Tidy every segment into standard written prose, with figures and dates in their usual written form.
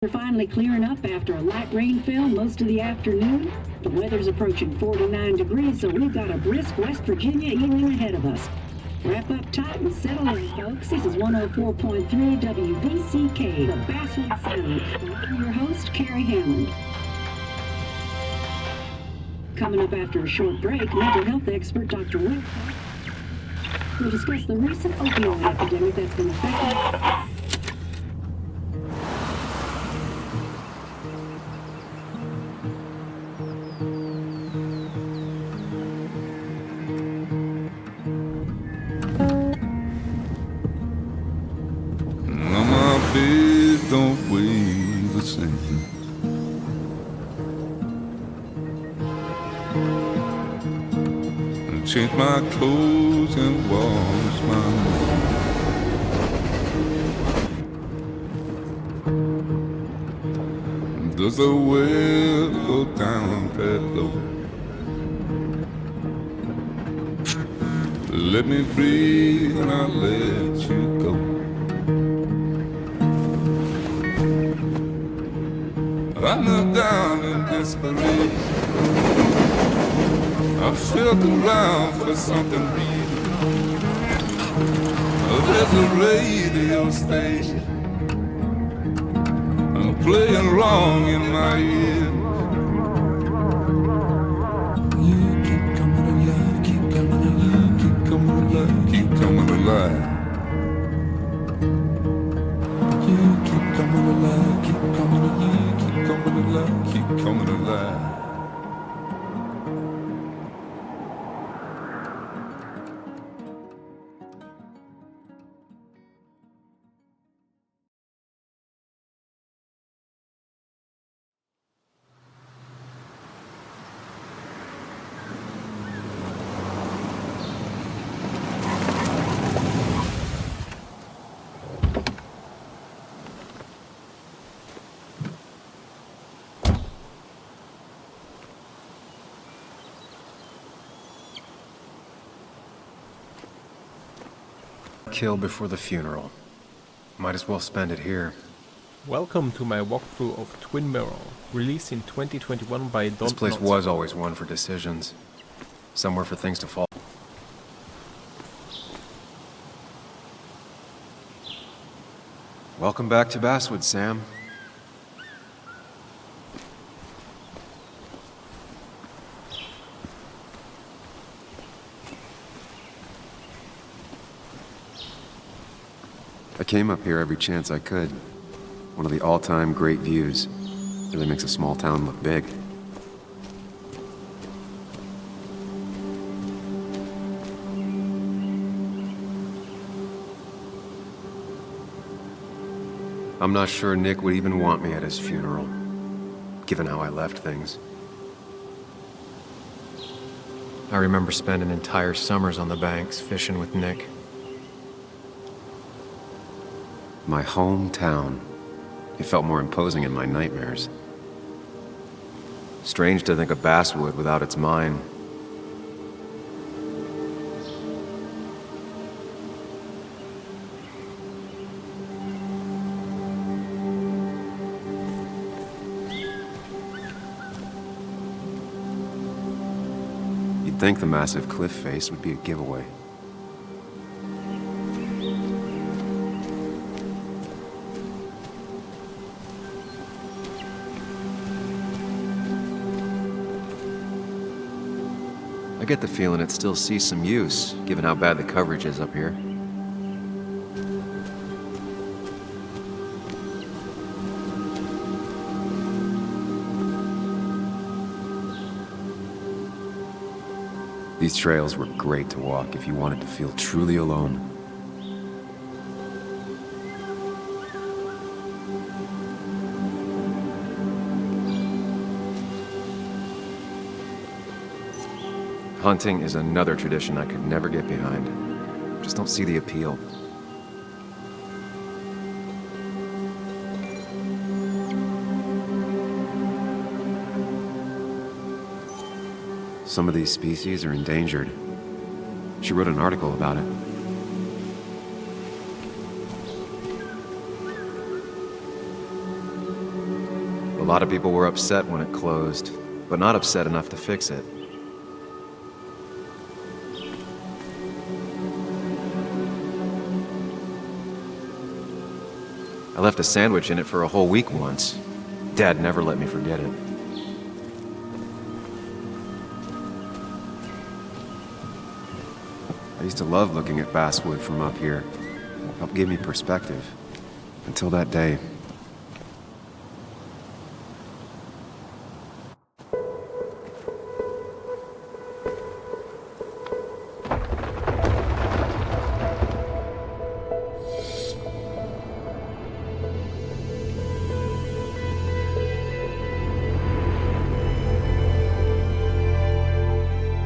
We're finally clearing up after a light rainfall most of the afternoon. The weather's approaching 49 degrees, so we've got a brisk West Virginia evening ahead of us. Wrap up tight and settle in, folks. This is 104.3 WVCK, the Basswood Sound. I'm your host, Carrie Hammond. Coming up after a short break, mental health expert Dr. Will will discuss the recent opioid epidemic that's been affecting. Don't weigh the same. And change my clothes and wash my hands. Does the well go down that low? Let me breathe and I'll let you go. I knelt down in desperation. I felt around for something real. There's a radio station playing wrong in my ear. You keep coming alive, keep coming alive, keep coming alive, keep coming alive. You keep coming alive, keep coming alive, keep coming alive, keep coming alive. Kill before the funeral. Might as well spend it here. Welcome to my walkthrough of Twin Mirror, released in 2021 by Don. This place was always one for decisions. Somewhere for things to fall. Welcome back to Basswood, Sam. I came up here every chance I could. One of the all-time great views. Really makes a small town look big. I'm not sure Nick would even want me at his funeral, given how I left things. I remember spending entire summers on the banks fishing with Nick. My hometown. It felt more imposing in my nightmares. Strange to think of Basswood without its mine. You'd think the massive cliff face would be a giveaway. I get the feeling it still sees some use, given how bad the coverage is up here. These trails were great to walk if you wanted to feel truly alone. Hunting is another tradition I could never get behind. Just don't see the appeal. Some of these species are endangered. She wrote an article about it. A lot of people were upset when it closed, but not upset enough to fix it. I left a sandwich in it for a whole week once. Dad never let me forget it. I used to love looking at Basswood from up here. It helped give me perspective. Until that day.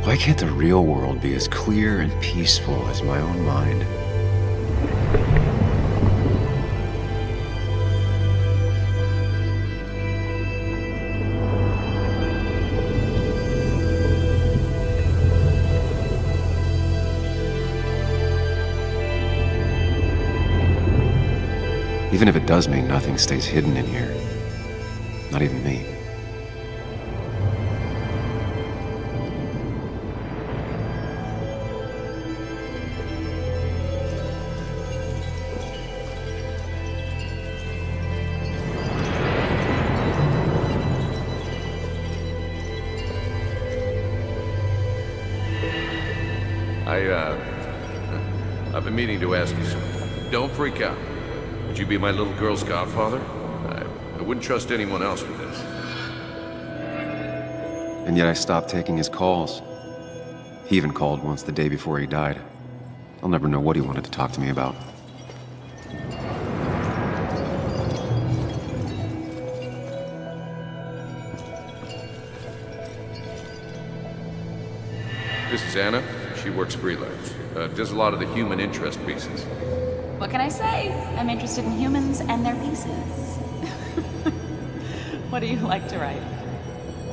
Why can't the real world be as clear and peaceful as my own mind? Even if it does mean nothing stays hidden in here. Not even me. I've been meaning to ask you something. Don't freak out. Would you be my little girl's godfather? I wouldn't trust anyone else with this. And yet I stopped taking his calls. He even called once the day before he died. I'll never know what he wanted to talk to me about. This is Anna. She works relive. Does a lot of the human interest pieces. What can I say? I'm interested in humans and their pieces. What do you like to write?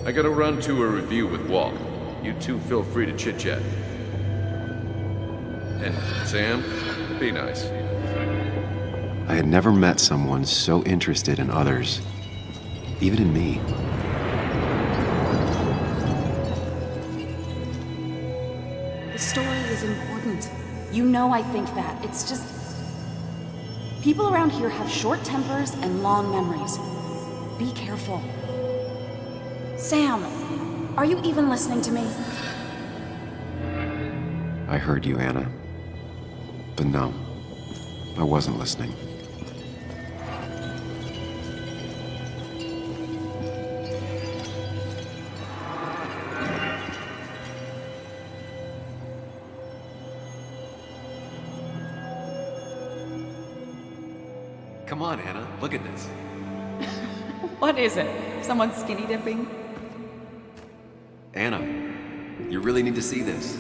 I gotta run to a review with Walt. You two feel free to chit-chat. And Sam, be nice. I had never met someone so interested in others, even in me. The story is important. You know I think that. It's just... people around here have short tempers and long memories. Be careful. Sam, are you even listening to me? I heard you, Anna. But no, I wasn't listening. Come on, Anna, look at this. What is it? Someone skinny dipping? Anna, you really need to see this.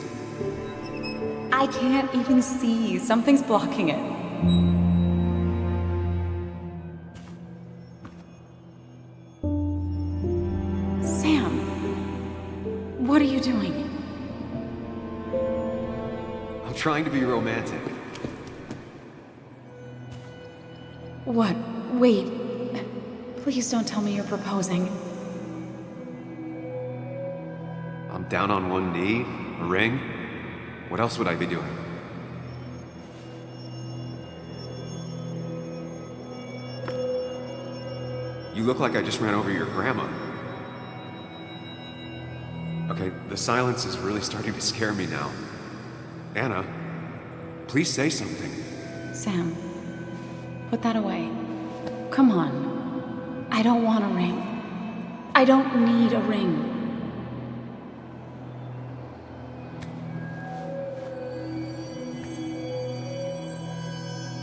I can't even see. Something's blocking it. Sam, what are you doing? I'm trying to be romantic. What? Wait. Please don't tell me you're proposing. I'm down on one knee, a ring. What else would I be doing? You look like I just ran over your grandma. Okay, the silence is really starting to scare me now. Anna, please say something. Sam, put that away. Come on. I don't want a ring. I don't need a ring.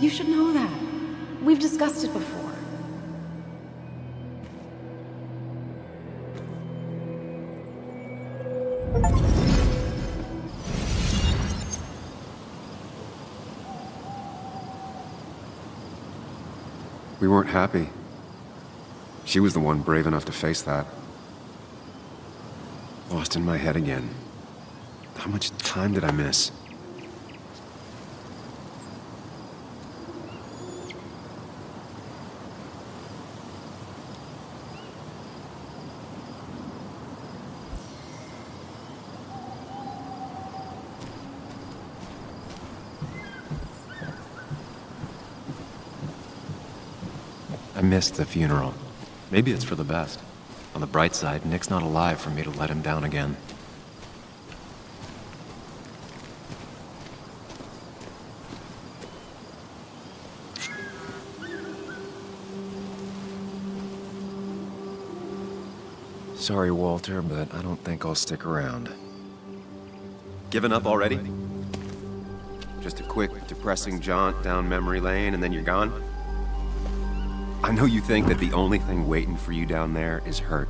You should know that. We've discussed it before. We weren't happy. She was the one brave enough to face that. Lost in my head again. How much time did I miss? I missed the funeral. Maybe it's for the best. On the bright side, Nick's not alive for me to let him down again. Sorry, Walter, but I don't think I'll stick around. Given up already? Just a quick, depressing jaunt down memory lane and then you're gone? I know you think that the only thing waiting for you down there is hurt.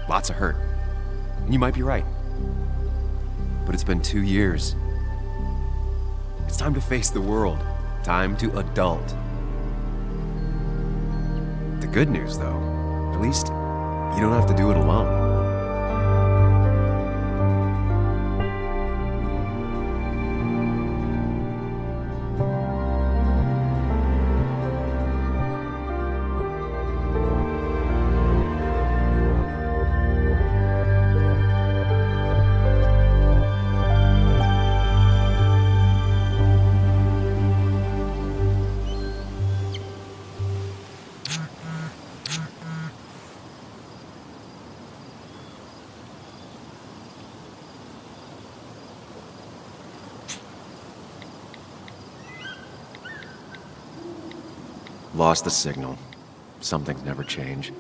Lots of hurt. And you might be right. But it's been 2 years. It's time to face the world. Time to adult. The good news, though, at least you don't have to do it alone. Lost the signal. Some things never change.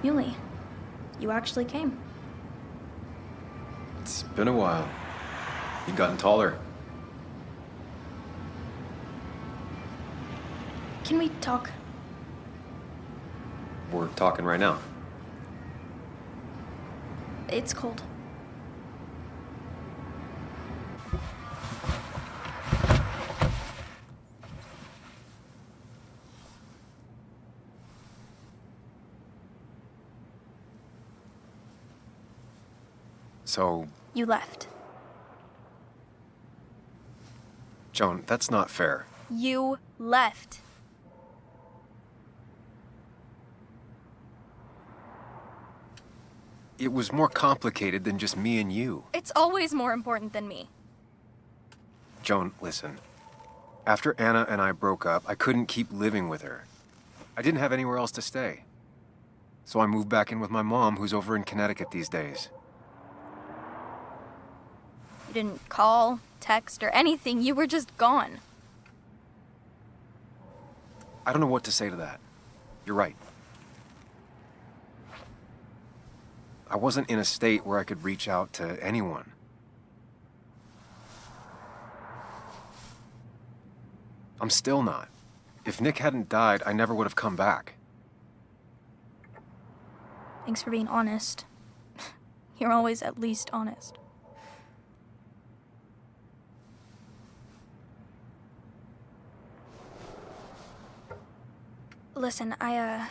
Yuli, you actually came. It's been a while. You've gotten taller. Can we talk? We're talking right now. It's cold. So, You left. Joan, that's not fair. You left. It was more complicated than just me and you. It's always more important than me. Joan, listen. After Anna and I broke up, I couldn't keep living with her. I didn't have anywhere else to stay. So I moved back in with my mom, who's over in Connecticut these days. You didn't call, text, or anything. You were just gone. I don't know what to say to that. You're right. I wasn't in a state where I could reach out to anyone. I'm still not. If Nick hadn't died, I never would have come back. Thanks for being honest. You're always at least honest. Listen, I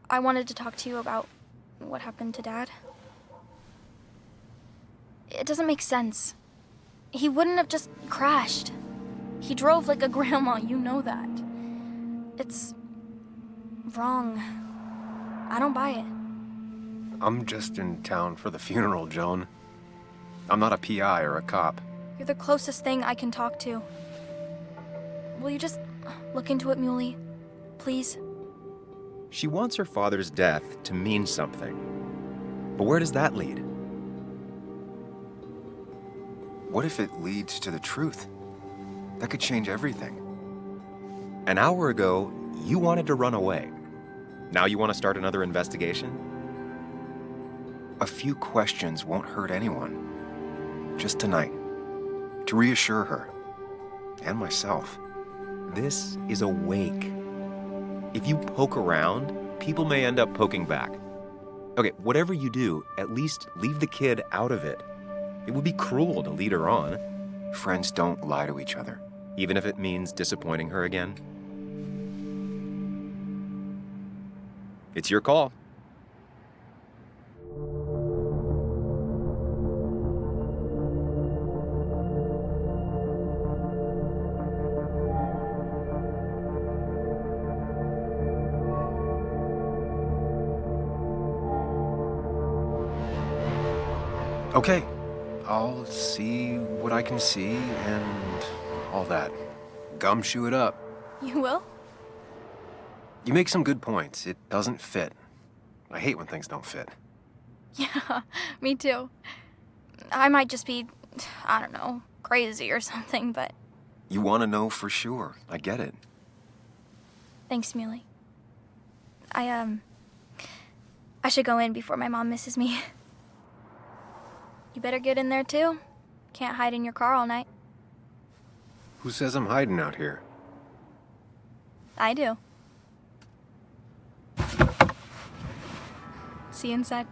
wanted to talk to you about what happened to Dad. It doesn't make sense. He wouldn't have just crashed. He drove like a grandma, you know that. It's wrong. I don't buy it. I'm just in town for the funeral, Joan. I'm not a PI or a cop. You're the closest thing I can talk to. Will you just look into it, Muley? Please? She wants her father's death to mean something. But where does that lead? What if it leads to the truth? That could change everything. An hour ago, you wanted to run away. Now you want to start another investigation? A few questions won't hurt anyone. Just tonight. To reassure her. And myself. This is a wake. If you poke around, people may end up poking back. Okay, whatever you do, at least leave the kid out of it. It would be cruel to lead her on. Friends don't lie to each other, even if it means disappointing her again. It's your call. Okay, I'll see what I can see and all that. Gumshoe it up. You will? You make some good points. It doesn't fit. I hate when things don't fit. Yeah, me too. I might just be, I don't know, crazy or something, but... You want to know for sure. I get it. Thanks, Muley. I should go in before my mom misses me. You better get in there, too. Can't hide in your car all night. Who says I'm hiding out here? I do. See you inside.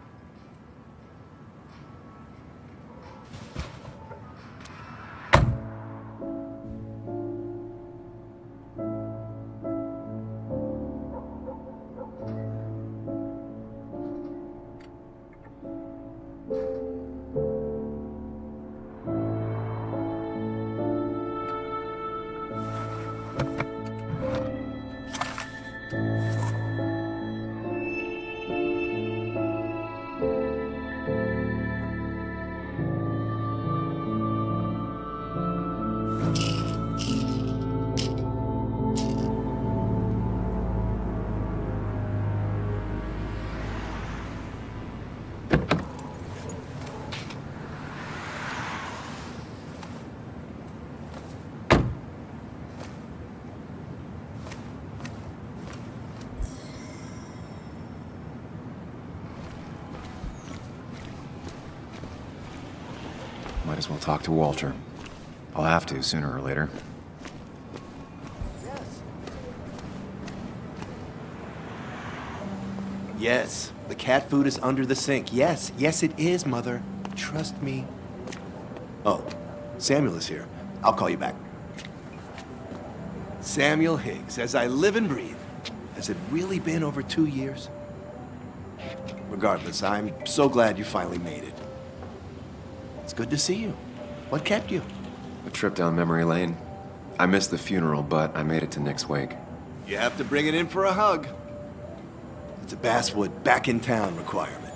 Might as well talk to Walter. I'll have to sooner or later. Yes, the cat food is under the sink. Yes, yes it is, Mother. Trust me. Oh, Samuel is here. I'll call you back. Samuel Higgs, as I live and breathe. Has it really been over 2 years? Regardless, I'm so glad you finally made it. It's good to see you. What kept you? A trip down memory lane. I missed the funeral, but I made it to Nick's wake. You have to bring it in for a hug. It's a Basswood back in town requirement.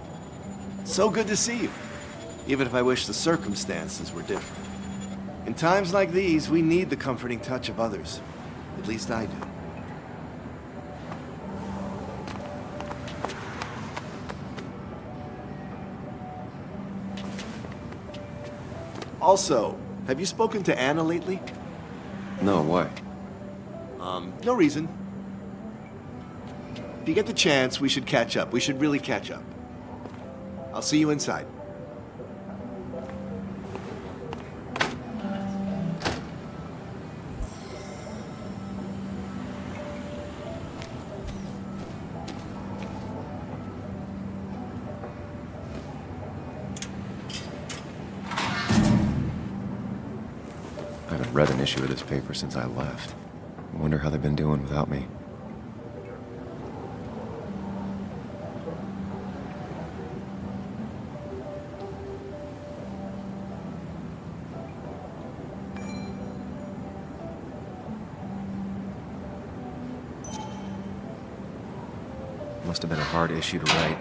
So good to see you, even if I wish the circumstances were different. In times like these, we need the comforting touch of others. At least I do. Also, have you spoken to Anna lately? No, why? No reason. If you get the chance, we should catch up. We should really catch up. I'll see you inside. I haven't read an issue of this paper since I left. I wonder how they've been doing without me. Must have been a hard issue to write.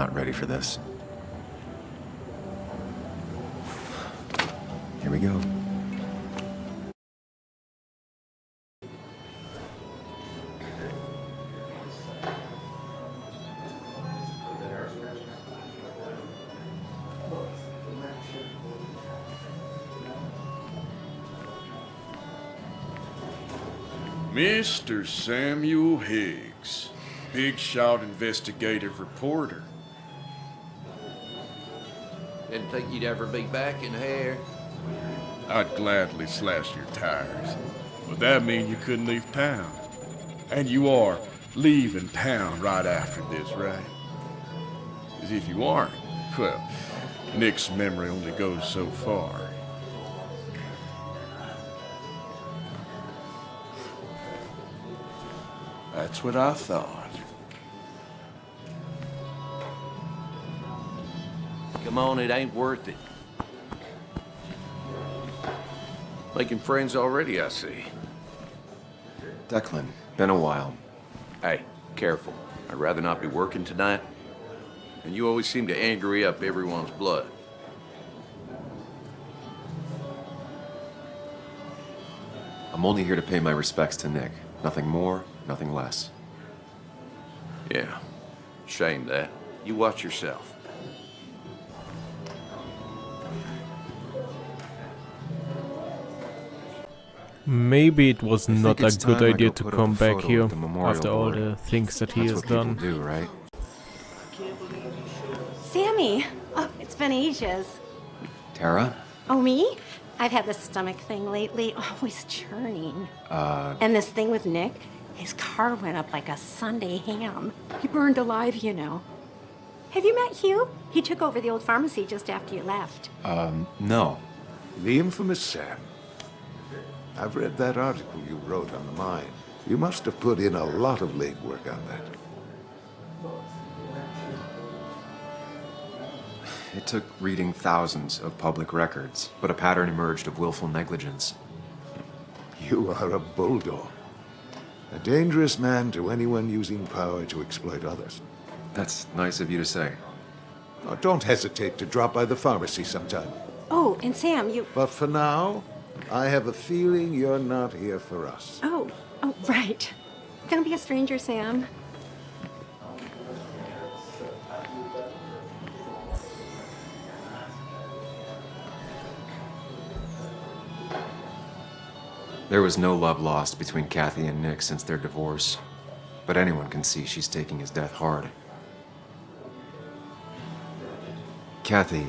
not ready for this. Here we go. Mr. Samuel Higgs, big shot investigative reporter. Didn't think you'd ever be back in here. I'd gladly slash your tires, but that mean you couldn't leave town. And you are leaving town right after this, right? As if you aren't, well, Nick's memory only goes so far. That's what I thought. Come on, it ain't worth it. Making friends already, I see. Declan, been a while. Hey, careful. I'd rather not be working tonight. And you always seem to angry up everyone's blood. I'm only here to pay my respects to Nick. Nothing more, nothing less. Yeah, shame that. You watch yourself. Maybe it was not think a it's good time I idea go to put up come a back photo here with the memorial after all board. the things that he That's has what people done. do, right? Sammy! Oh, it's been ages. Tara? Oh, me? I've had this stomach thing lately, always churning. And this thing with Nick, his car went up like a Sunday ham. He burned alive, you know. Have you met Hugh? He took over the old pharmacy just after you left. No. The infamous Sam. I've read that article you wrote on the mine. You must have put in a lot of legwork on that. It took reading thousands of public records, but a pattern emerged of willful negligence. You are a bulldog. A dangerous man to anyone using power to exploit others. That's nice of you to say. Oh, don't hesitate to drop by the pharmacy sometime. Oh, and Sam, you... But for now, I have a feeling you're not here for us. Oh, right. Don't be a stranger, Sam. There was no love lost between Kathy and Nick since their divorce, but anyone can see she's taking his death hard. Kathy,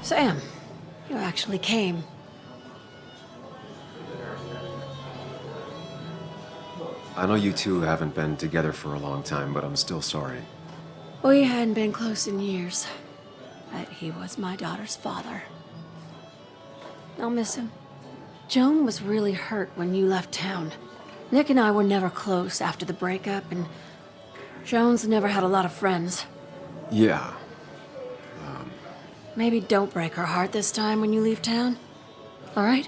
Sam, you actually came. I know you two haven't been together for a long time, but I'm still sorry. We hadn't been close in years, but he was my daughter's father. I'll miss him. Joan was really hurt when you left town. Nick and I were never close after the breakup, and Joan's never had a lot of friends. Yeah. Maybe don't break her heart this time when you leave town. All right?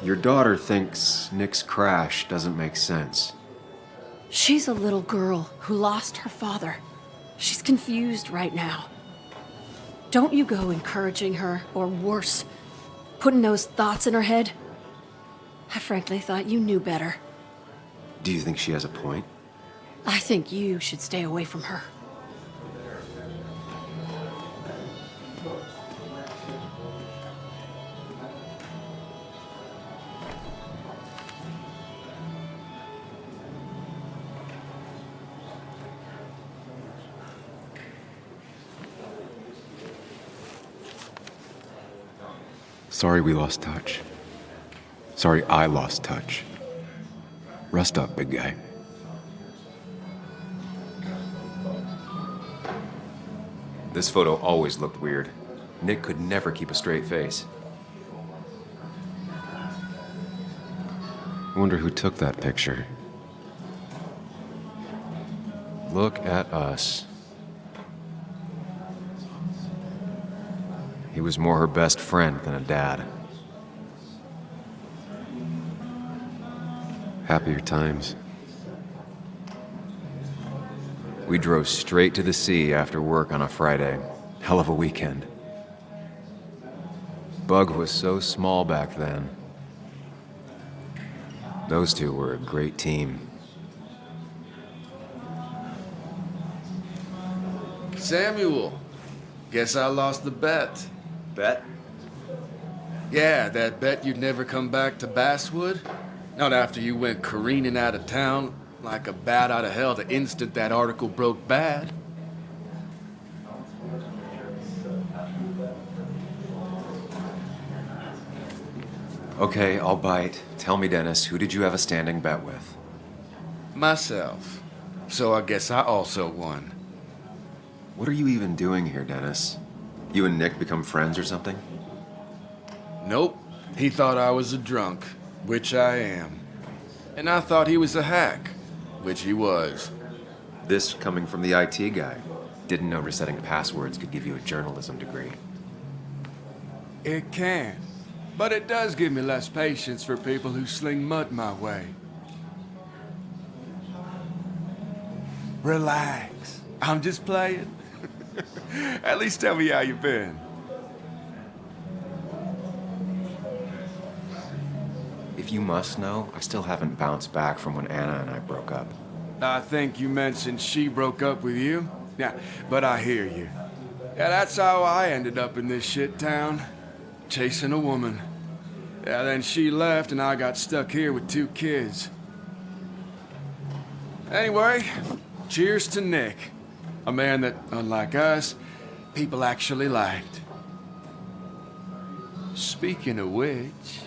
Your daughter thinks Nick's crash doesn't make sense. She's a little girl who lost her father. She's confused right now. Don't you go encouraging her, or worse, putting those thoughts in her head. I frankly thought you knew better. Do you think she has a point? I think you should stay away from her. Sorry we lost touch. Sorry I lost touch. Rest up, big guy. This photo always looked weird. Nick could never keep a straight face. I wonder who took that picture. Look at us. He was more her best friend than a dad. Happier times. We drove straight to the sea after work on a Friday. Hell of a weekend. Bug was so small back then. Those two were a great team. Samuel, guess I lost the bet. Bet? Yeah, that bet you'd never come back to Basswood? Not after you went careening out of town like a bat out of hell the instant that article broke bad. Okay, I'll bite. Tell me, Dennis, who did you have a standing bet with? Myself. So I guess I also won. What are you even doing here, Dennis? You and Nick become friends or something? Nope. He thought I was a drunk, which I am. And I thought he was a hack, which he was. This coming from the IT guy. Didn't know resetting passwords could give you a journalism degree. It can. But it does give me less patience for people who sling mud my way. Relax. I'm just playing. At least tell me how you been. If you must know, I still haven't bounced back from when Anna and I broke up. I think you mentioned she broke up with you. Yeah, but I hear you. Yeah, that's how I ended up in this shit town. Chasing a woman. Yeah, then she left and I got stuck here with 2 kids. Anyway, cheers to Nick. A man that, unlike us, people actually liked. Speaking of which...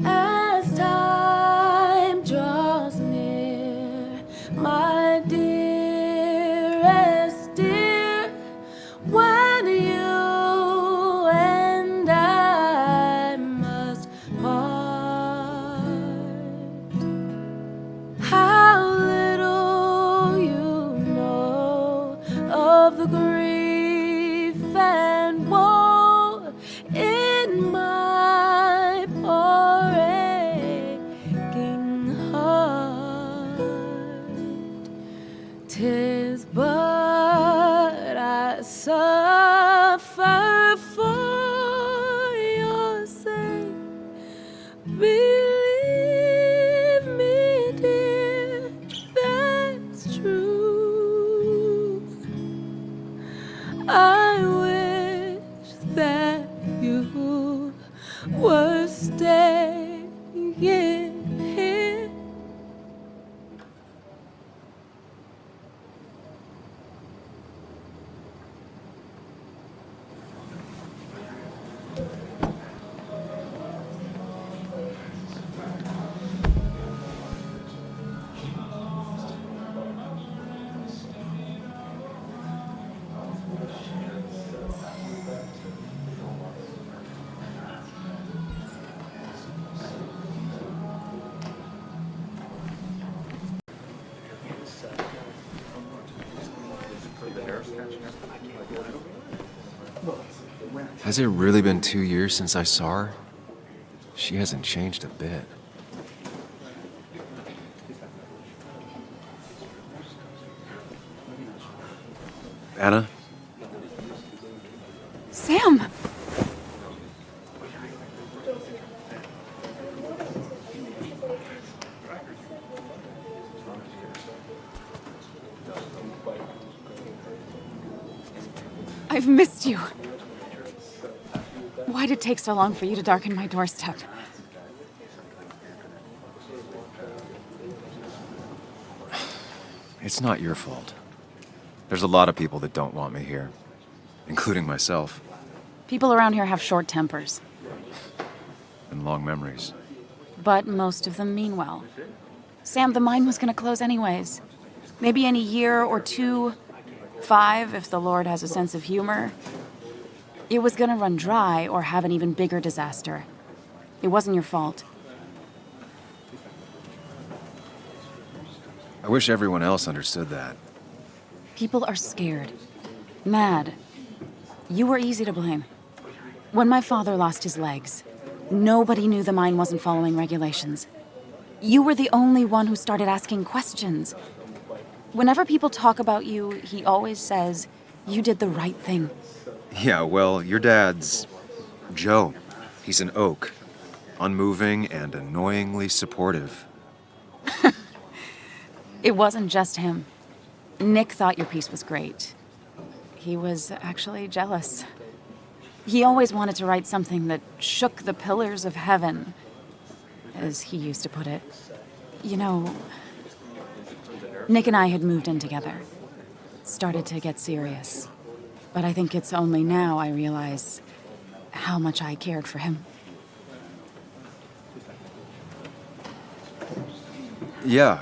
As time draws near, my dearest dear, when you and I must part, how little you know of the grief and woe in my poor aching heart. 'Tis but I suffer for your sake. Believe me, dear, that's true. I wish that you were staying here. Has it really been 2 years since I saw her? She hasn't changed a bit. Anna? Sam! I've missed you. Why'd it take so long for you to darken my doorstep? It's not your fault. There's a lot of people that don't want me here, including myself. People around here have short tempers, And long memories. but most of them mean well. Sam, the mine was gonna close anyways. Maybe in a year or 2, 5, if the Lord has a sense of humor. It was gonna run dry or have an even bigger disaster. It wasn't your fault. I wish everyone else understood that. People are scared. Mad. You were easy to blame. When my father lost his legs, nobody knew the mine wasn't following regulations. You were the only one who started asking questions. Whenever people talk about you, he always says, you did the right thing. Yeah, well, your dad's Joe. He's an oak. Unmoving and annoyingly supportive. It wasn't just him. Nick thought your piece was great. He was actually jealous. He always wanted to write something that shook the pillars of heaven, as he used to put it. You know, Nick and I had moved in together. Started to get serious. But I think it's only now I realize how much I cared for him. Yeah.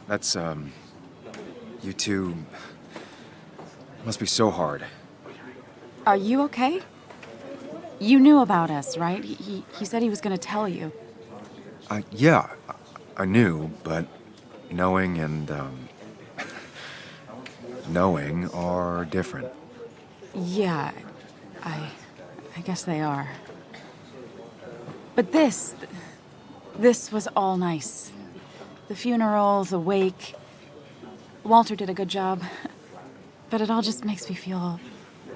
That's, you two must be so hard. Are you okay? You knew about us, right? He said he was gonna tell you. Yeah, I knew, but knowing and, knowing are different. Yeah, I guess they are. But this was all nice. The funeral, the wake. Walter did a good job. But it all just makes me feel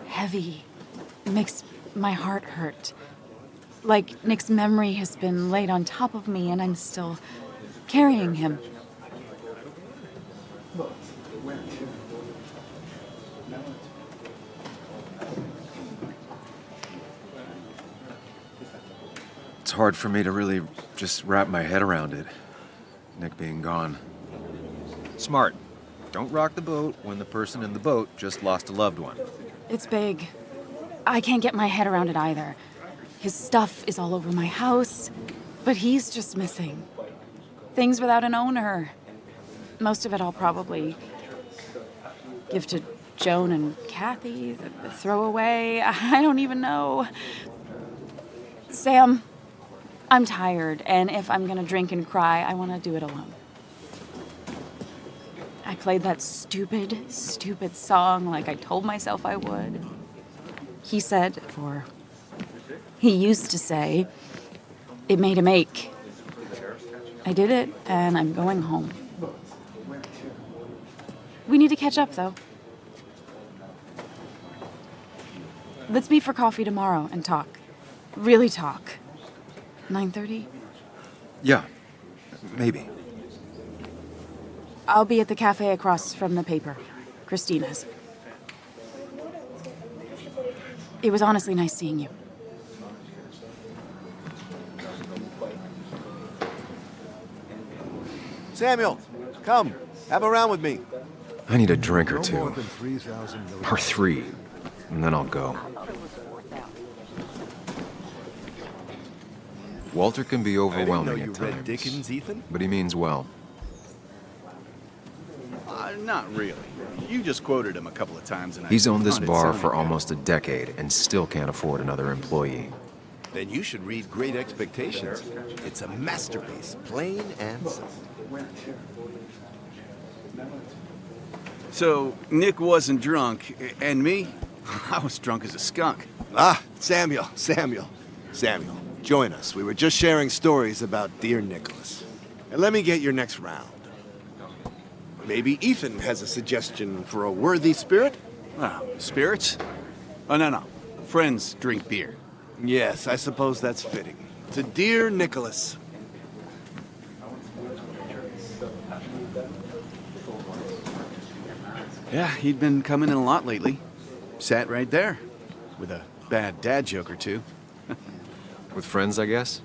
heavy. It makes my heart hurt. Like Nick's memory has been laid on top of me and I'm still carrying him. It's hard for me to really just wrap my head around it. Nick being gone. Smart. Don't rock the boat when the person in the boat just lost a loved one. It's big. I can't get my head around it either. His stuff is all over my house, but he's just missing. Things without an owner. Most of it I'll probably give to Joan and Kathy, the throwaway. I don't even know. Sam, I'm tired, and if I'm gonna drink and cry, I want to do it alone. I played that stupid song like I told myself I would. He said, or he used to say, it made him ache. I did it, and I'm going home. We need to catch up, though. Let's meet for coffee tomorrow and talk. Really talk. 9:30? Yeah, maybe. I'll be at the cafe across from the paper. Christina's. It was honestly nice seeing you. Samuel, come. Have a round with me. I need a drink or No two. more than 3,000 Or 3. And then I'll go. Walter can be overwhelming at you read times. Dickens, Ethan? But he means well. Not really. You just quoted him a couple of times and He's owned this found it bar sounding for good. almost a decade and still can't afford another employee. Then you should read Great Expectations. It's a masterpiece, plain and simple. So, Nick wasn't drunk, and me? I was drunk as a skunk. Ah, Samuel. Join us. We were just sharing stories about dear Nicholas. And let me get your next round. Maybe Ethan has a suggestion for a worthy spirit? Oh, spirits? Oh, no. Friends drink beer. Yes, I suppose that's fitting. To dear Nicholas. Yeah, he'd been coming in a lot lately. Sat right there. With a bad dad joke or two. With friends, I guess?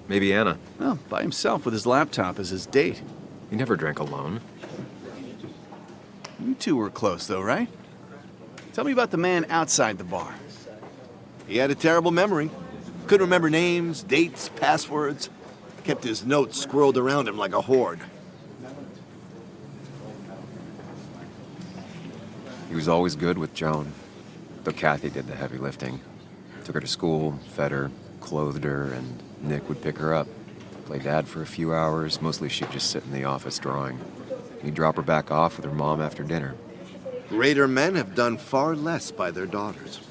Maybe Anna. Well, by himself with his laptop as his date. He never drank alone. You two were close, though, right? Tell me about the man outside the bar. He had a terrible memory. Couldn't remember names, dates, passwords. Kept his notes squirreled around him like a hoard. He was always good with Joan, though Kathy did the heavy lifting. Took her to school, fed her, clothed her, and Nick would pick her up. Play dad for a few hours. Mostly she'd just sit in the office drawing. He'd drop her back off with her mom after dinner. Greater men have done far less by their daughters.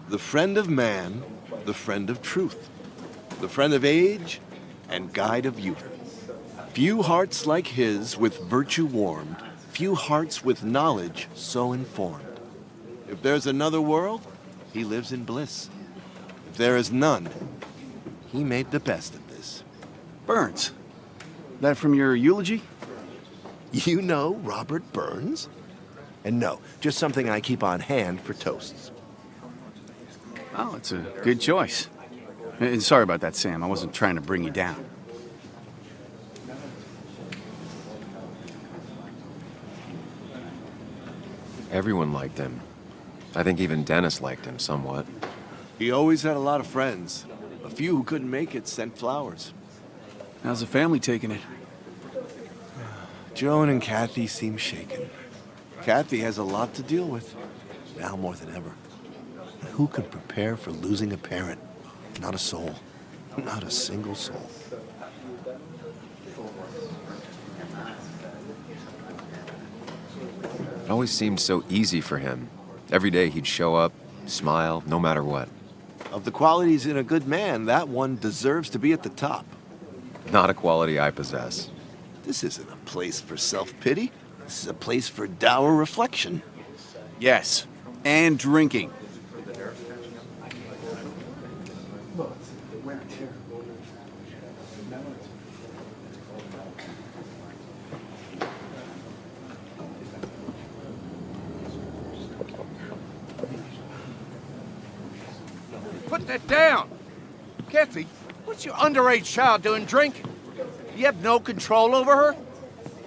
The friend of man, the friend of truth. The friend of age, and guide of youth. Few hearts like his with virtue warmed, few hearts with knowledge so informed. If there's another world, he lives in bliss. If there is none, he made the best of this. Burns. That from your eulogy? You know Robert Burns? And no, just something I keep on hand for toasts. Oh, it's a good choice. And sorry about that, Sam. I wasn't trying to bring you down. Everyone liked him. I think even Dennis liked him somewhat. He always had a lot of friends. A few who couldn't make it sent flowers. How's the family taking it? Joan and Kathy seem shaken. Kathy has a lot to deal with, now more than ever. And who can prepare for losing a parent? Not a soul. Not a single soul. It always seemed so easy for him. Every day he'd show up, smile, no matter what. Of the qualities in a good man, that one deserves to be at the top. Not a quality I possess. This isn't a place for self-pity. This is a place for dour reflection. Yes, and drinking. Put that down! Kathy, what's your underage child doing drinking? You have no control over her?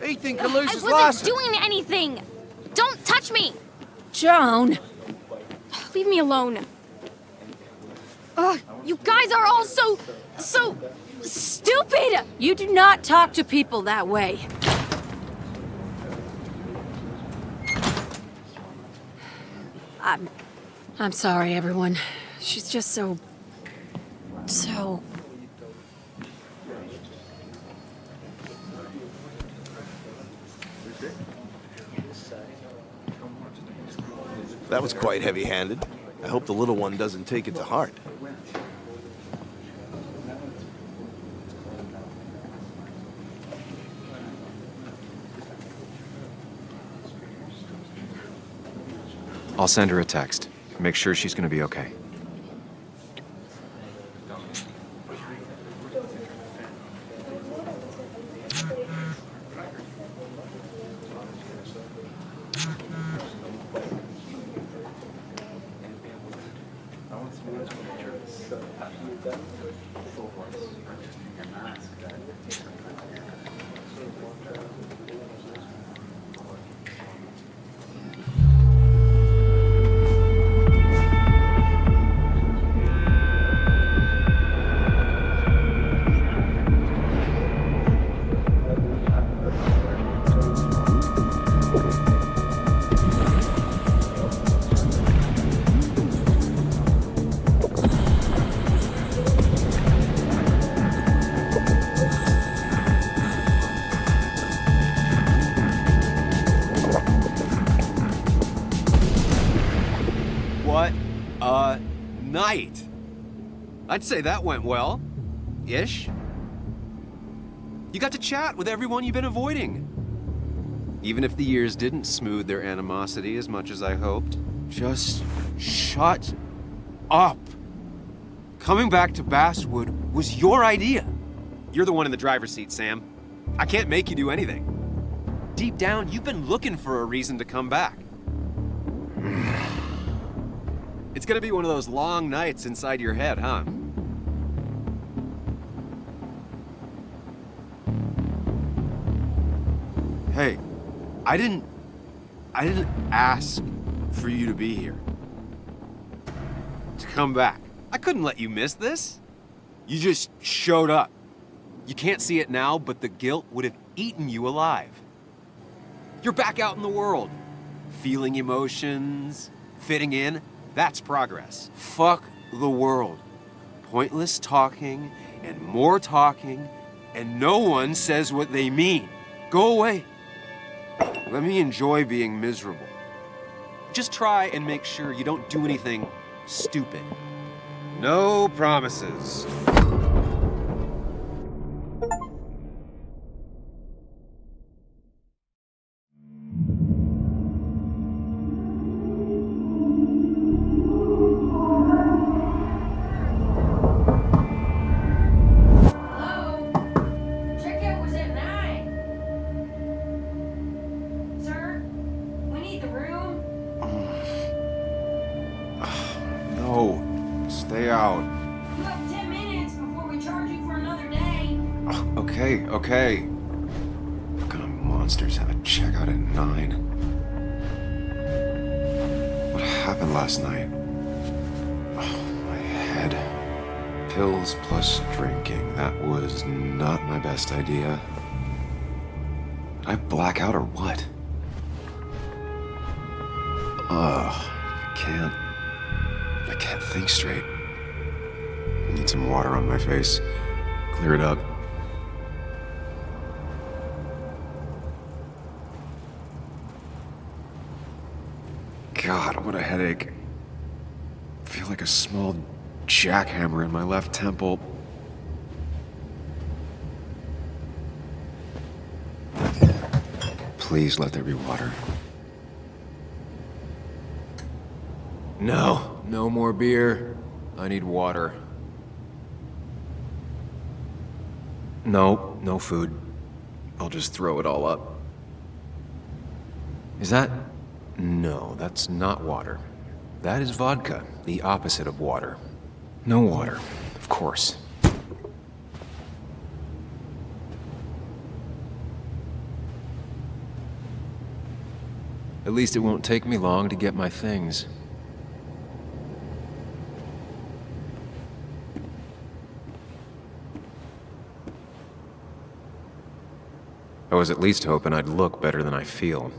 Ethan could lose his license. I wasn't doing anything! Don't touch me! Joan! Leave me alone. Ugh, you guys are all so stupid! You do not talk to people that way. I'm sorry, everyone. She's just so... That was quite heavy-handed. I hope the little one doesn't take it to heart. I'll send her a text. Make sure she's gonna be okay. What a night! I'd say that went well. Ish. You got to chat with everyone you've been avoiding. Even if the years didn't smooth their animosity as much as I hoped. Just shut up. Coming back to Basswood was your idea. You're the one in the driver's seat, Sam. I can't make you do anything. Deep down, you've been looking for a reason to come back. It's gonna be one of those long nights inside your head, huh? Hey, I didn't ask for you to be here. To come back. I couldn't let you miss this. You just showed up. You can't see it now, but the guilt would have eaten you alive. You're back out in the world. Feeling emotions, fitting in, that's progress. Fuck the world. Pointless talking, and more talking, and no one says what they mean. Go away. Let me enjoy being miserable. Just try and make sure you don't do anything stupid. No promises. Stay out. You have 10 minutes before we charge you for another day. Oh, okay. What kind of monsters have a checkout at 9? What happened last night? Oh, my head. Pills plus drinking. That was not my best idea. Did I black out or what? I can't think straight. I need some water on my face. Clear it up. God, what a headache. I feel like a small jackhammer in my left temple. Please let there be water. No more beer. I need water. No food. I'll just throw it all up. Is that? No, that's not water. That is vodka, the opposite of water. No water, of course. At least it won't take me long to get my things. I was at least hoping I'd look better than I feel.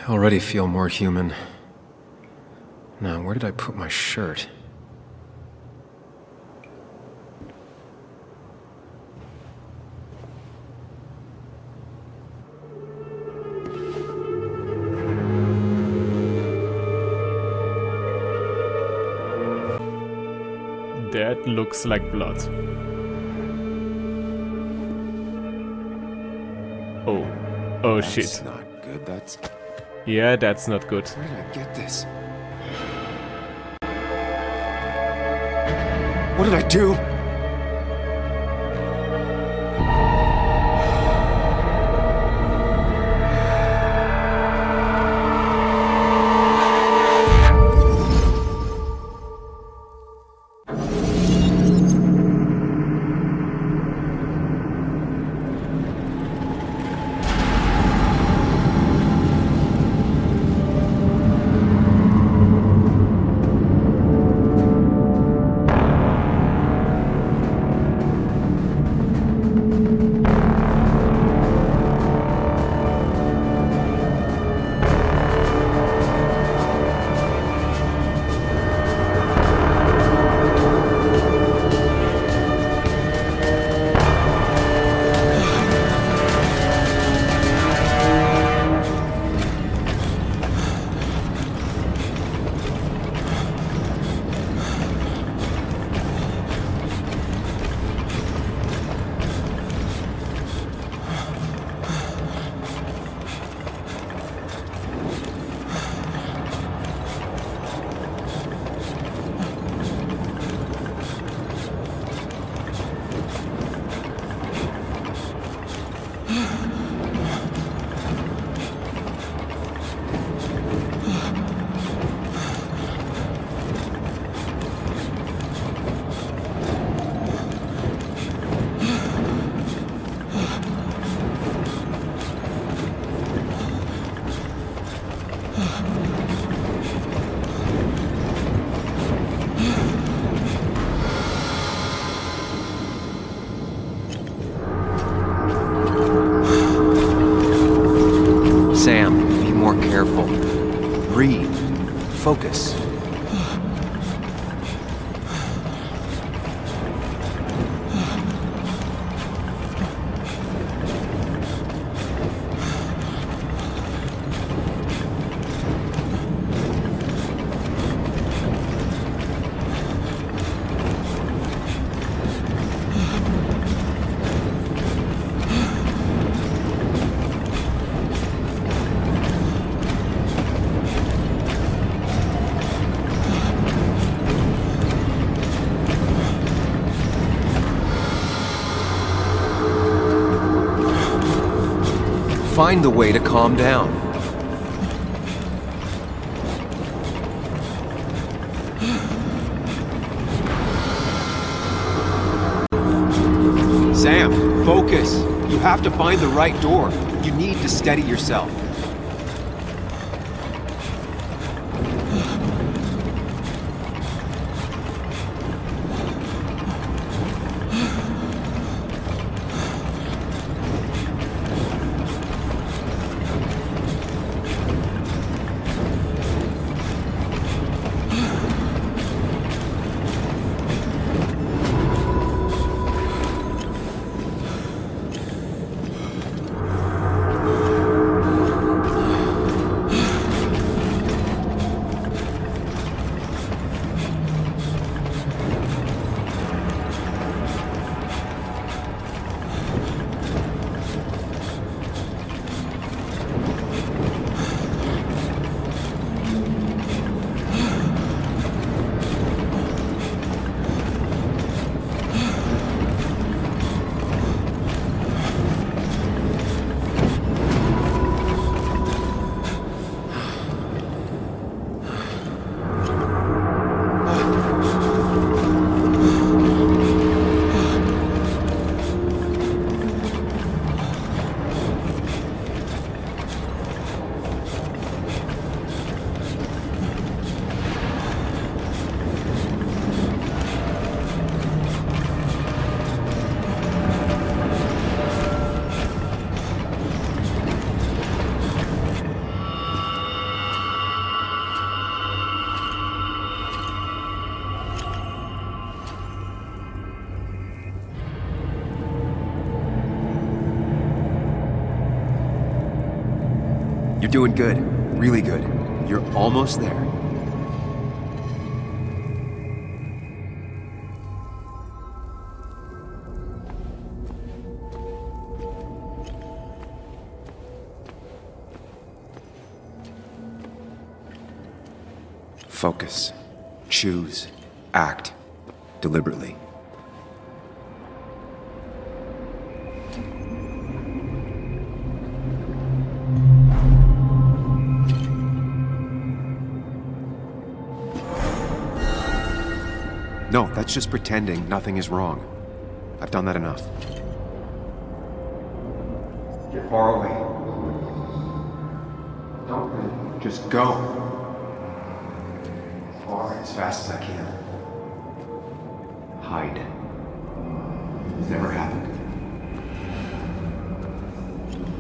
I already feel more human. Now, where did I put my shirt? That looks like blood. Oh shit. That's not good, that's... Yeah, that's not good. Where did I get this? What did I do? Sam, be more careful. Breathe. Focus. Find the way to calm down. Sam, focus. You have to find the right door. You need to steady yourself. You're doing good. Really good. You're almost there. Focus. Choose. Act. Deliberately. No, that's just pretending nothing is wrong. I've done that enough. Get far away. Don't think. Just go. As far, as fast as I can. Hide. It's never happened.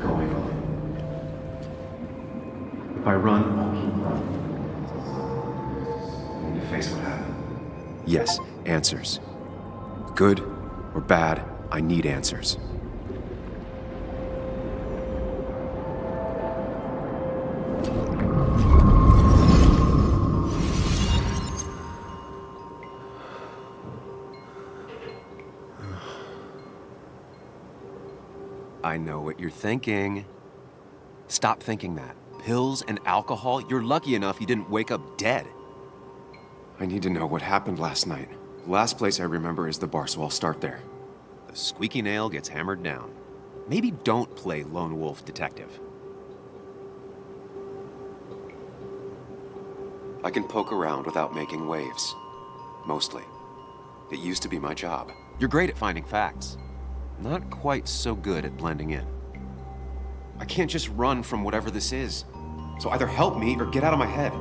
Going on. If I run, I'll keep running. I need to face what happened. Yes, answers. Good or bad, I need answers. I know what you're thinking. Stop thinking that. Pills and alcohol, you're lucky enough you didn't wake up dead. I need to know what happened last night. The last place I remember is the bar, so I'll start there. The squeaky nail gets hammered down. Maybe don't play lone wolf detective. I can poke around without making waves. Mostly. It used to be my job. You're great at finding facts. Not quite so good at blending in. I can't just run from whatever this is. So either help me or get out of my head.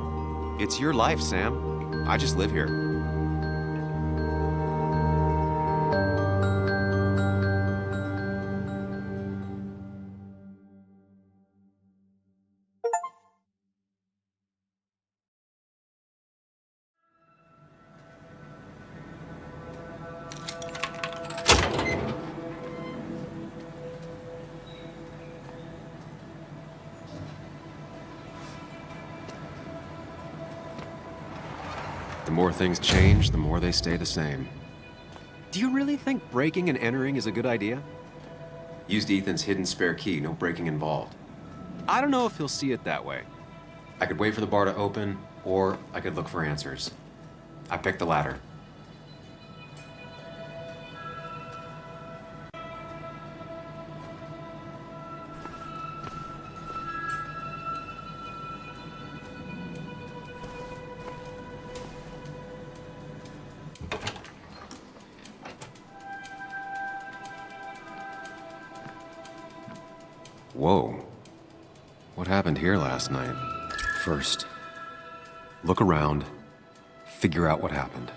It's your life, Sam. I just live here. The more things change, the more they stay the same. Do you really think breaking and entering is a good idea? Used Ethan's hidden spare key, no breaking involved. I don't know if he'll see it that way. I could wait for the bar to open, or I could look for answers. I picked the latter. Whoa. What happened here last night? First, look around, figure out what happened.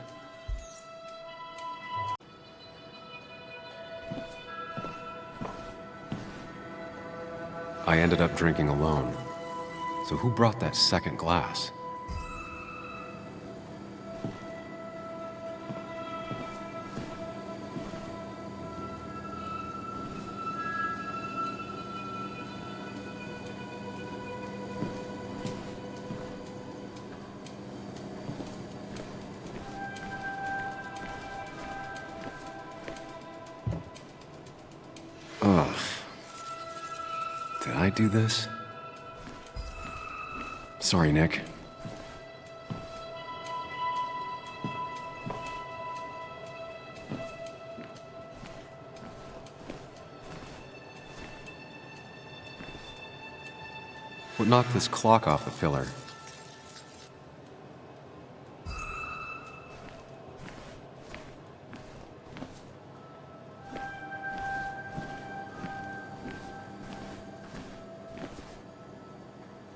I ended up drinking alone. So who brought that second glass? Ugh. Did I do this? Sorry, Nick. What knocked this clock off the pillar?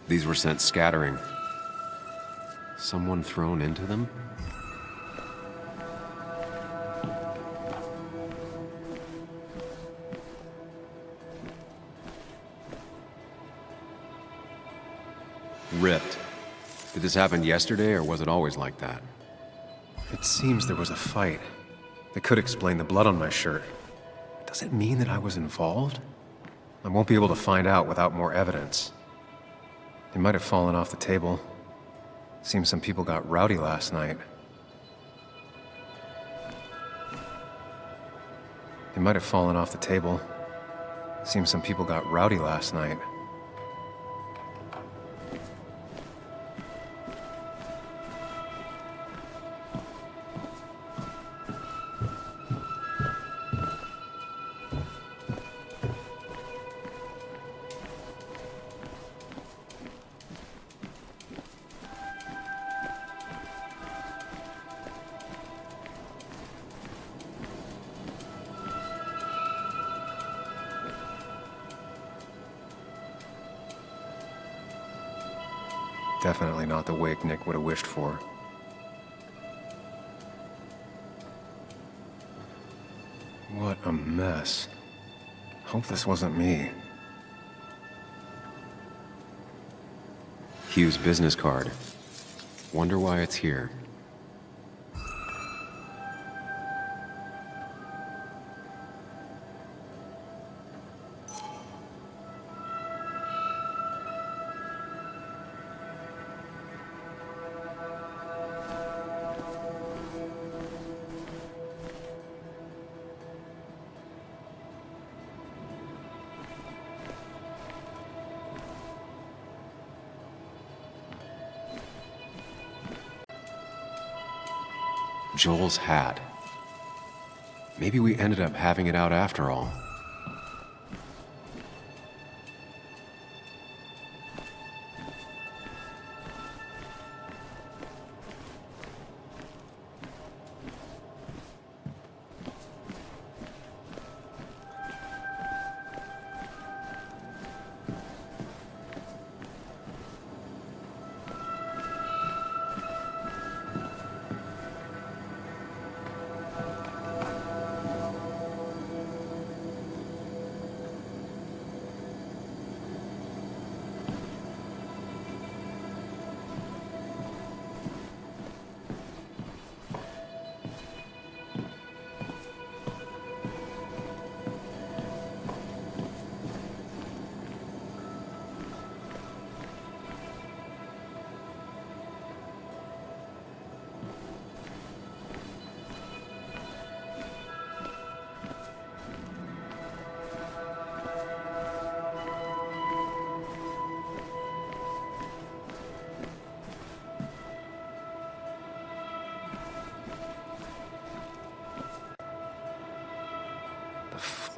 These were sent scattering. Someone thrown into them? Ripped. Did this happen yesterday, or was it always like that? It seems there was a fight. That could explain the blood on my shirt. Does it mean that I was involved? I won't be able to find out without more evidence. They might have fallen off the table. Seems some people got rowdy last night. They might have fallen off the table. Seems some people got rowdy last night. Definitely not the wake Nick would have wished for. What a mess. Hope this wasn't me. Hugh's business card. Wonder why it's here. Joel's hat. Maybe we ended up having it out after all.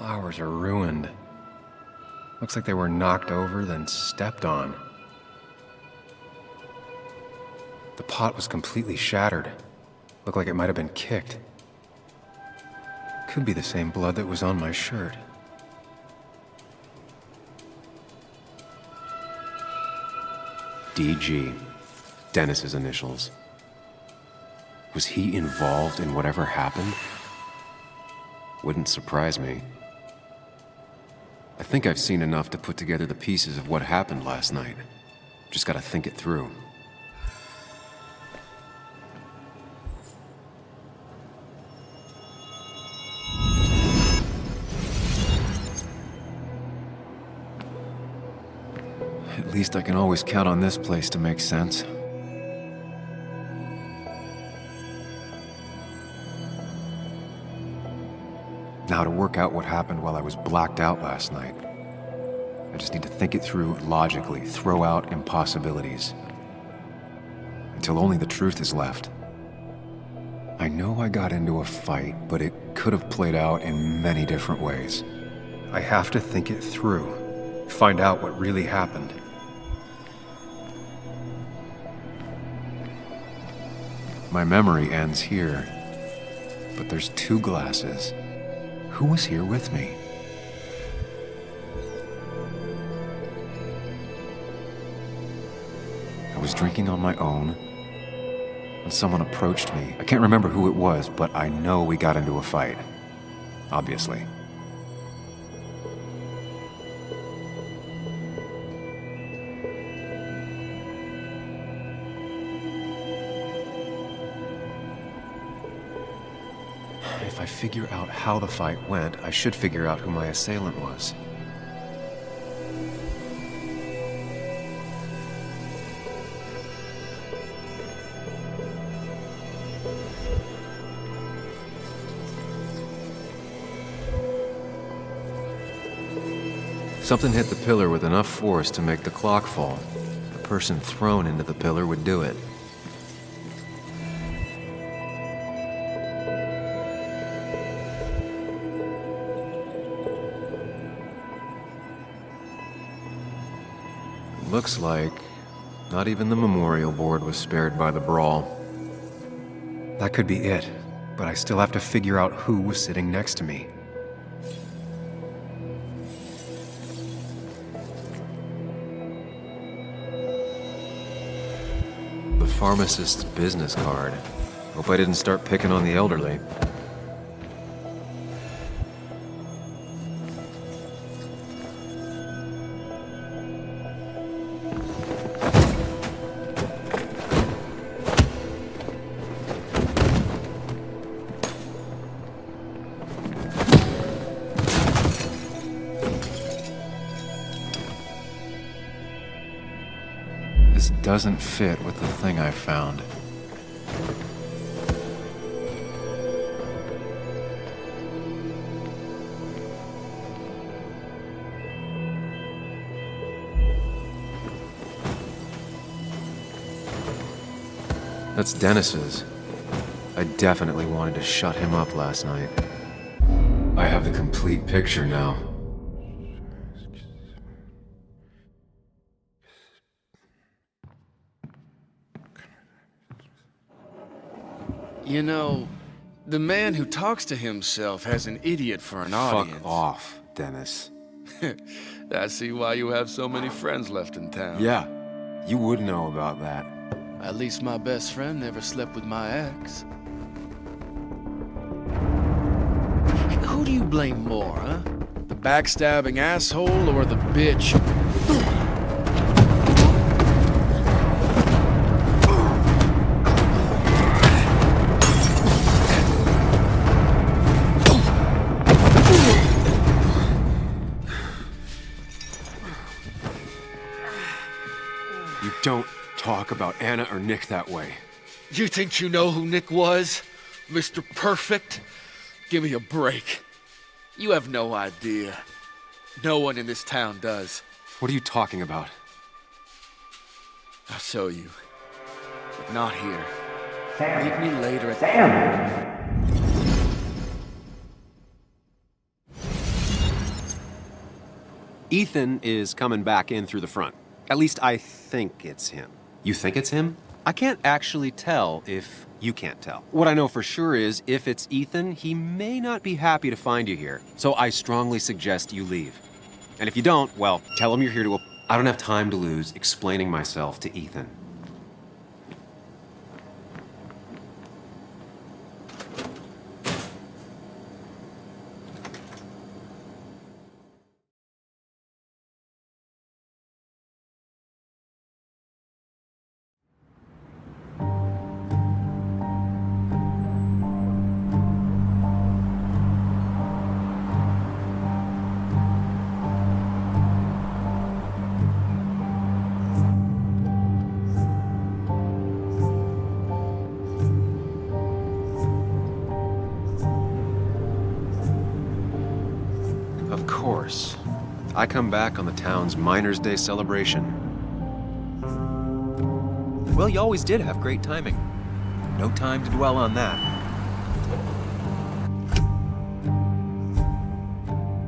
flowers are ruined. Looks like they were knocked over, then stepped on. The pot was completely shattered. Looked like it might have been kicked. Could be the same blood that was on my shirt. DG. Dennis's initials. Was he involved in whatever happened? Wouldn't surprise me. I think I've seen enough to put together the pieces of what happened last night. Just gotta think it through. At least I can always count on this place to make sense. Now to work out what happened while I was blacked out last night. I just need to think it through logically, throw out impossibilities. Until only the truth is left. I know I got into a fight, but it could have played out in many different ways. I have to think it through, find out what really happened. My memory ends here, but there's 2 glasses. Who was here with me? I was drinking on my own, and someone approached me. I can't remember who it was, but I know we got into a fight. Obviously. If I figure out how the fight went, I should figure out who my assailant was. Something hit the pillar with enough force to make the clock fall. The person thrown into the pillar would do it. Looks like not even the memorial board was spared by the brawl. That could be it, but I still have to figure out who was sitting next to me. The pharmacist's business card. Hope I didn't start picking on the elderly. Doesn't fit with the thing I found. That's Dennis's. I definitely wanted to shut him up last night. I have the complete picture now. You know, the man who talks to himself has an idiot for an audience. Fuck off, Dennis. I see why you have so many friends left in town. Yeah, you would know about that. At least my best friend never slept with my ex. Who do you blame more, huh? The backstabbing asshole or the bitch? Don't talk about Anna or Nick that way. You think you know who Nick was? Mr. Perfect? Give me a break. You have no idea. No one in this town does. What are you talking about? I'll show you. But not here. Meet me later at... Ethan is coming back in through the front. At least I think it's him. You think it's him? I can't actually tell if you can't tell. What I know for sure is, if it's Ethan, he may not be happy to find you here. So I strongly suggest you leave. And if you don't, well, tell him you're here to... I don't have time to lose explaining myself to Ethan. Of course. I come back on the town's Miners' Day celebration. Well, you always did have great timing. No time to dwell on that.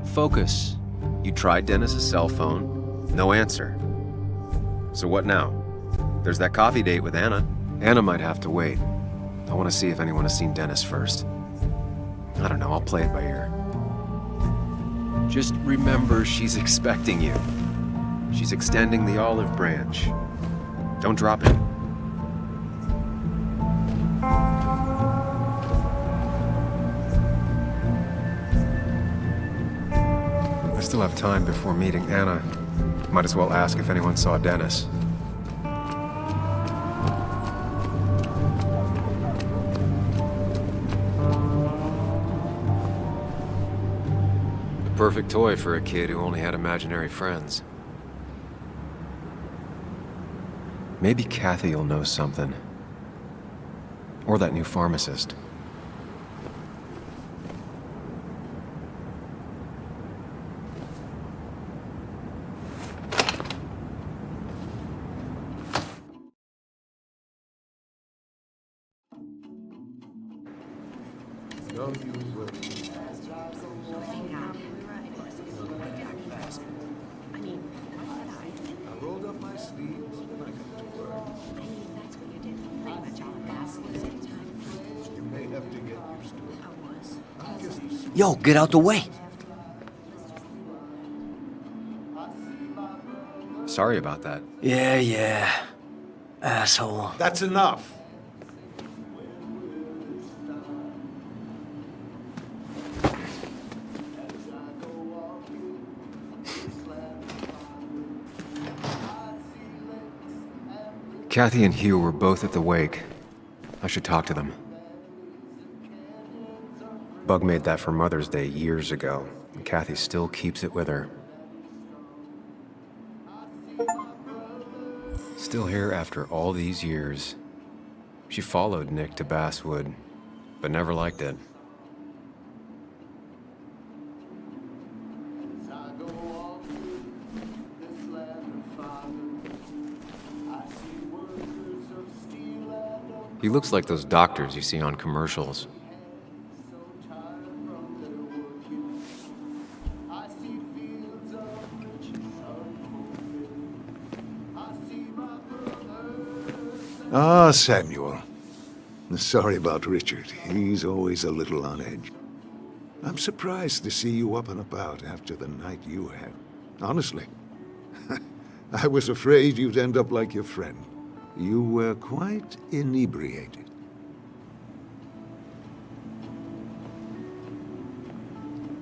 Focus. You tried Dennis's cell phone. No answer. So what now? There's that coffee date with Anna. Anna might have to wait. I want to see if anyone has seen Dennis first. I don't know, I'll play it by ear. Just remember she's expecting you. She's extending the olive branch. Don't drop it. I still have time before meeting Anna. Might as well ask if anyone saw Dennis. Perfect toy for a kid who only had imaginary friends. Maybe Kathy will know something. Or that new pharmacist. Yo, get out the way. Sorry about that. Yeah. Asshole. That's enough. Kathy and Hugh were both at the wake. I should talk to them. Bug made that for Mother's Day years ago, and Kathy still keeps it with her. Still here after all these years. She followed Nick to Basswood, but never liked it. He looks like those doctors you see on commercials. Ah, Samuel. Sorry about Richard. He's always a little on edge. I'm surprised to see you up and about after the night you had. Honestly. I was afraid you'd end up like your friend. You were quite inebriated.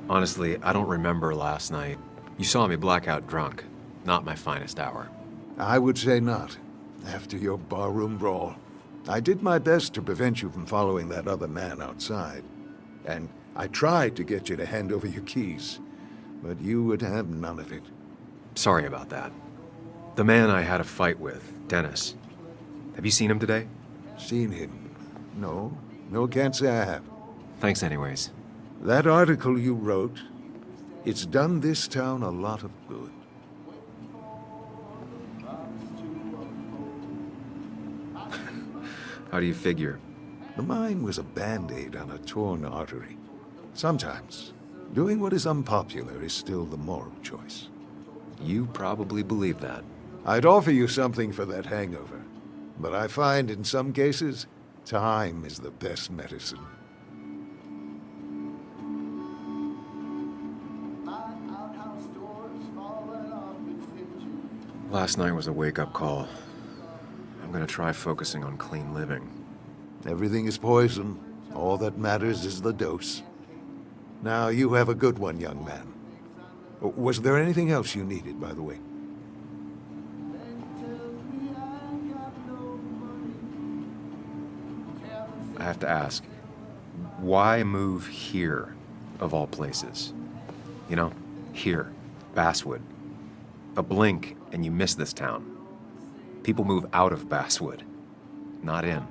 Honestly, I don't remember last night. You saw me blackout drunk. Not my finest hour. I would say not. After your barroom brawl. I did my best to prevent you from following that other man outside. And I tried to get you to hand over your keys. But you would have none of it. Sorry about that. The man I had a fight with, Dennis. Have you seen him today? Seen him? No. No, can't say I have. Thanks anyways. That article you wrote, it's done this town a lot of good. How do you figure? The mine was a band-aid on a torn artery. Sometimes, doing what is unpopular is still the moral choice. You probably believe that. I'd offer you something for that hangover, but I find in some cases, time is the best medicine. Last night was a wake-up call. I'm gonna try focusing on clean living. Everything is poison. All that matters is the dose. Now, you have a good one, young man. Was there anything else you needed, by the way? I have to ask, why move here, of all places? You know, here, Basswood. A blink and you miss this town. People move out of Basswood, not in.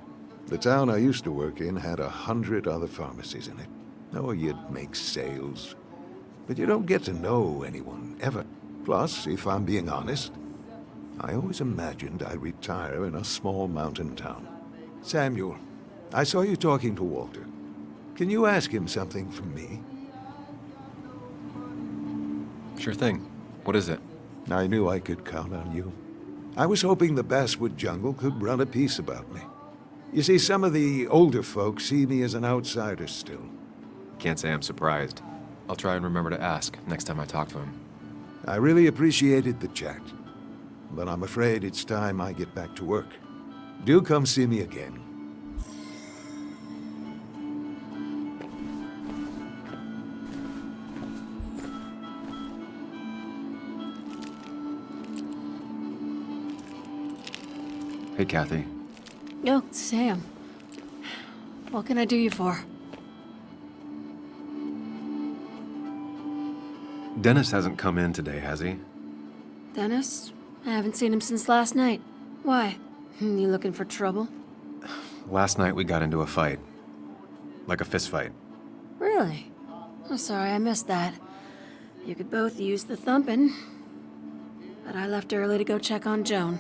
The town I used to work in had 100 other pharmacies in it. Oh, you'd make sales. But you don't get to know anyone, ever. Plus, if I'm being honest, I always imagined I'd retire in a small mountain town. Samuel, I saw you talking to Walter. Can you ask him something from me? Sure thing. What is it? I knew I could count on you. I was hoping the Basswood jungle could run a piece about me. You see, some of the older folks see me as an outsider still. Can't say I'm surprised. I'll try and remember to ask next time I talk to him. I really appreciated the chat, but I'm afraid it's time I get back to work. Do come see me again. Hey, Kathy. Oh, Sam. What can I do you for? Dennis hasn't come in today, has he? Dennis? I haven't seen him since last night. Why? You looking for trouble? Last night we got into a fight. Like a fist fight. Really? I'm sorry I missed that. You could both use the thumping. But I left early to go check on Joan.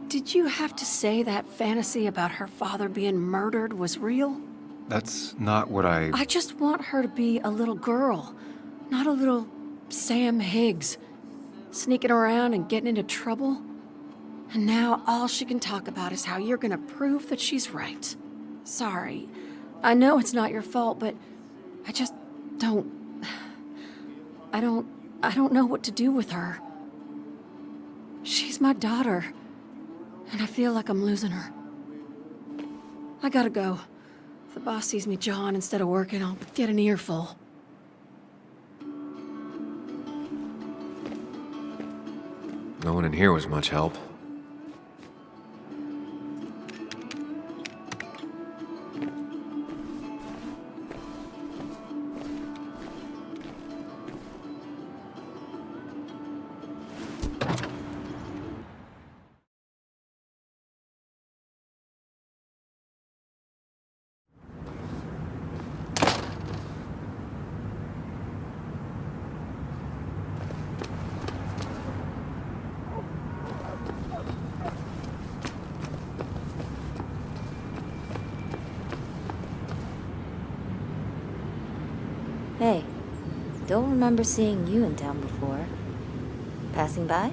Did you have to say that fantasy about her father being murdered was real? That's not what I just want her to be a little girl, not a little Sam Higgs, sneaking around and getting into trouble. And now all she can talk about is how you're gonna prove that she's right. Sorry. I know it's not your fault, but I just don't... I don't know what to do with her. She's my daughter. And I feel like I'm losing her. I gotta go. If the boss sees me jawing instead of working, I'll get an earful. No one in here was much help. Hey, don't remember seeing you in town before. Passing by?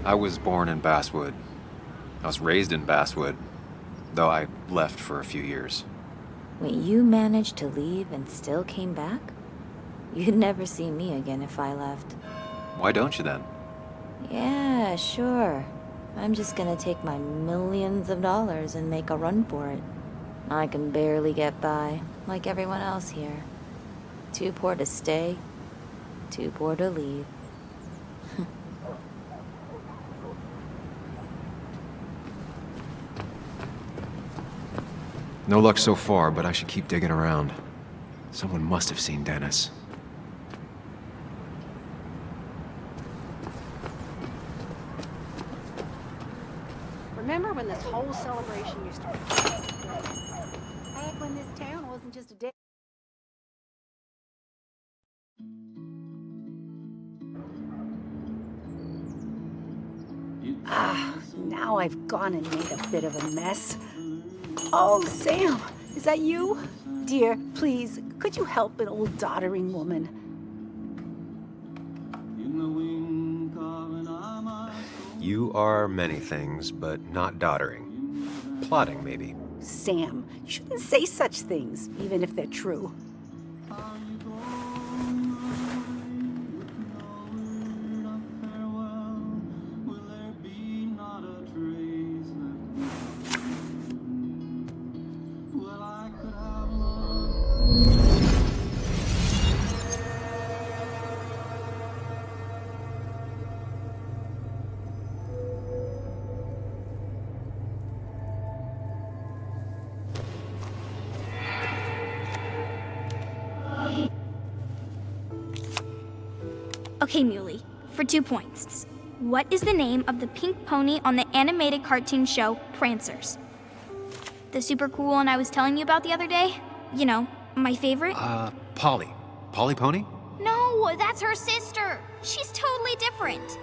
I was born in Basswood. I was raised in Basswood, though I left for a few years. Wait, you managed to leave and still came back? You'd never see me again if I left. Why don't you then? Yeah, sure. I'm just gonna take my millions of dollars and make a run for it. I can barely get by, like everyone else here. Too poor to stay, too poor to leave. No luck so far, but I should keep digging around. Someone must have seen Dennis. Remember when this whole celebration used to be? Back when this town wasn't just a now I've gone and made a bit of a mess. Oh, Sam, is that you? Dear, please, could you help an old doddering woman? You are many things, but not doddering. Plotting, maybe. Sam, you shouldn't say such things, even if they're true. Okay, Muley, for 2 points. What is the name of the pink pony on the animated cartoon show Prancers? The super cool one I was telling you about the other day? You know, my favorite? Polly. Polly Pony? No, that's her sister. She's totally different.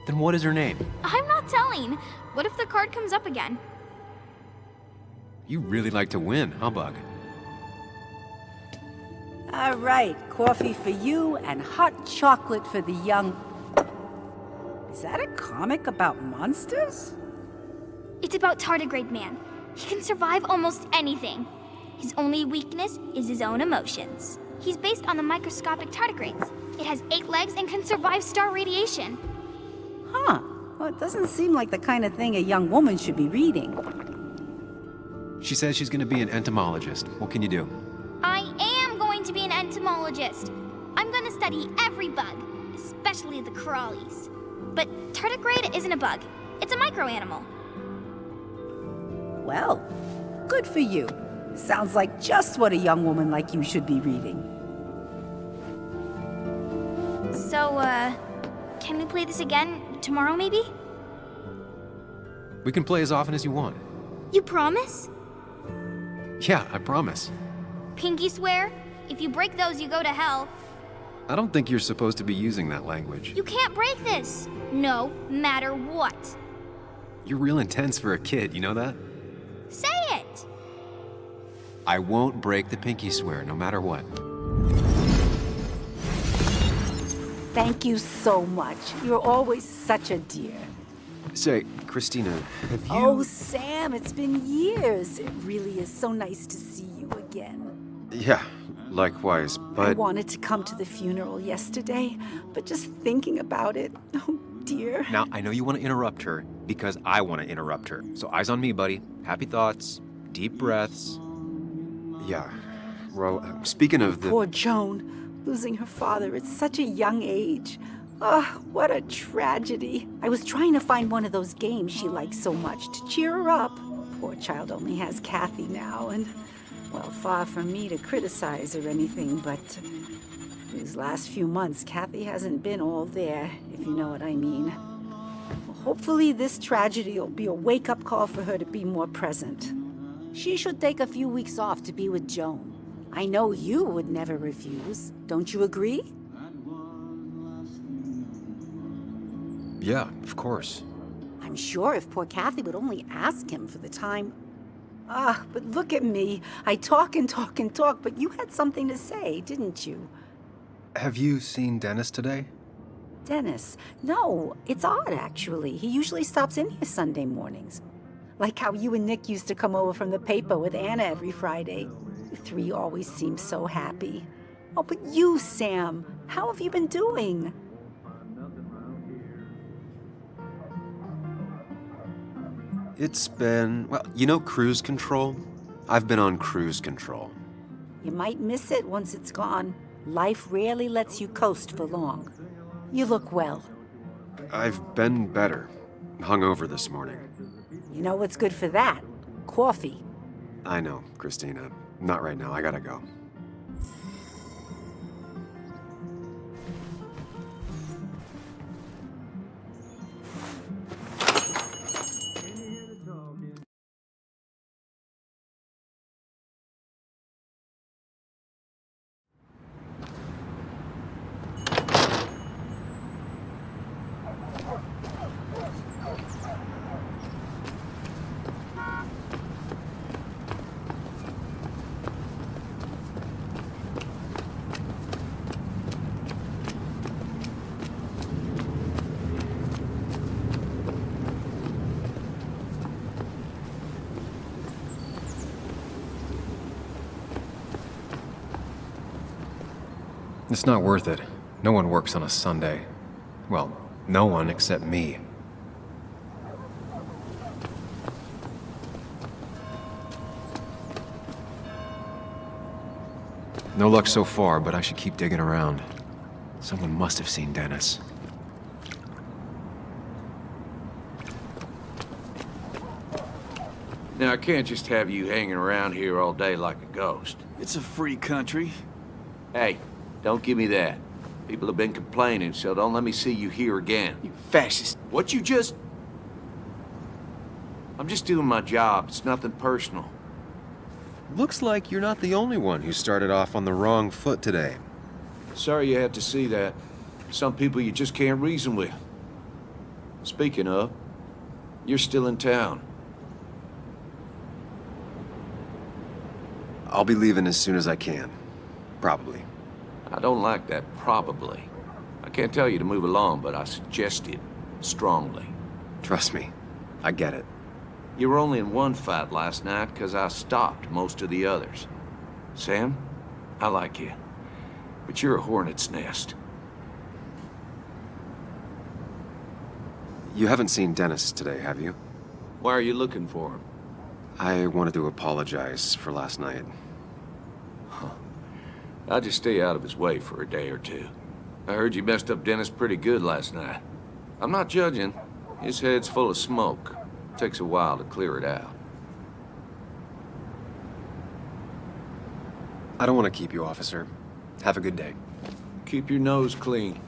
Then what is her name? I'm not telling. What if the card comes up again? You really like to win, huh, Bug? All right, coffee for you and hot chocolate for the young... Is that a comic about monsters? It's about Tardigrade Man. He can survive almost anything. His only weakness is his own emotions. He's based on the microscopic tardigrades. It has 8 legs and can survive star radiation. Huh. Well, it doesn't seem like the kind of thing a young woman should be reading. She says she's gonna be an entomologist. What can you do? I am going to be an entomologist. I'm going to study every bug, especially the crawlies. But tardigrade isn't a bug. It's a microanimal. Well, good for you. Sounds like just what a young woman like you should be reading. So, can we play this again tomorrow, maybe? We can play as often as you want. You promise? Yeah, I promise. Pinky swear? If you break those, you go to hell. I don't think you're supposed to be using that language. You can't break this. No matter what. You're real intense for a kid, you know that? Say it! I won't break the pinky swear, no matter what. Thank you so much. You're always such a dear. Say, Christina, have you... Oh, Sam, it's been years. It really is so nice to see you again. Yeah, likewise, but... I wanted to come to the funeral yesterday, but just thinking about it, oh dear. Now, I know you want to interrupt her, because I want to interrupt her. So eyes on me, buddy. Happy thoughts, deep breaths. Yeah, well, speaking of the... Poor Joan, losing her father at such a young age. Ah, what a tragedy. I was trying to find one of those games she likes so much to cheer her up. Poor child only has Kathy now, and, well, far from me to criticize or anything, but these last few months, Kathy hasn't been all there, if you know what I mean. Well, hopefully this tragedy will be a wake-up call for her to be more present. She should take a few weeks off to be with Joan. I know you would never refuse. Don't you agree? Yeah, of course. I'm sure if poor Kathy would only ask him for the time... Ah, but look at me. I talk and talk and talk, but you had something to say, didn't you? Have you seen Dennis today? Dennis? No, it's odd, actually. He usually stops in here Sunday mornings. Like how you and Nick used to come over from the paper with Anna every Friday. You three always seem so happy. Oh, but you, Sam, how have you been doing? It's been, well, you know cruise control? I've been on cruise control. You might miss it once it's gone. Life rarely lets you coast for long. You look well. I've been better. Hungover this morning. You know what's good for that? Coffee. I know, Christina. Not right now. I gotta go. It's not worth it. No one works on a Sunday. Well, no one except me. No luck so far, but I should keep digging around. Someone must have seen Dennis. Now, I can't just have you hanging around here all day like a ghost. It's a free country. Hey, don't give me that. People have been complaining, so don't let me see you here again. You fascist. What you just... I'm just doing my job. It's nothing personal. Looks like you're not the only one who started off on the wrong foot today. Sorry you had to see that. Some people you just can't reason with. Speaking of, you're still in town. I'll be leaving as soon as I can. Probably. I don't like that probably. I can't tell you to move along, but I suggest it strongly. Trust me, I get it. You were only in one fight last night because I stopped most of the others. Sam, I like you, but you're a hornet's nest. You haven't seen Dennis today, have you? Why are you looking for him? I wanted to apologize for last night. I'll just stay out of his way for a day or two. I heard you messed up Dennis pretty good last night. I'm not judging. His head's full of smoke. Takes a while to clear it out. I don't want to keep you, officer. Have a good day. Keep your nose clean.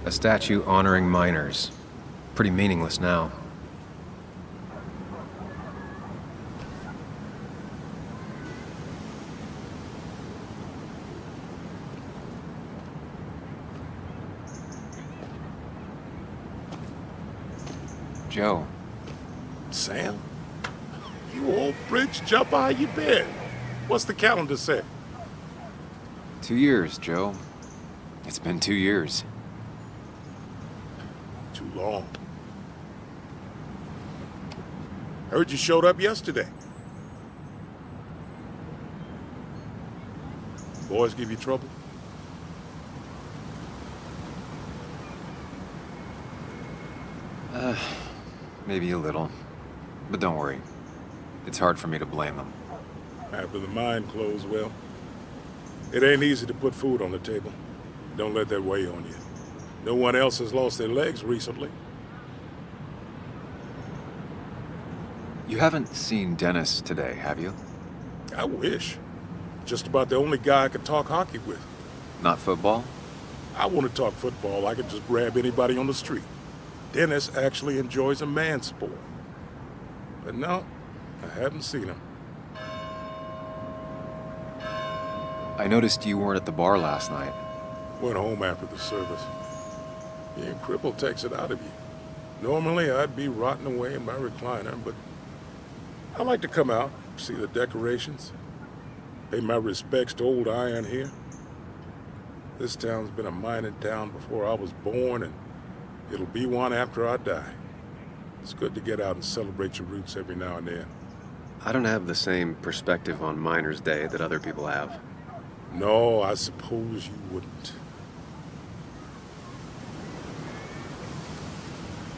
A statue honoring miners. Pretty meaningless now. Joe. Sam? You old bridge jumper, how you been? What's the calendar say? 2 years, Joe. It's been 2 years. Too long. Heard you showed up yesterday. Boys give you trouble? Maybe a little. But don't worry. It's hard for me to blame them. After the mine closed, well, it ain't easy to put food on the table. Don't let that weigh on you. No one else has lost their legs recently. You haven't seen Dennis today, have you? I wish. Just about the only guy I could talk hockey with. Not football? I want to talk football. I could just grab anybody on the street. Dennis actually enjoys a man's sport. But no, I haven't seen him. I noticed you weren't at the bar last night. Went home after the service. Being crippled takes it out of you. Normally, I'd be rotting away in my recliner, but I like to come out, see the decorations, pay my respects to old iron here. This town's been a mining town before I was born, and it'll be one after I die. It's good to get out and celebrate your roots every now and then. I don't have the same perspective on Miners' Day that other people have. No, I suppose you wouldn't.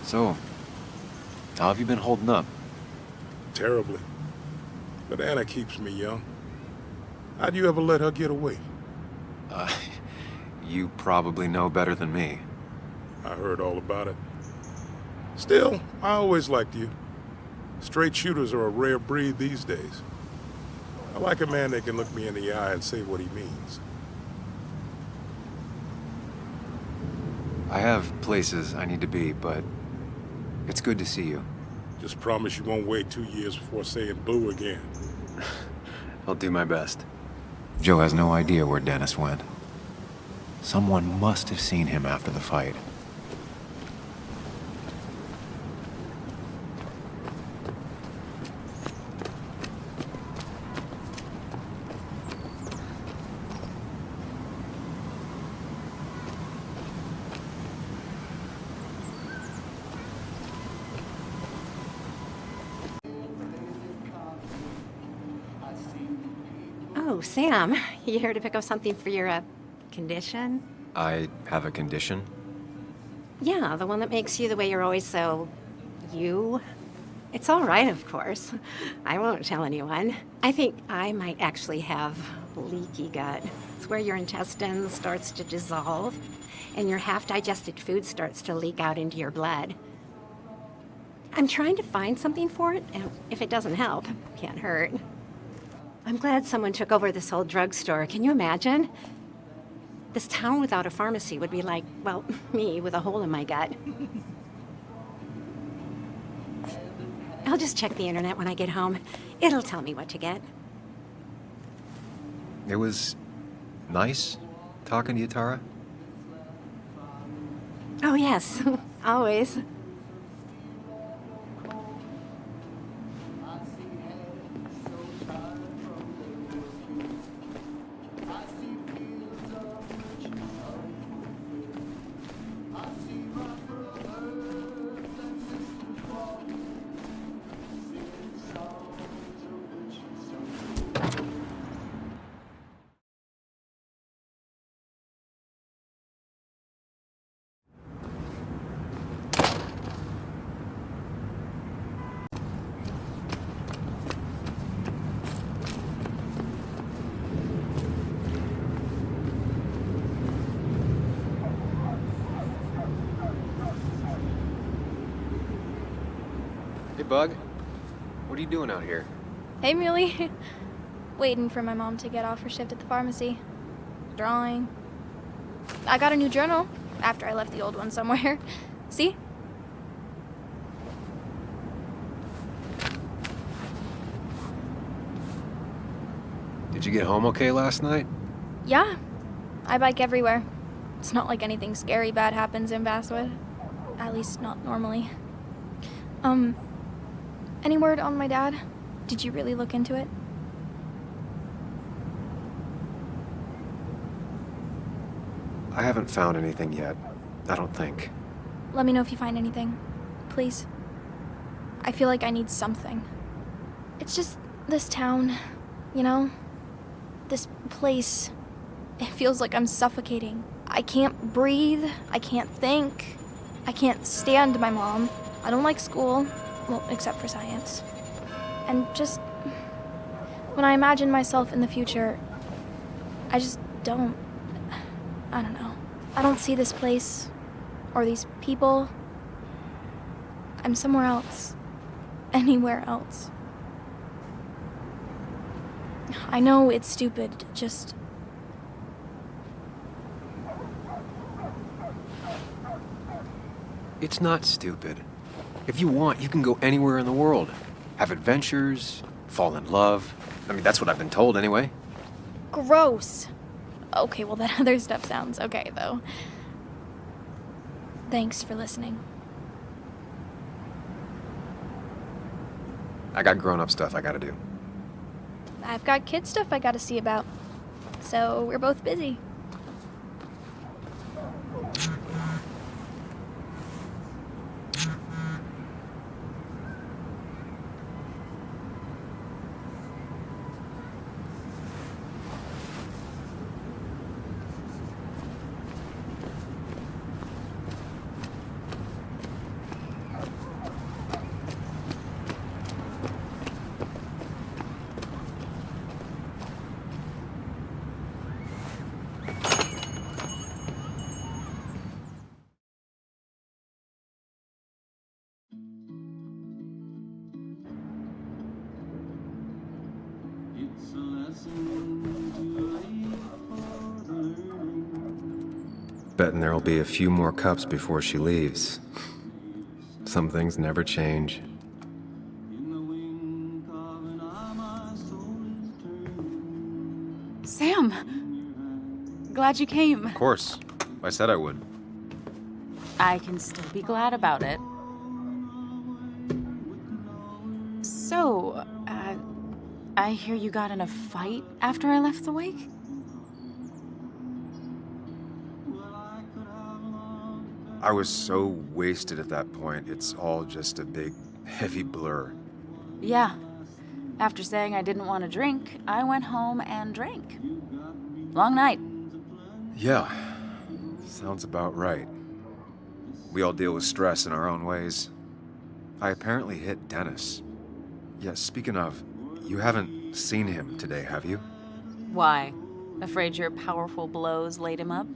So, how have you been holding up? Terribly. But Anna keeps me young. How'd you ever let her get away? You probably know better than me. I heard all about it. Still, I always liked you. Straight shooters are a rare breed these days. I like a man that can look me in the eye and say what he means. I have places I need to be, but it's good to see you. Just promise you won't wait 2 years before saying boo again. I'll do my best. Joe has no idea where Dennis went. Someone must have seen him after the fight. Oh, Sam, you here to pick up something for your, condition? I have a condition? Yeah, the one that makes you the way you're always so... you? It's all right, of course. I won't tell anyone. I think I might actually have leaky gut. It's where your intestine starts to dissolve, and your half-digested food starts to leak out into your blood. I'm trying to find something for it, and if it doesn't help, can't hurt. I'm glad someone took over this old drugstore. Can you imagine? This town without a pharmacy would be like, well, me with a hole in my gut. I'll just check the internet when I get home. It'll tell me what to get. It was nice talking to you, Tara. Oh, yes. Always. Hey, Bug. What are you doing out here? Hey, Muley. Waiting for my mom to get off her shift at the pharmacy. Drawing. I got a new journal after I left the old one somewhere. See? Did you get home okay last night? Yeah. I bike everywhere. It's not like anything scary bad happens in Basswood. At least not normally. Any word on my dad? Did you really look into it? I haven't found anything yet. I don't think. Let me know if you find anything. Please. I feel like I need something. It's just this town, you know? This place. It feels like I'm suffocating. I can't breathe. I can't think. I can't stand my mom. I don't like school. Well, except for science. And just... when I imagine myself in the future, I just don't... I don't know. I don't see this place, or these people. I'm somewhere else. Anywhere else. I know it's stupid, just... It's not stupid. If you want, you can go anywhere in the world. Have adventures, fall in love. I mean, that's what I've been told anyway. Gross. Okay, well, that other stuff sounds okay, though. Thanks for listening. I got grown-up stuff I gotta do. I've got kid stuff I gotta see about. So we're both busy. Betting there'll be a few more cups before she leaves. Some things never change. Sam! Glad you came. Of course. I said I would. I can still be glad about it. So, I hear you got in a fight after I left the wake? I was so wasted at that point, it's all just a big, heavy blur. Yeah. After saying I didn't want to drink, I went home and drank. Long night. Yeah, sounds about right. We all deal with stress in our own ways. I apparently hit Dennis. Yeah, speaking of, you haven't seen him today, have you? Why? Afraid your powerful blows laid him up?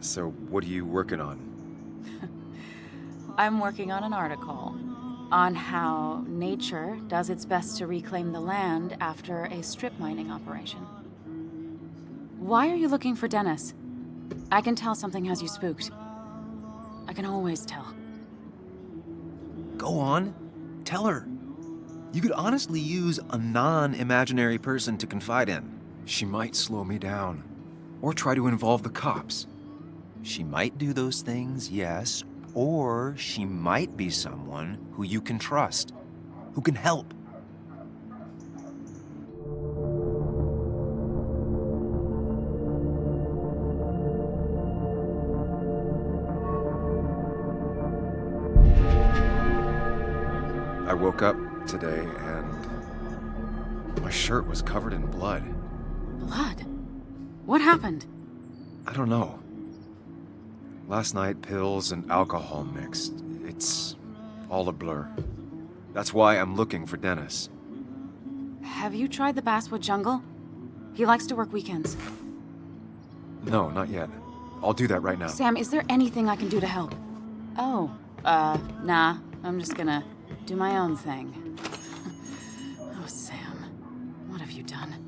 So, what are you working on? I'm working on an article on how nature does its best to reclaim the land after a strip mining operation. Why are you looking for Dennis? I can tell something has you spooked. I can always tell. Go on. Tell her. You could honestly use a non-imaginary person to confide in. She might slow me down. Or try to involve the cops. She might do those things, yes. Or she might be someone who you can trust. Who can help. I woke up today and my shirt was covered in blood. Blood? What happened? I don't know. Last night, pills and alcohol mixed. It's all a blur. That's why I'm looking for Dennis. Have you tried the Basswood jungle? He likes to work weekends. No, not yet. I'll do that right now. Sam, is there anything I can do to help? Oh, nah. I'm just gonna do my own thing. Oh, Sam. What have you done?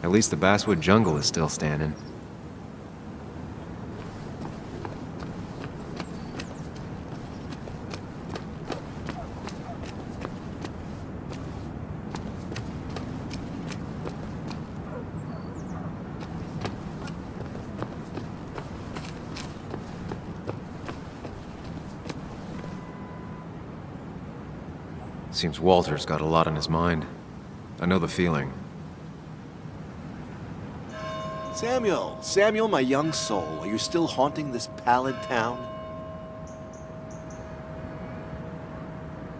At least the Basswood jungle is still standing. Seems Walter's got a lot on his mind. I know the feeling. Samuel, my young soul, are you still haunting this pallid town?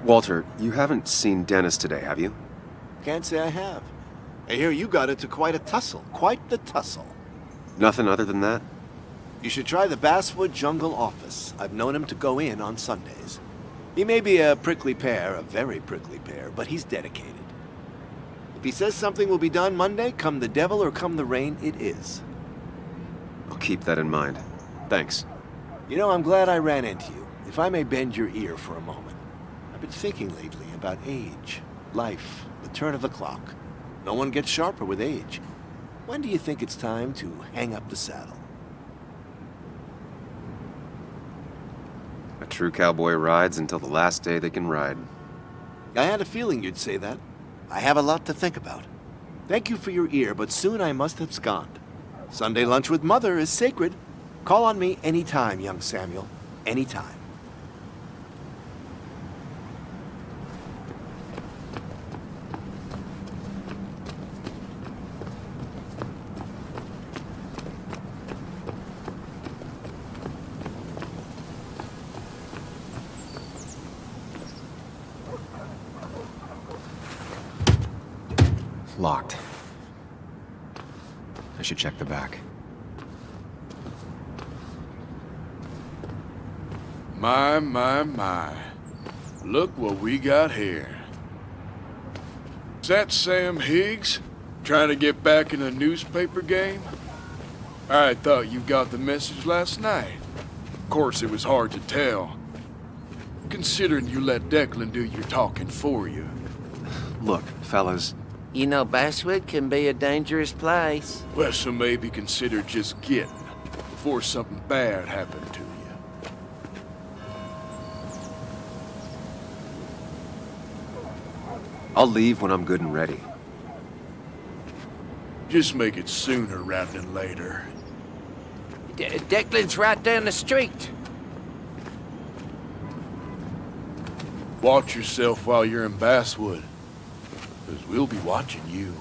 Walter, you haven't seen Dennis today, have you? Can't say I have. I hear you got into quite a tussle. Quite the tussle. Nothing other than that? You should try the Basswood Jungle office. I've known him to go in on Sundays. He may be a prickly pear, a very prickly pear, but he's dedicated. If he says something will be done Monday, come the devil or come the rain, it is. I'll keep that in mind. Thanks. You know, I'm glad I ran into you. If I may bend your ear for a moment. I've been thinking lately about age, life, the turn of the clock. No one gets sharper with age. When do you think it's time to hang up the saddle? A true cowboy rides until the last day they can ride. I had a feeling you'd say that. I have a lot to think about. Thank you for your ear, but soon I must abscond. Sunday lunch with Mother is sacred. Call on me anytime, young Samuel. Anytime. Locked. I should check the back. My, my. Look what we got here. Is that Sam Higgs? Trying to get back in the newspaper game? I thought you got the message last night. Of course, it was hard to tell, considering you let Declan do your talking for you. Look, fellas. You know, Basswood can be a dangerous place. Well, so maybe consider just getting before something bad happened to you. I'll leave when I'm good and ready. Just make it sooner rather than later. Declan's right down the street. Watch yourself while you're in Basswood, because we'll be watching you.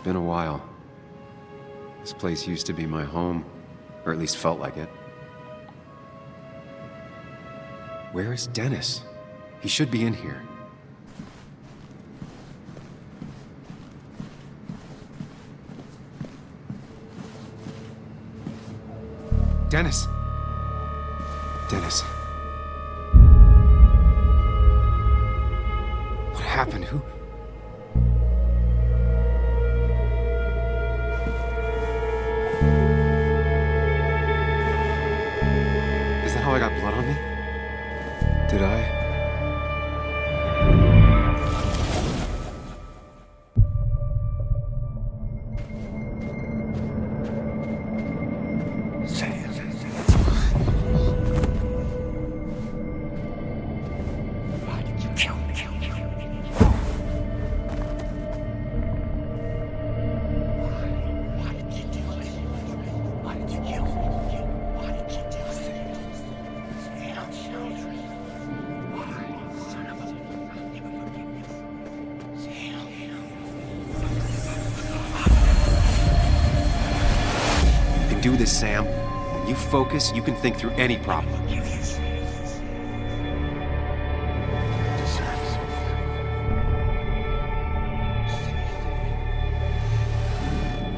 Been a while. This place used to be my home, or at least felt like it. Where is Dennis? He should be in here. Dennis! Dennis. What happened? Who? Is that how I got blood on me? Did I? Do this, Sam. When you focus, you can think through any problem.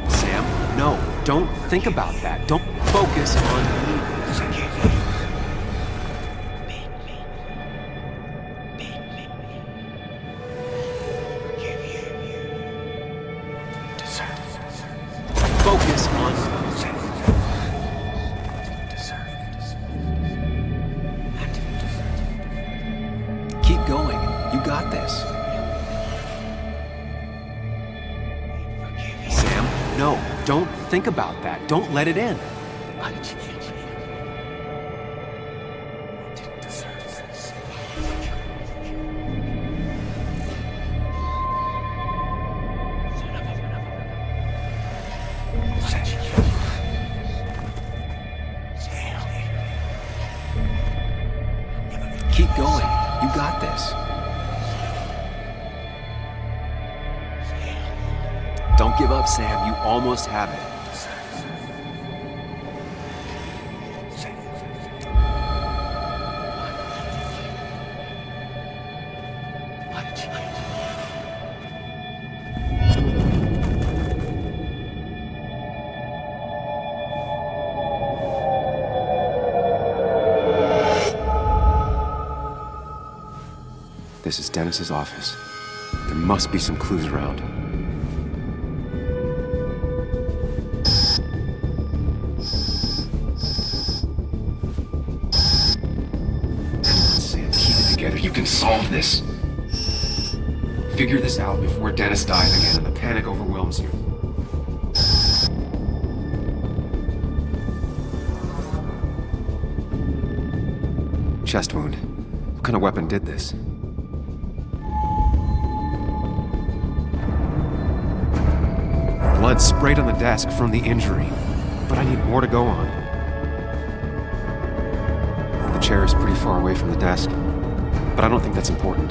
Sam, no, don't think about that. Don't focus on me. Focus on Keep going. You got this. Sam, no, don't think about that. Don't let it in. Keep going. You got this. Don't give up, Sam. You almost have it. This is Dennis's office. There must be some clues around. Sam, keep it together. You can solve this. Figure this out before Dennis dies again and the panic overwhelms you. Chest wound. What kind of weapon did this? Blood sprayed on the desk from the injury, but I need more to go on. The chair is pretty far away from the desk, but I don't think that's important.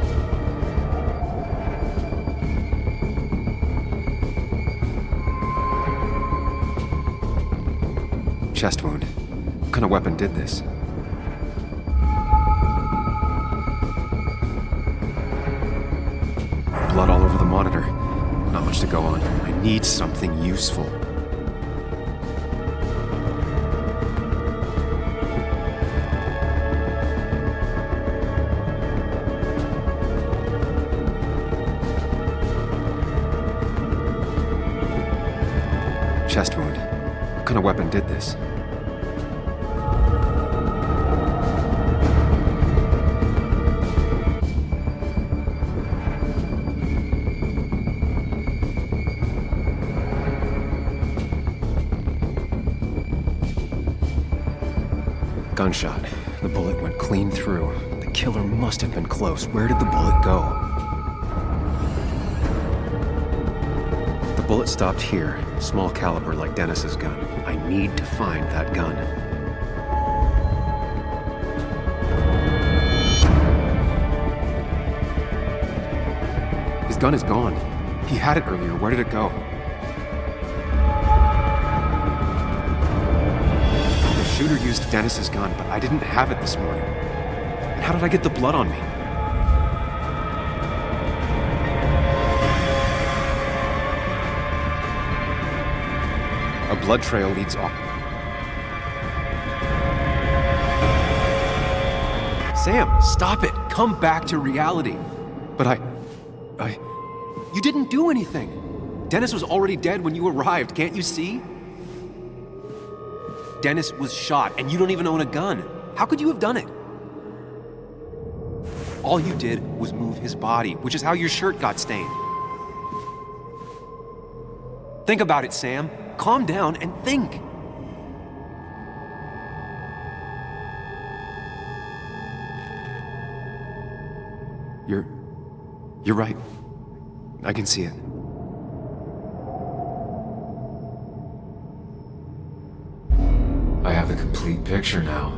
Chest wound. What kind of weapon did this? Blood all over the monitor. Not much to go on. I need something useful. Chest wound. What kind of weapon did this? Gunshot. The bullet went clean through. The killer must have been close. Where did the bullet go? The bullet stopped here. Small caliber like Dennis's gun. I need to find that gun. His gun is gone. He had it earlier. Where did it go? The shooter used Dennis's gun, but I didn't have it this morning. And how did I get the blood on me? A blood trail leads off. Sam, stop it! Come back to reality! But you didn't do anything! Dennis was already dead when you arrived, can't you see? Dennis was shot, and you don't even own a gun. How could you have done it? All you did was move his body, which is how your shirt got stained. Think about it, Sam. Calm down and think. You're right. I can see it. I have the complete picture now.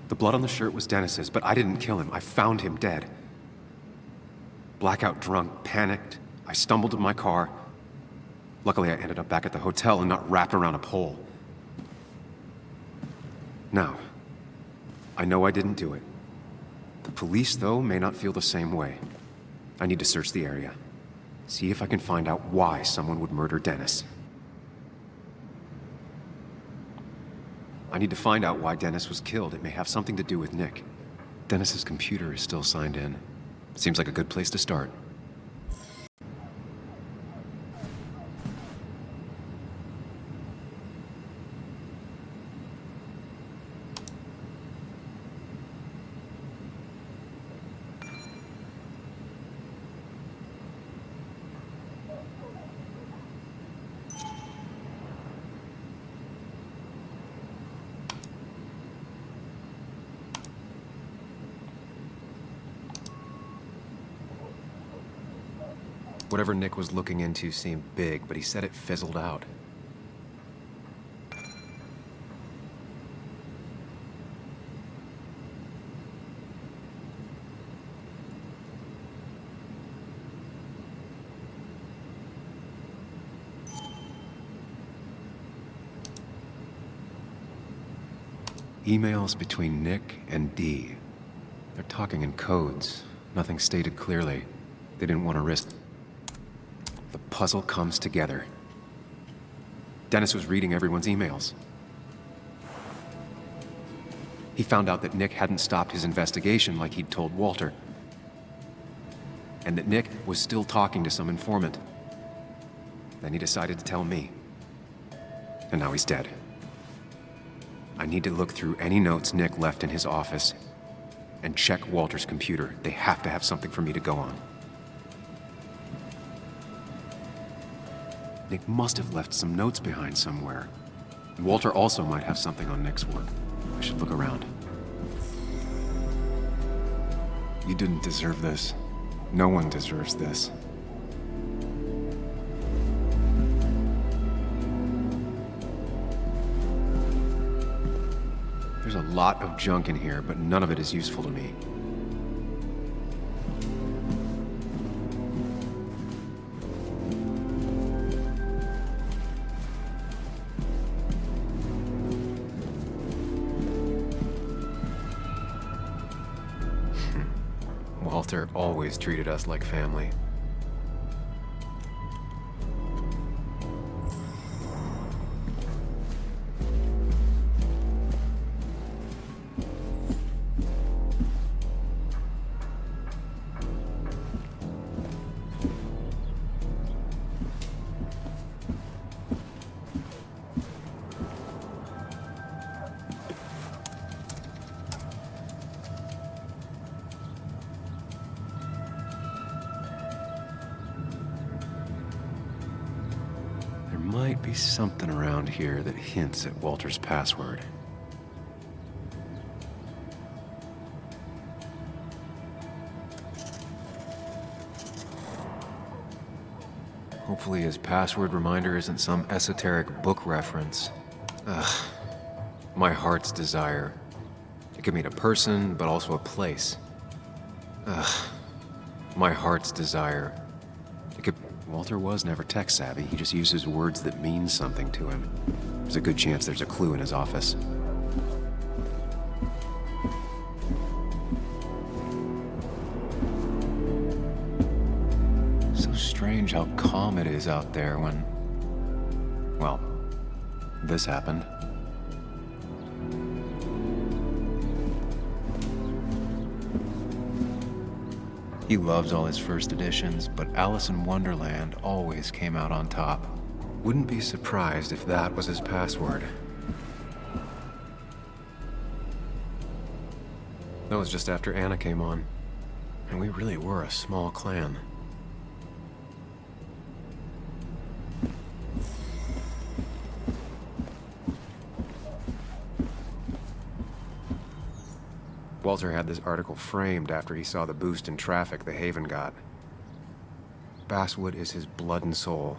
The blood on the shirt was Dennis's, but I didn't kill him. I found him dead. Blackout drunk, panicked. I stumbled to my car. Luckily, I ended up back at the hotel and not wrapped around a pole. Now, I know I didn't do it. The police, though, may not feel the same way. I need to search the area. See if I can find out why someone would murder Dennis. I need to find out why Dennis was killed. It may have something to do with Nick. Dennis's computer is still signed in. Seems like a good place to start. Whatever Nick was looking into seemed big, but he said it fizzled out. Emails between Nick and Dee. They're talking in codes. Nothing stated clearly. They didn't want to risk. The puzzle comes together. Dennis was reading everyone's emails. He found out that Nick hadn't stopped his investigation like he'd told Walter. And that Nick was still talking to some informant. Then he decided to tell me. And now he's dead. I need to look through any notes Nick left in his office and check Walter's computer. They have to have something for me to go on. Nick must have left some notes behind somewhere. Walter also might have something on Nick's work. I should look around. You didn't deserve this. No one deserves this. There's a lot of junk in here, but none of it is useful to me. Walter always treated us like family. Might be something around here that hints at Walter's password. Hopefully his password reminder isn't some esoteric book reference. Ugh. My heart's desire. It could mean a person, but also a place. Ugh. My heart's desire. Walter was never tech-savvy. He just uses words that mean something to him. There's a good chance there's a clue in his office. So strange how calm it is out there when... well, this happened. He loves all his first editions, but Alice in Wonderland always came out on top. Wouldn't be surprised if that was his password. That was just after Anna came on, and we really were a small clan. Walter had this article framed after he saw the boost in traffic the Haven got. Basswood is his blood and soul.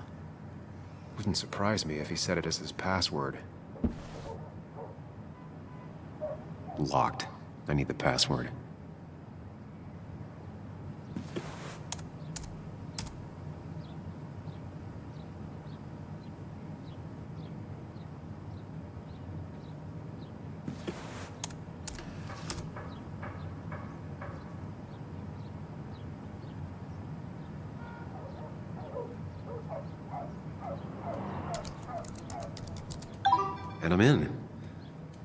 Wouldn't surprise me if he said it as his password. Locked. I need the password. And I'm in.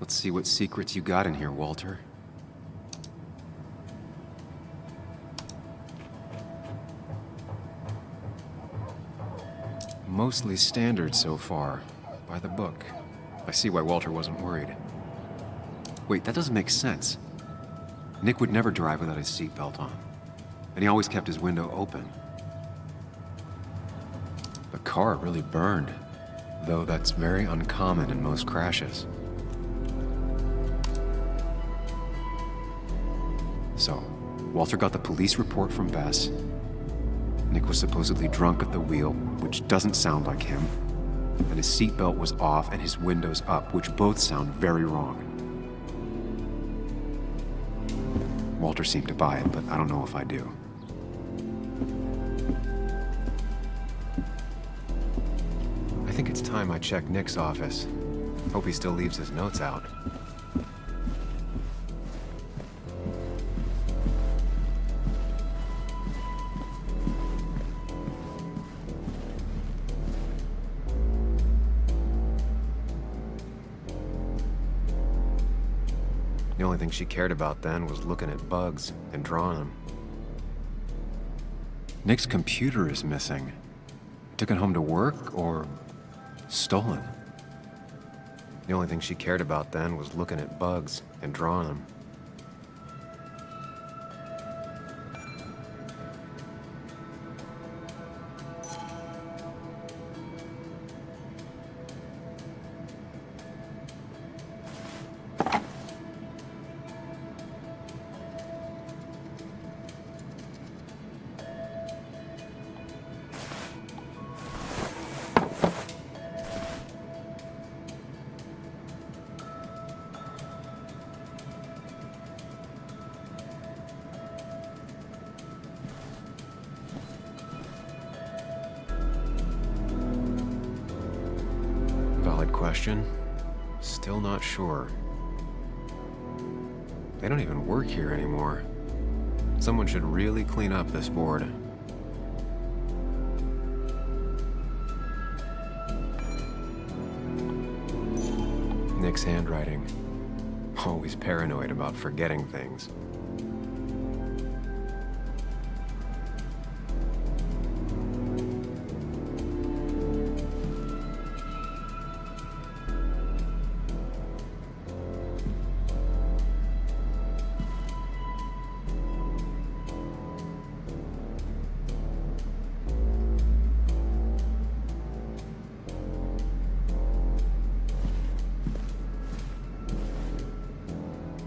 Let's see what secrets you got in here, Walter. Mostly standard so far, by the book. I see why Walter wasn't worried. Wait, that doesn't make sense. Nick would never drive without his seatbelt on. And he always kept his window open. The car really burned, though that's very uncommon in most crashes. So, Walter got the police report from Bess. Nick was supposedly drunk at the wheel, which doesn't sound like him. And his seatbelt was off and his windows up, which both sound very wrong. Walter seemed to buy it, but I don't know if I do. I think it's time I check Nick's office. Hope he still leaves his notes out. The only thing she cared about then was looking at bugs and drawing them. Nick's computer is missing. Took it home to work or stolen? The only thing she cared about then was looking at bugs and drawing them. Valid question. Still not sure. They don't even work here anymore. Someone should really clean up this board. Nick's handwriting. Always paranoid about forgetting things.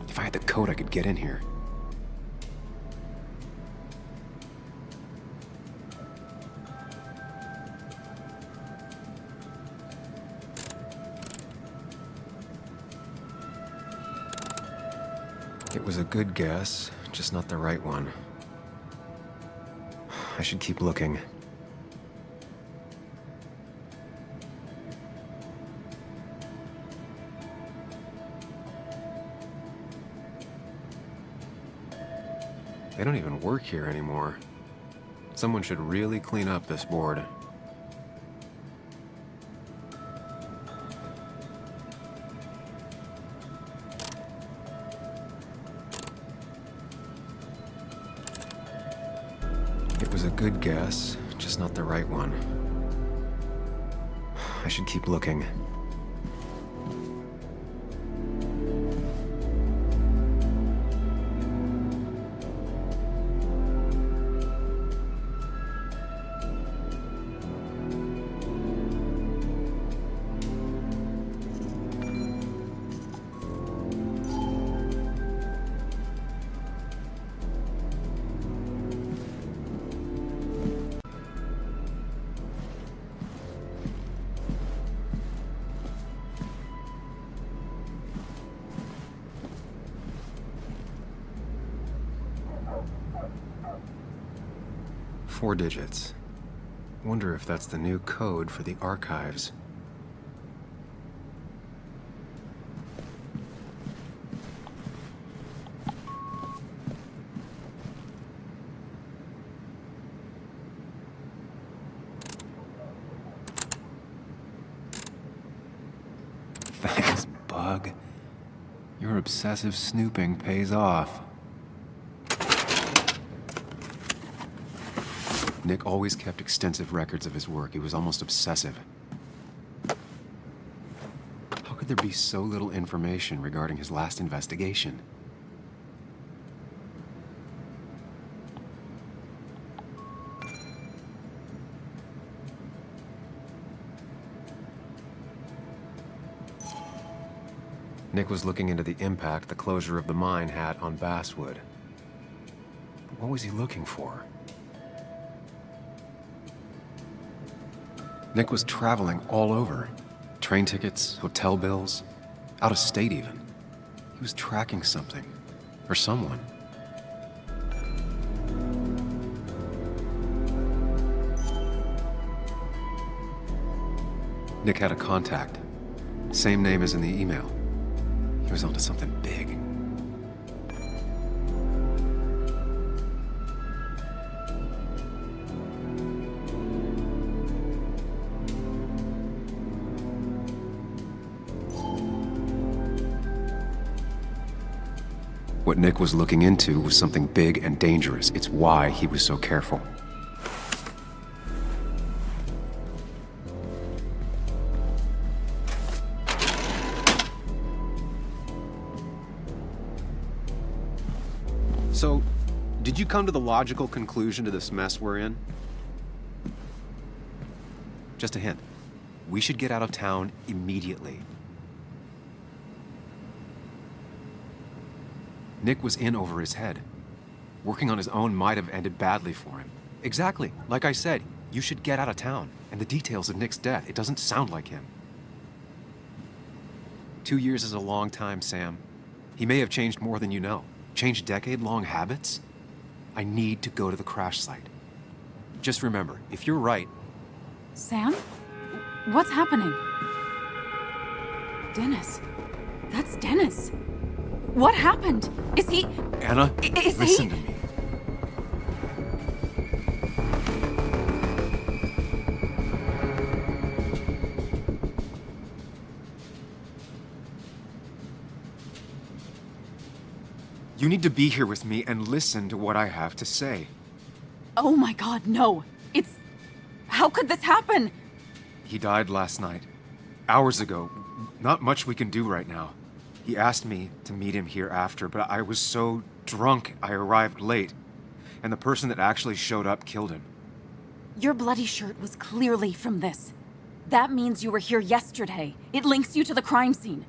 If I had the code, I could get in here. It was a good guess, just not the right one. I should keep looking. They don't even work here anymore. Someone should really clean up this board. It was a good guess, just not the right one. I should keep looking. Four digits. Wonder if that's the new code for the archives. Thanks, Bug. Your obsessive snooping pays off. Nick always kept extensive records of his work. He was almost obsessive. How could there be so little information regarding his last investigation? Nick was looking into the impact the closure of the mine had on Basswood. But what was he looking for? Nick was traveling all over. Train tickets, hotel bills, out of state even. He was tracking something, or someone. Nick had a contact. Same name as in the email. He was onto something big. What Nick was looking into was something big and dangerous. It's why he was so careful. So, did you come to the logical conclusion to this mess we're in? Just a hint. We should get out of town immediately. Nick was in over his head. Working on his own might have ended badly for him. Exactly. Like I said, you should get out of town. And the details of Nick's death, it doesn't sound like him. 2 years is a long time, Sam. He may have changed more than you know. Changed decade-long habits? I need to go to the crash site. Just remember, if you're right... Sam? What's happening? Dennis. That's Dennis. What happened? Is he... Anna, listen to me. You need to be here with me and listen to what I have to say. Oh my God, no. It's... How could this happen? He died last night. Hours ago. Not much we can do right now. He asked me to meet him here after, but I was so drunk I arrived late. And the person that actually showed up killed him. Your bloody shirt was clearly from this. That means you were here yesterday. It links you to the crime scene.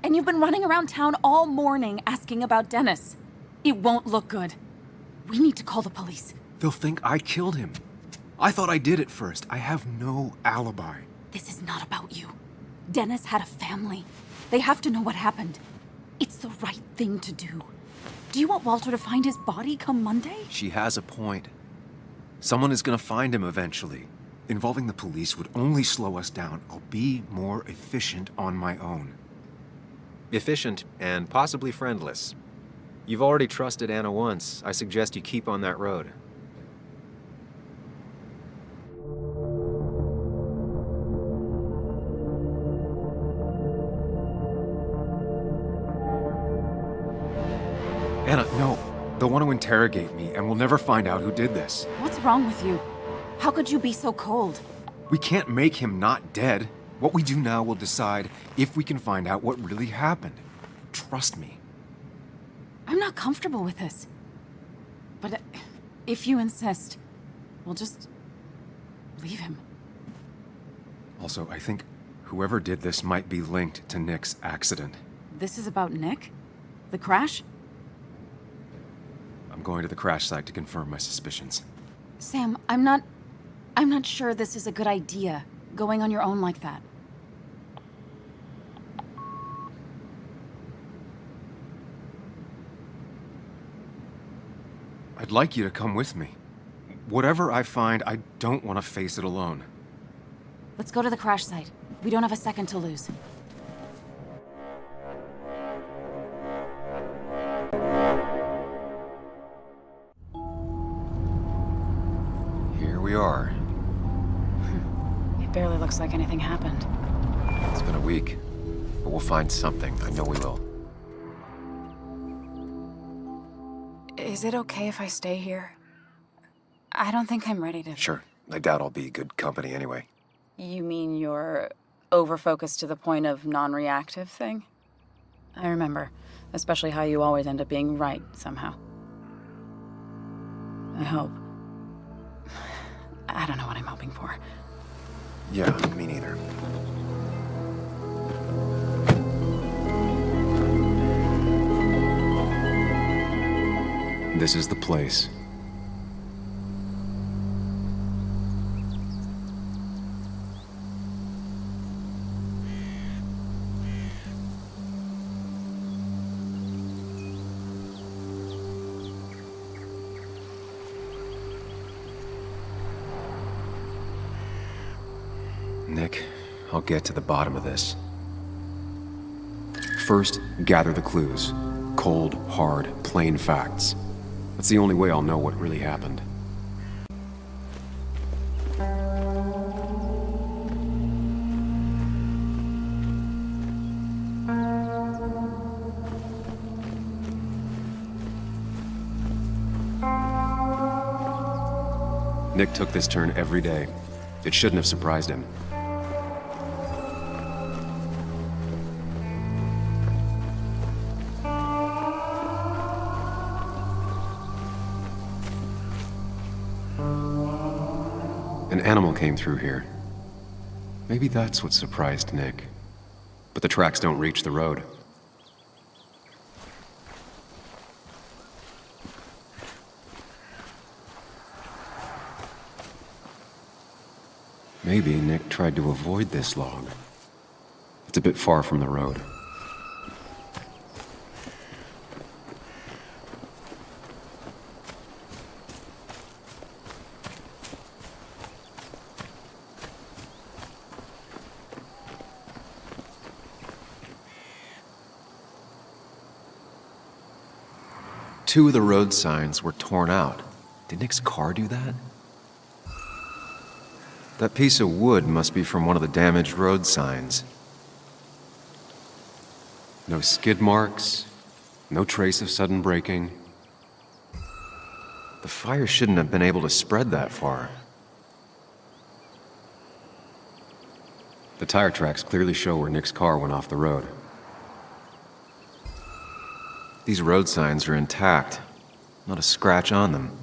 And you've been running around town all morning asking about Dennis. It won't look good. We need to call the police. They'll think I killed him. I thought I did at first. I have no alibi. This is not about you. Dennis had a family. They have to know what happened. It's the right thing to do. Do you want Walter to find his body come Monday? She has a point. Someone is gonna find him eventually. Involving the police would only slow us down. I'll be more efficient on my own. Efficient and possibly friendless. You've already trusted Anna once. I suggest you keep on that road. Anna, no. They'll want to interrogate me, and we'll never find out who did this. What's wrong with you? How could you be so cold? We can't make him not dead. What we do now will decide if we can find out what really happened. Trust me. I'm not comfortable with this. But if you insist, we'll just leave him. Also, I think whoever did this might be linked to Nick's accident. This is about Nick? The crash? I'm going to the crash site to confirm my suspicions. Sam, I'm not sure this is a good idea, going on your own like that. I'd like you to come with me. Whatever I find, I don't want to face it alone. Let's go to the crash site. We don't have a second to lose. Here we are. It barely looks like anything happened. It's been a week, but we'll find something. I know we will. Is it okay if I stay here? I don't think I'm ready to... Sure. I doubt I'll be good company anyway. You mean you're over-focused to the point of non-reactive thing? I remember. Especially how you always end up being right, somehow. I hope. I don't know what I'm hoping for. Yeah, me neither. This is the place. Nick, I'll get to the bottom of this. First, gather the clues. Cold, hard, plain facts. That's the only way I'll know what really happened. Nick took this turn every day. It shouldn't have surprised him. An animal came through here. Maybe that's what surprised Nick. But the tracks don't reach the road. Maybe Nick tried to avoid this log. It's a bit far from the road. Two of the road signs were torn out. Did Nick's car do that? That piece of wood must be from one of the damaged road signs. No skid marks, no trace of sudden braking. The fire shouldn't have been able to spread that far. The tire tracks clearly show where Nick's car went off the road. These road signs are intact, not a scratch on them.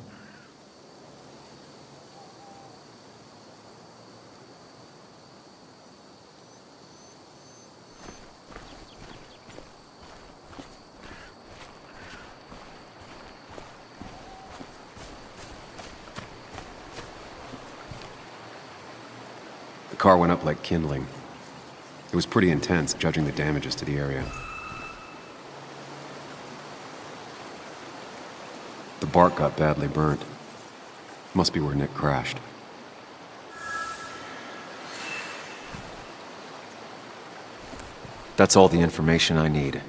The car went up like kindling. It was pretty intense, judging the damages to the area. The bark got badly burnt. Must be where Nick crashed. That's all the information I need.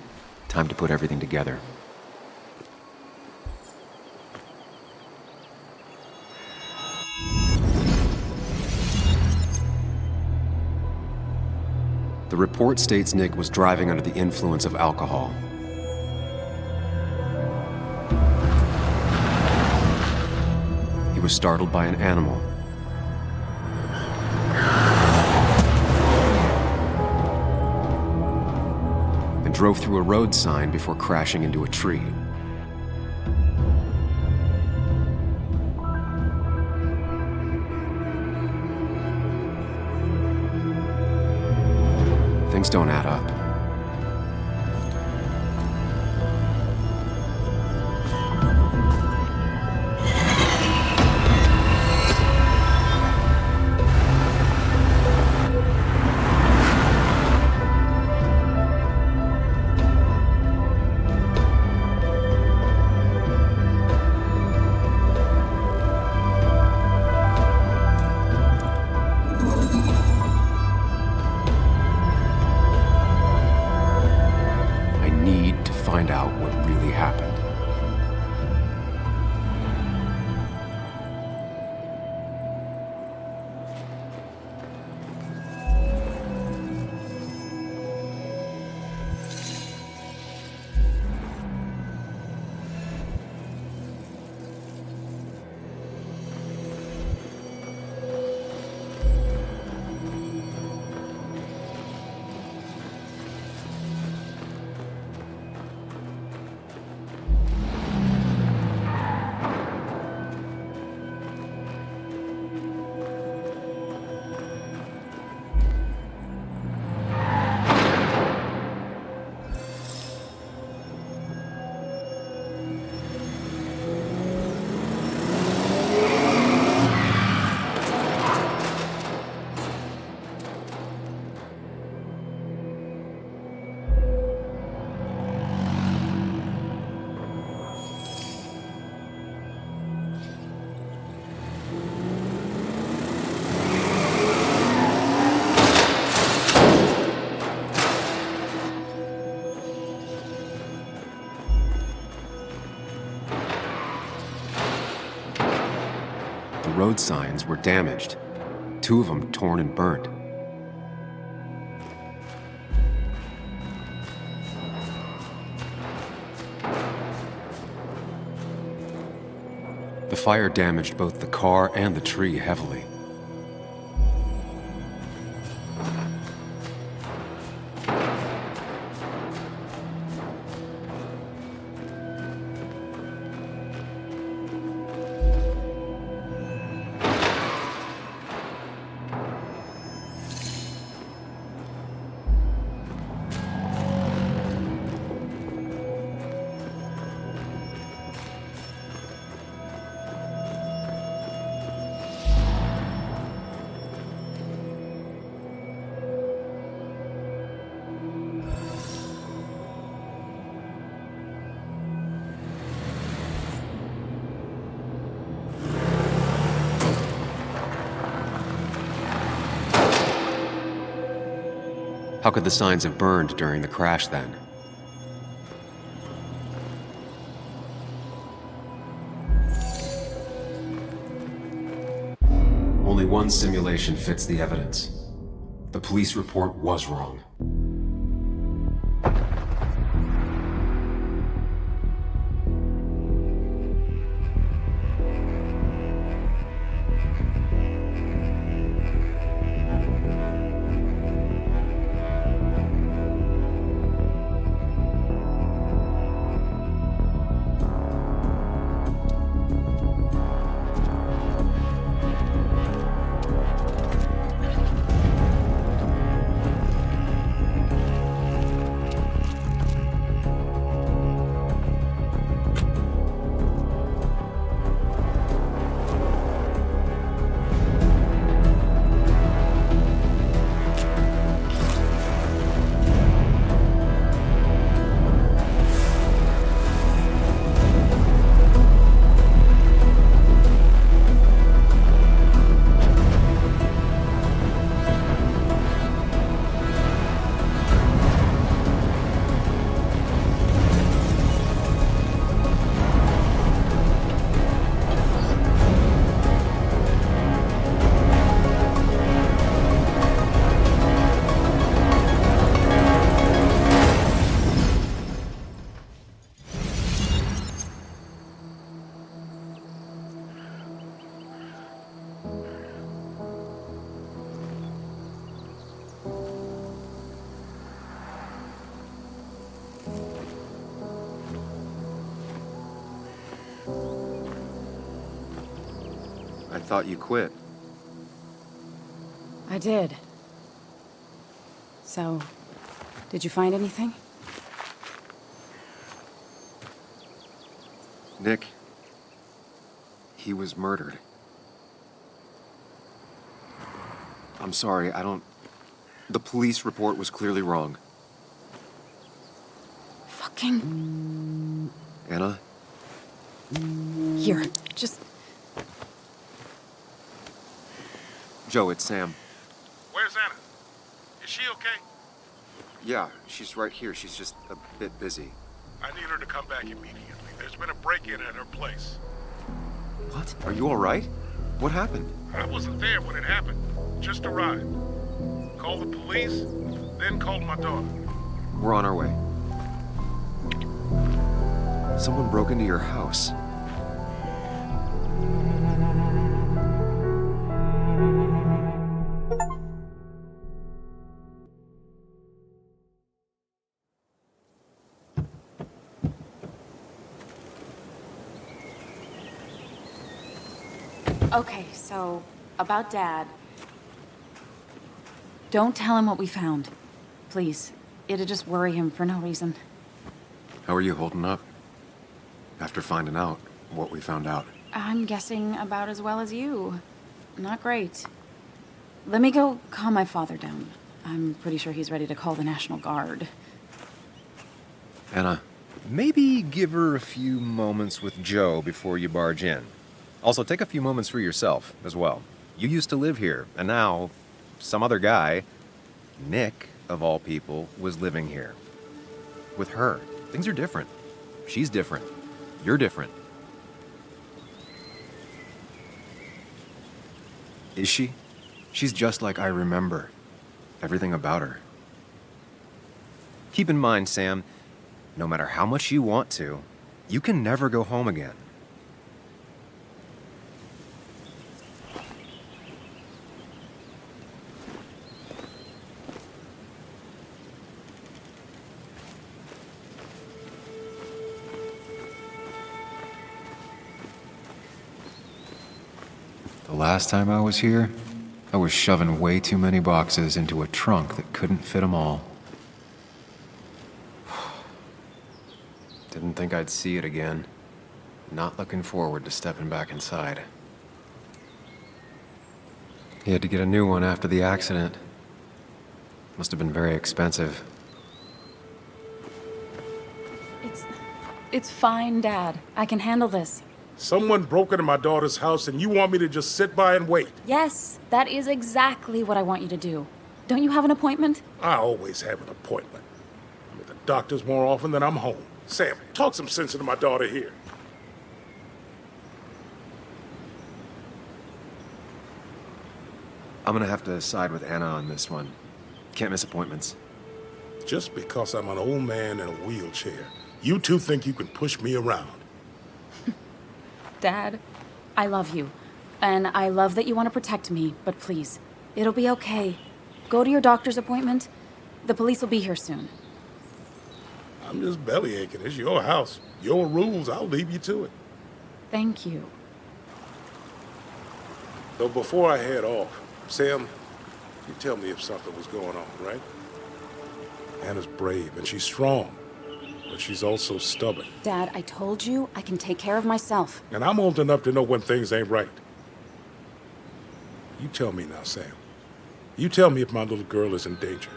Time to put everything together. The report states Nick was driving under the influence of alcohol. He was startled by an animal. And drove through a road sign before crashing into a tree. Things don't add up. Find out what really happened. road signs were damaged. 2 of them torn and burnt. The fire damaged both the car and the tree heavily. How could the signs have burned during the crash then? Only one simulation fits the evidence. The police report was wrong. I thought you quit. I did. So, did you find anything? Nick, he was murdered. I'm sorry, the police report was clearly wrong. Fucking... Anna? Here, just... Joe, it's Sam. Where's Anna? Is she okay? Yeah, she's right here. She's just a bit busy. I need her to come back immediately. There's been a break-in at her place. What? Are you all right? What happened? I wasn't there when it happened. Just arrived. Called the police, then called my daughter. We're on our way. Someone broke into your house. Okay, so, about Dad. Don't tell him what we found. Please. It'd just worry him for no reason. How are you holding up? After finding out what we found out. I'm guessing about as well as you. Not great. Let me go calm my father down. I'm pretty sure he's ready to call the National Guard. Anna. Maybe give her a few moments with Joe before you barge in. Also, take a few moments for yourself as well. You used to live here, and now some other guy, Nick, of all people, was living here. With her. Things are different. She's different. You're different. Is she? She's just like I remember. Everything about her. Keep in mind, Sam, no matter how much you want to, you can never go home again. The last time I was here, I was shoving way too many boxes into a trunk that couldn't fit them all. Didn't think I'd see it again. Not looking forward to stepping back inside. He had to get a new one after the accident. Must have been very expensive. It's fine, Dad. I can handle this. Someone broke into my daughter's house and you want me to just sit by and wait? Yes, that is exactly what I want you to do. Don't you have an appointment? I always have an appointment. I'm at the doctor's more often than I'm home. Sam, talk some sense into my daughter here. I'm gonna have to side with Anna on this one. Can't miss appointments. Just because I'm an old man in a wheelchair, you two think you can push me around. Dad, I love you. And I love that you want to protect me, but please, it'll be okay. Go to your doctor's appointment. The police will be here soon. I'm just belly aching. It's your house. Your rules. I'll leave you to it. Thank you. So before I head off, Sam, you tell me if something was going on, right? Anna's brave and she's strong, but she's also stubborn. Dad, I told you I can take care of myself. And I'm old enough to know when things ain't right. You tell me now, Sam. You tell me if my little girl is in danger.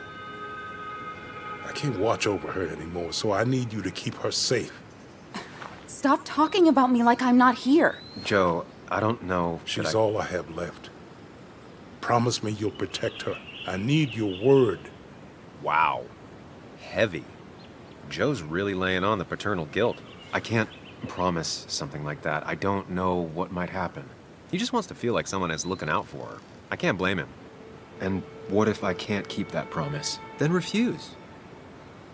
I can't watch over her anymore, so I need you to keep her safe. Stop talking about me like I'm not here. Joe, I don't know. She's all I have left. Promise me you'll protect her. I need your word. Wow. Heavy. Joe's really laying on the paternal guilt. I can't promise something like that. I don't know what might happen. He just wants to feel like someone is looking out for her. I can't blame him. And what if I can't keep that promise? Then refuse.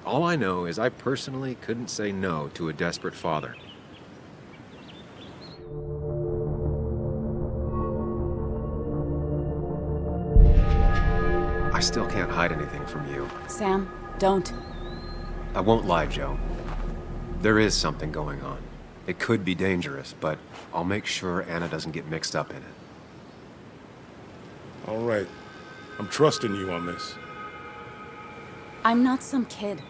All I know is I personally couldn't say no to a desperate father. I still can't hide anything from you. Sam, don't. I won't lie, Joe. There is something going on. It could be dangerous, but I'll make sure Anna doesn't get mixed up in it. All right. I'm trusting you on this. I'm not some kid.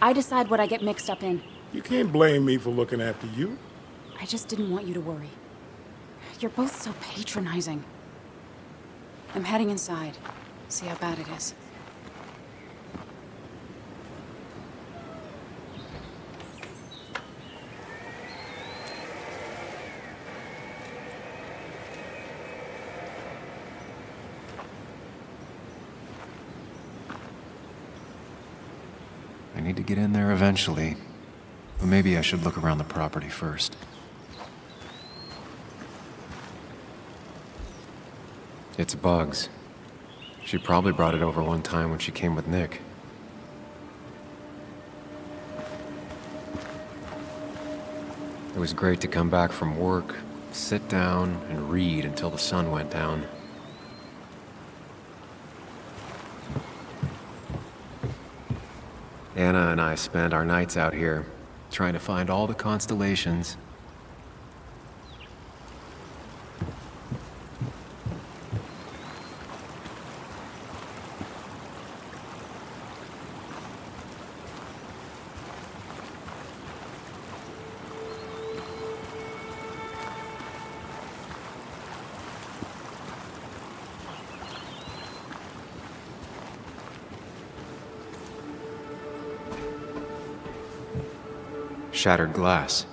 I decide what I get mixed up in. You can't blame me for looking after you. I just didn't want you to worry. You're both so patronizing. I'm heading inside. See how bad it is. I need to get in there eventually. But maybe I should look around the property first. It's Bugs. She probably brought it over one time when she came with Nick. It was great to come back from work, sit down, and read until the sun went down. Anna and I spend our nights out here, trying to find all the constellations. Shattered glass.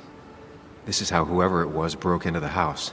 This is how whoever it was broke into the house.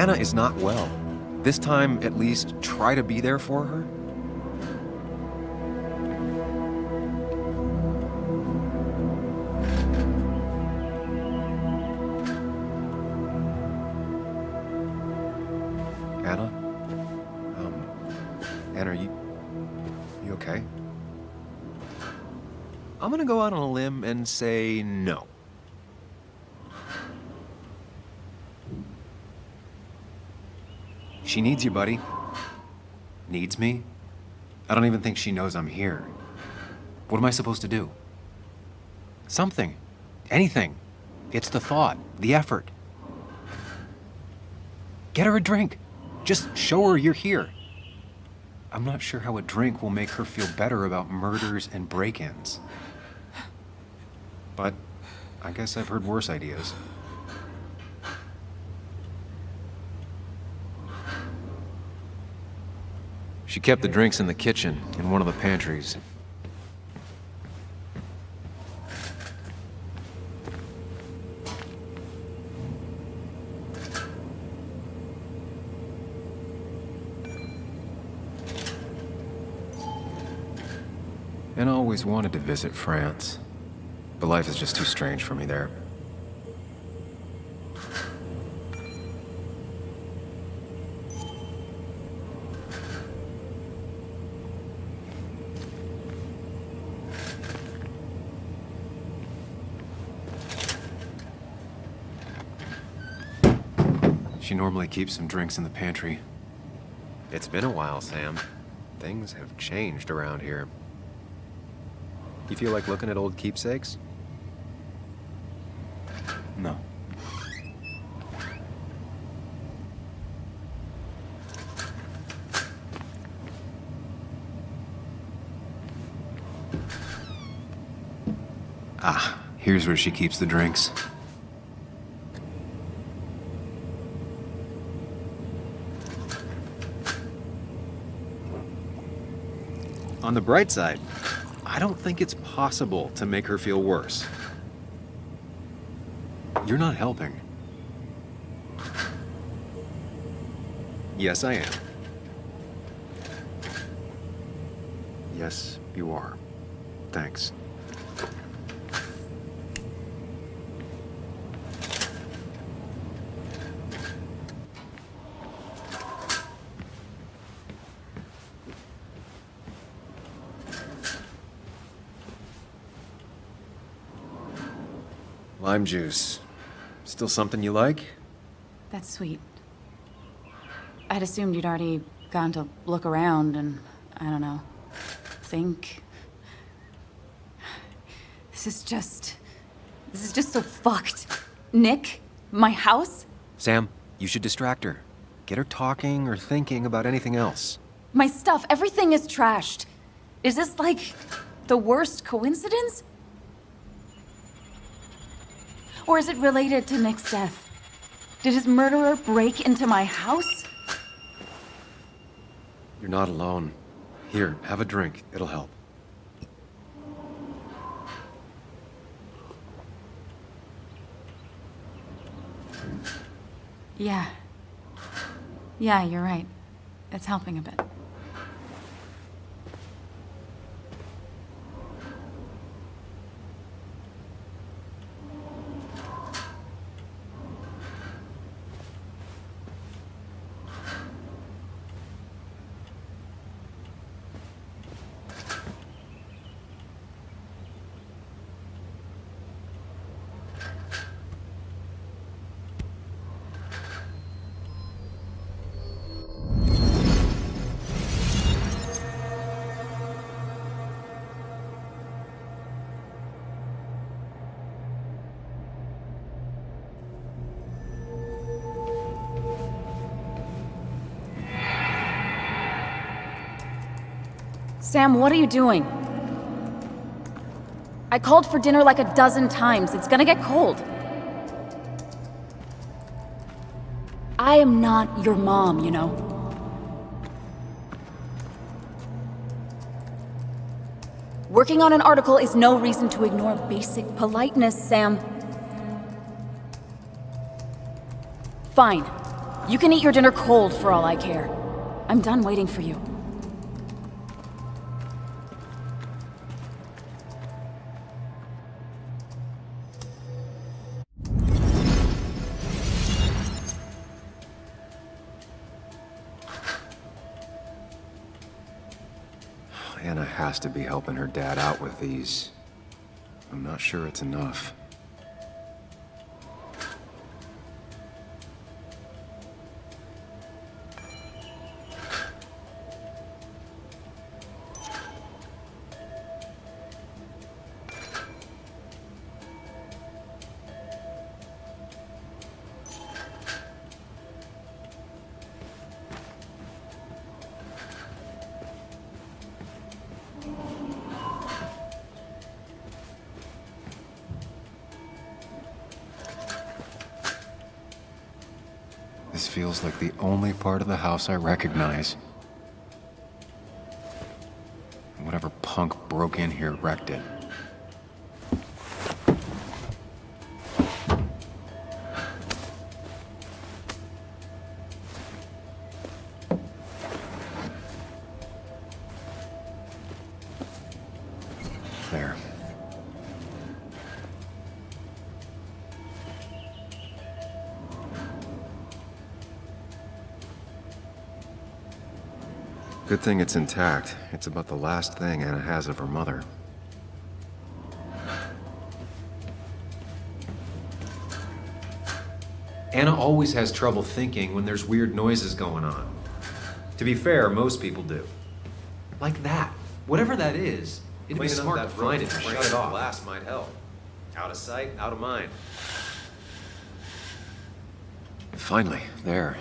Anna is not well. This time, at least, try to be there for her. Anna? Anna, are you okay? I'm gonna go out on a limb and say no. She needs you, buddy. Needs me? I don't even think she knows I'm here. What am I supposed to do? Something. Anything. It's the thought, the effort. Get her a drink. Just show her you're here. I'm not sure how a drink will make her feel better about murders and break-ins. But I guess I've heard worse ideas. She kept the drinks in the kitchen, in one of the pantries. And I always wanted to visit France, but life is just too strange for me there. She normally keeps some drinks in the pantry. It's been a while, Sam. Things have changed around here. You feel like looking at old keepsakes? No. Ah, here's where she keeps the drinks. On the bright side, I don't think it's possible to make her feel worse. You're not helping. Yes, I am. Yes, you are. Thanks. Lime juice. Still something you like? That's sweet. I'd assumed you'd already gone to look around and, I don't know, think. This is just so fucked. Nick? My house? Sam, you should distract her. Get her talking or thinking about anything else. My stuff, everything is trashed. Is this like the worst coincidence? Or is it related to Nick's death? Did his murderer break into my house? You're not alone. Here, have a drink. It'll help. Yeah. Yeah, you're right. It's helping a bit. Sam, what are you doing? I called for dinner like a dozen times. It's gonna get cold. I am not your mom, you know. Working on an article is no reason to ignore basic politeness, Sam. Fine. You can eat your dinner cold for all I care. I'm done waiting for you. Anna has to be helping her dad out with these. I'm not sure it's enough. This feels like the only part of the house I recognize. Whatever punk broke in here wrecked it. There. Good thing it's intact. It's about the last thing Anna has of her mother. Anna always has trouble thinking when there's weird noises going on. To be fair, most people do. Like that. Whatever that is, it'd be smart to find it and shut it off. Glass might help. Out of sight, out of mind. Finally, there.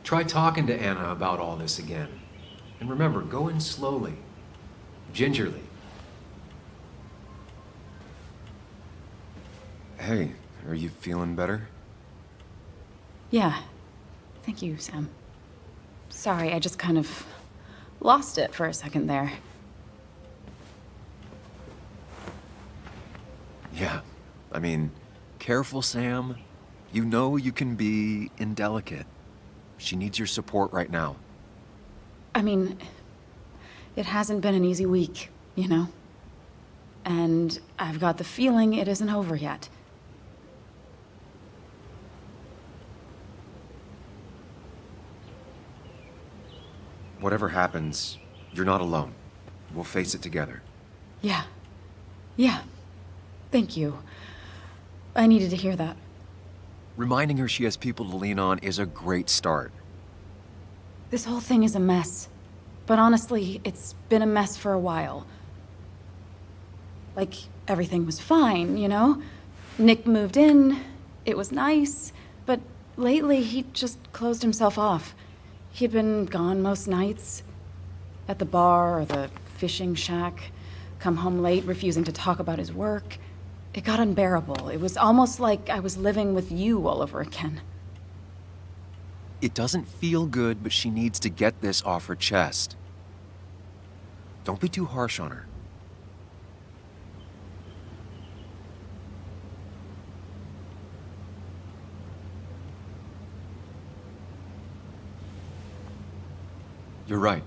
Try talking to Anna about all this again. And remember, go in slowly, gingerly. Hey, are you feeling better? Yeah. Thank you, Sam. Sorry, I just kind of lost it for a second there. Yeah. I mean, careful, Sam. You know you can be indelicate. She needs your support right now. I mean, it hasn't been an easy week, you know? And I've got the feeling it isn't over yet. Whatever happens, you're not alone. We'll face it together. Yeah. Yeah. Thank you. I needed to hear that. Reminding her she has people to lean on is a great start. This whole thing is a mess. But honestly, it's been a mess for a while. Like, everything was fine, you know? Nick moved in, it was nice, but lately he just closed himself off. He'd been gone most nights. At the bar or the fishing shack, come home late, refusing to talk about his work. It got unbearable. It was almost like I was living with you all over again. It doesn't feel good, but she needs to get this off her chest. Don't be too harsh on her. You're right.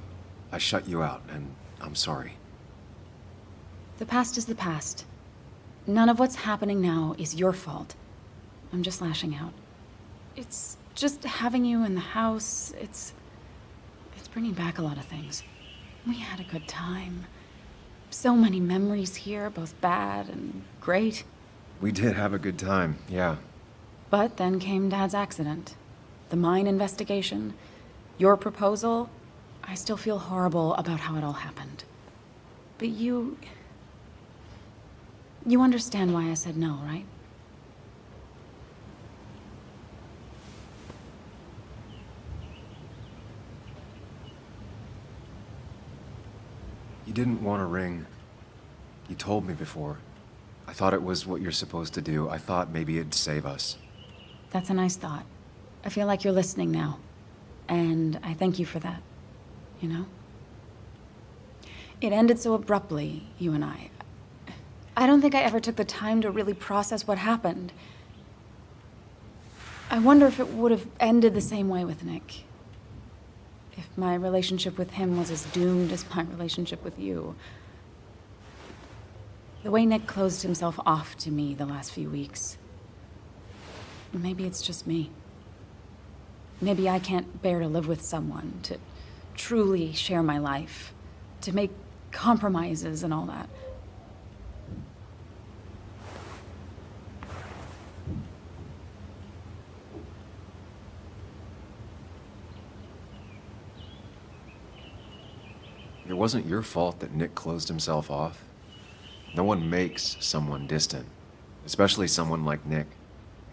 I shut you out, and I'm sorry. The past is the past. None of what's happening now is your fault. I'm just lashing out. It's just having you in the house, it's bringing back a lot of things. We had a good time. so many memories here, both bad and great. We did have a good time, yeah. But then came Dad's accident. The mine investigation. Your proposal. I still feel horrible about how it all happened. But you understand why I said no, right? You didn't want a ring. You told me before. I thought it was what you're supposed to do. I thought maybe it'd save us. That's a nice thought. I feel like you're listening now. And I thank you for that. You know? It ended so abruptly, you and I. I don't think I ever took the time to really process what happened. I wonder if it would have ended the same way with Nick. If my relationship with him was as doomed as my relationship with you. The way Nick closed himself off to me the last few weeks. Maybe it's just me. Maybe I can't bear to live with someone, to truly share my life, to make compromises and all that. It wasn't your fault that Nick closed himself off. No one makes someone distant, especially someone like Nick.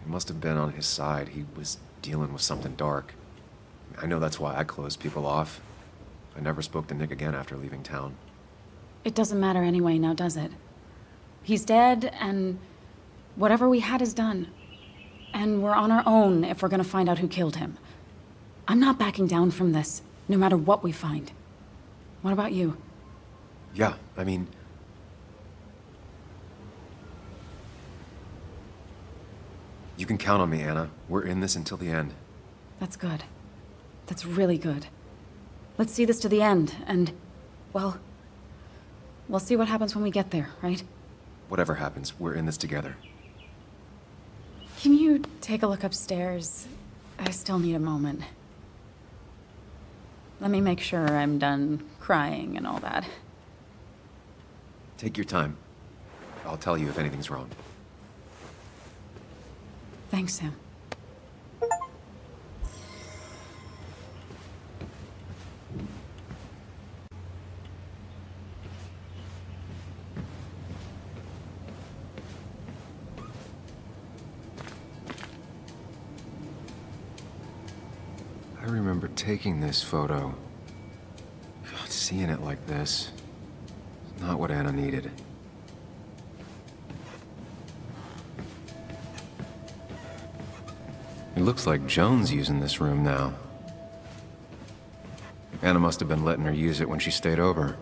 It must have been on his side. He was dealing with something dark. I know that's why I closed people off. I never spoke to Nick again after leaving town. It doesn't matter anyway now, does it? He's dead, and whatever we had is done. And we're on our own if we're gonna find out who killed him. I'm not backing down from this, no matter what we find. What about you? Yeah, I mean... You can count on me, Anna. We're in this until the end. That's good. That's really good. Let's see this to the end, and, well, we'll see what happens when we get there, right? Whatever happens, we're in this together. Can you take a look upstairs? I still need a moment. Let me make sure I'm done crying and all that. Take your time. I'll tell you if anything's wrong. Thanks, Sam. I remember taking this photo. God, seeing it like this. Not what Anna needed. It looks like Joan's using this room now. Anna must have been letting her use it when she stayed over.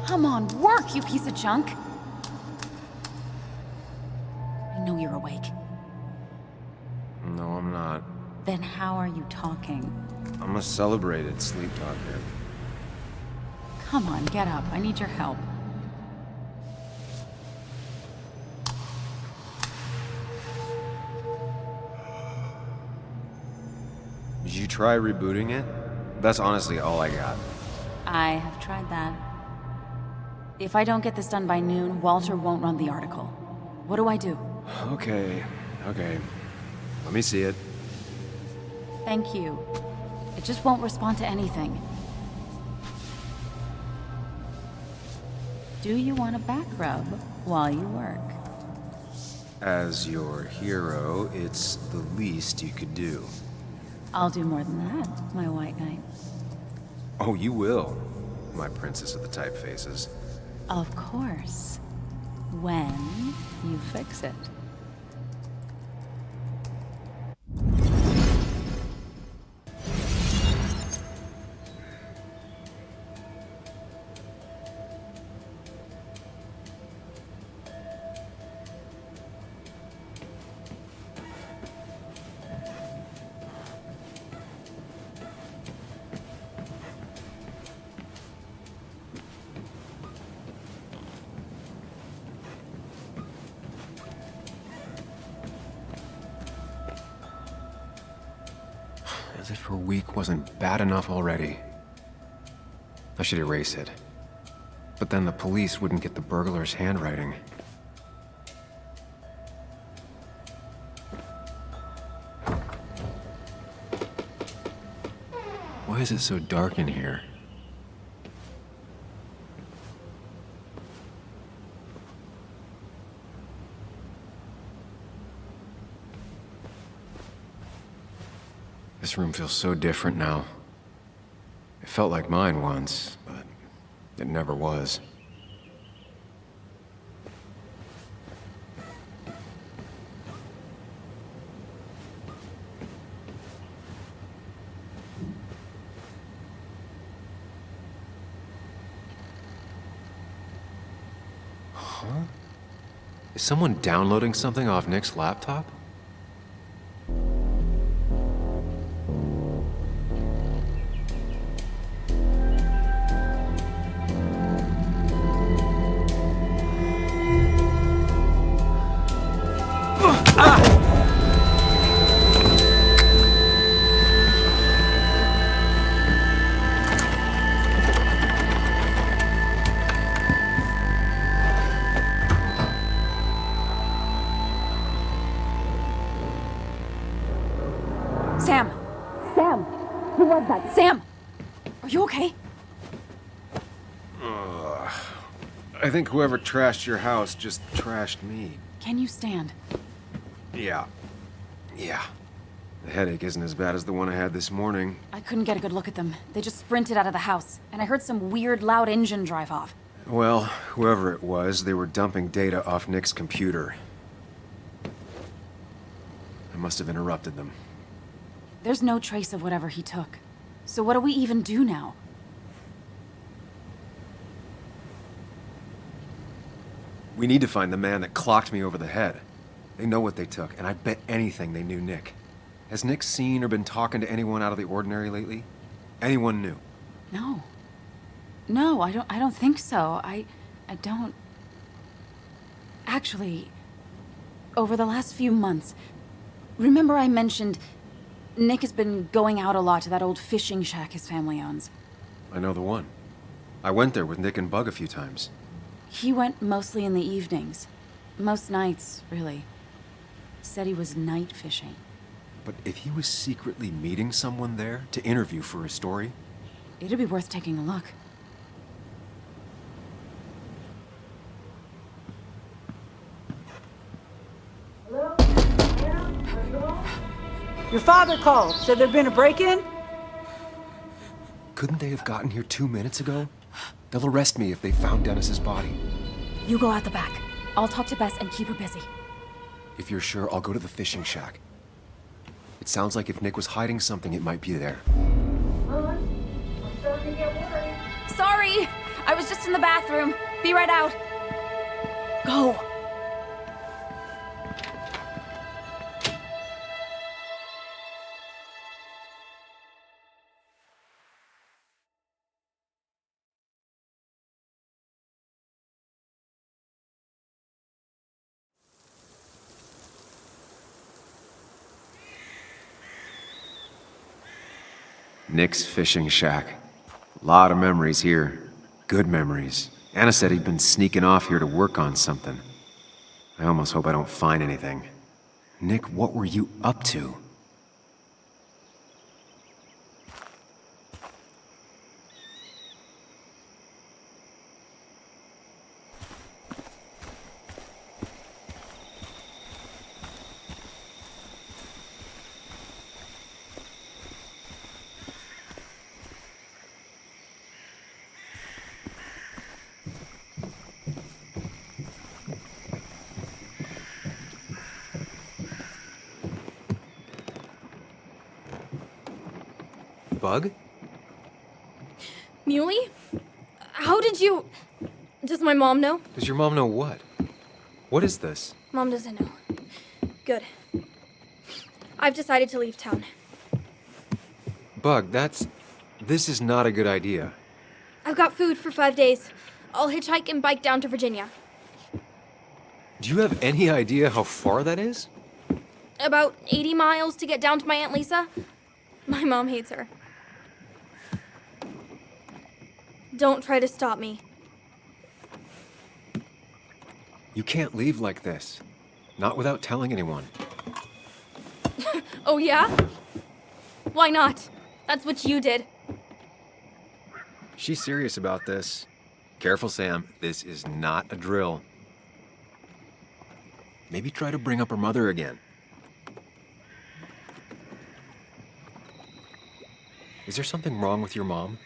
Come on, work, you piece of junk! I know you're awake. No, I'm not. Then how are you talking? I'm a celebrated sleep talker. Come on, get up. I need your help. Did you try rebooting it? That's honestly all I got. I have tried that. If I don't get this done by noon, Walter won't run the article. What do I do? Okay. Let me see it. Thank you. It just won't respond to anything. Do you want a back rub while you work? As your hero, it's the least you could do. I'll do more than that, my white knight. Oh, you will, my princess of the typefaces. Of course. When you fix it. As if her week wasn't bad enough already. I should erase it. But then the police wouldn't get the burglar's handwriting. Why is it so dark in here? This room feels so different now. It felt like mine once, but it never was. Huh? Is someone downloading something off Nick's laptop? Sam! Sam! Who was that? Sam! Are you okay? I think whoever trashed your house just trashed me. Can you stand? Yeah. The headache isn't as bad as the one I had this morning. I couldn't get a good look at them. They just sprinted out of the house, and I heard some weird, loud engine drive off. Well, whoever it was, they were dumping data off Nick's computer. I must have interrupted them. There's no trace of whatever he took. So what do we even do now? We need to find the man that clocked me over the head. They know what they took, and I bet anything they knew Nick. Has Nick seen or been talking to anyone out of the ordinary lately? Anyone new? No. No, I don't think so. I don't... Actually, over the last few months, remember I mentioned Nick has been going out a lot to that old fishing shack his family owns. I know the one. I went there with Nick and Bug a few times. He went mostly in the evenings. Most nights, really. Said he was night fishing. But if he was secretly meeting someone there to interview for a story... It'd be worth taking a look. Hello? Anna? Are you home? Your father called. Said there'd been a break-in? Couldn't they have gotten here 2 minutes ago? They'll arrest me if they found Dennis's body. You go out the back. I'll talk to Bess and keep her busy. If you're sure, I'll go to the fishing shack. It sounds like if Nick was hiding something, it might be there. I'm starting to get worried. Sorry! I was just in the bathroom. Be right out. Go. Nick's fishing shack. Lot of memories here. Good memories. Anna said he'd been sneaking off here to work on something. I almost hope I don't find anything. Nick, what were you up to? Bug? Muley? How did you... Does my mom know? Does your mom know what? What is this? Mom doesn't know. Good. I've decided to leave town. Bug, this is not a good idea. I've got food for 5 days. I'll hitchhike and bike down to Virginia. Do you have any idea how far that is? About 80 miles to get down to my Aunt Lisa. My mom hates her. Don't try to stop me. You can't leave like this. Not without telling anyone. Oh, yeah? Why not? That's what you did. She's serious about this. Careful, Sam. This is not a drill. Maybe try to bring up her mother again. Is there something wrong with your mom?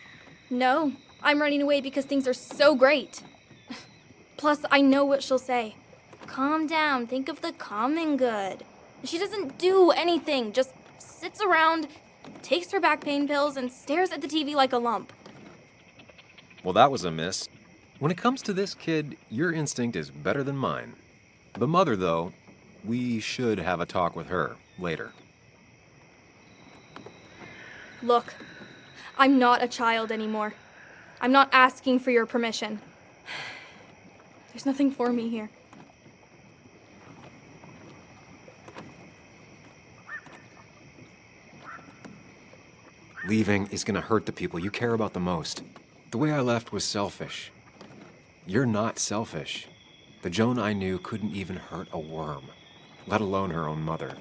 No, I'm running away because things are so great. Plus, I know what she'll say. Calm down, think of the common good. She doesn't do anything, just sits around, takes her back pain pills, and stares at the TV like a lump. Well, that was a miss. When it comes to this kid, your instinct is better than mine. The mother, though, we should have a talk with her later. Look, I'm not a child anymore. I'm not asking for your permission. There's nothing for me here. Leaving is gonna hurt the people you care about the most. The way I left was selfish. You're not selfish. The Joan I knew couldn't even hurt a worm, let alone her own mother.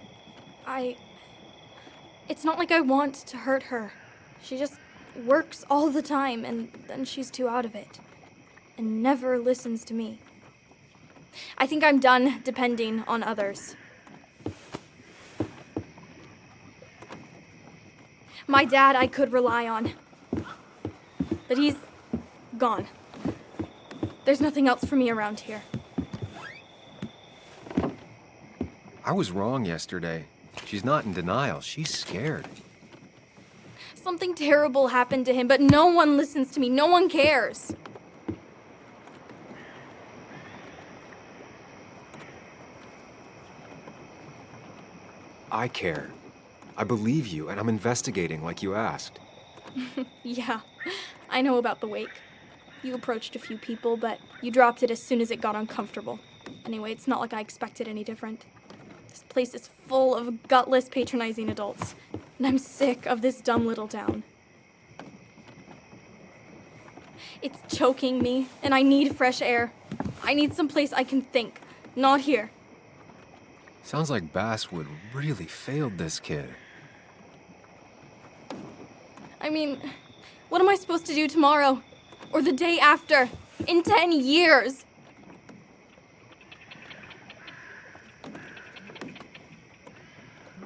It's not like I want to hurt her. She just works all the time, and then she's too out of it. And never listens to me. I think I'm done depending on others. My dad I could rely on. But he's gone. There's nothing else for me around here. I was wrong yesterday. She's not in denial. She's scared. Something terrible happened to him, but no one listens to me. No one cares. I care. I believe you, and I'm investigating like you asked. Yeah, I know about the wake. You approached a few people, but you dropped it as soon as it got uncomfortable. Anyway, it's not like I expected any different. This place is full of gutless, patronizing adults, and I'm sick of this dumb little town. It's choking me, and I need fresh air. I need someplace I can think, not here. Sounds like Basswood really failed this kid. I mean, what am I supposed to do tomorrow? Or the day after? In 10 years?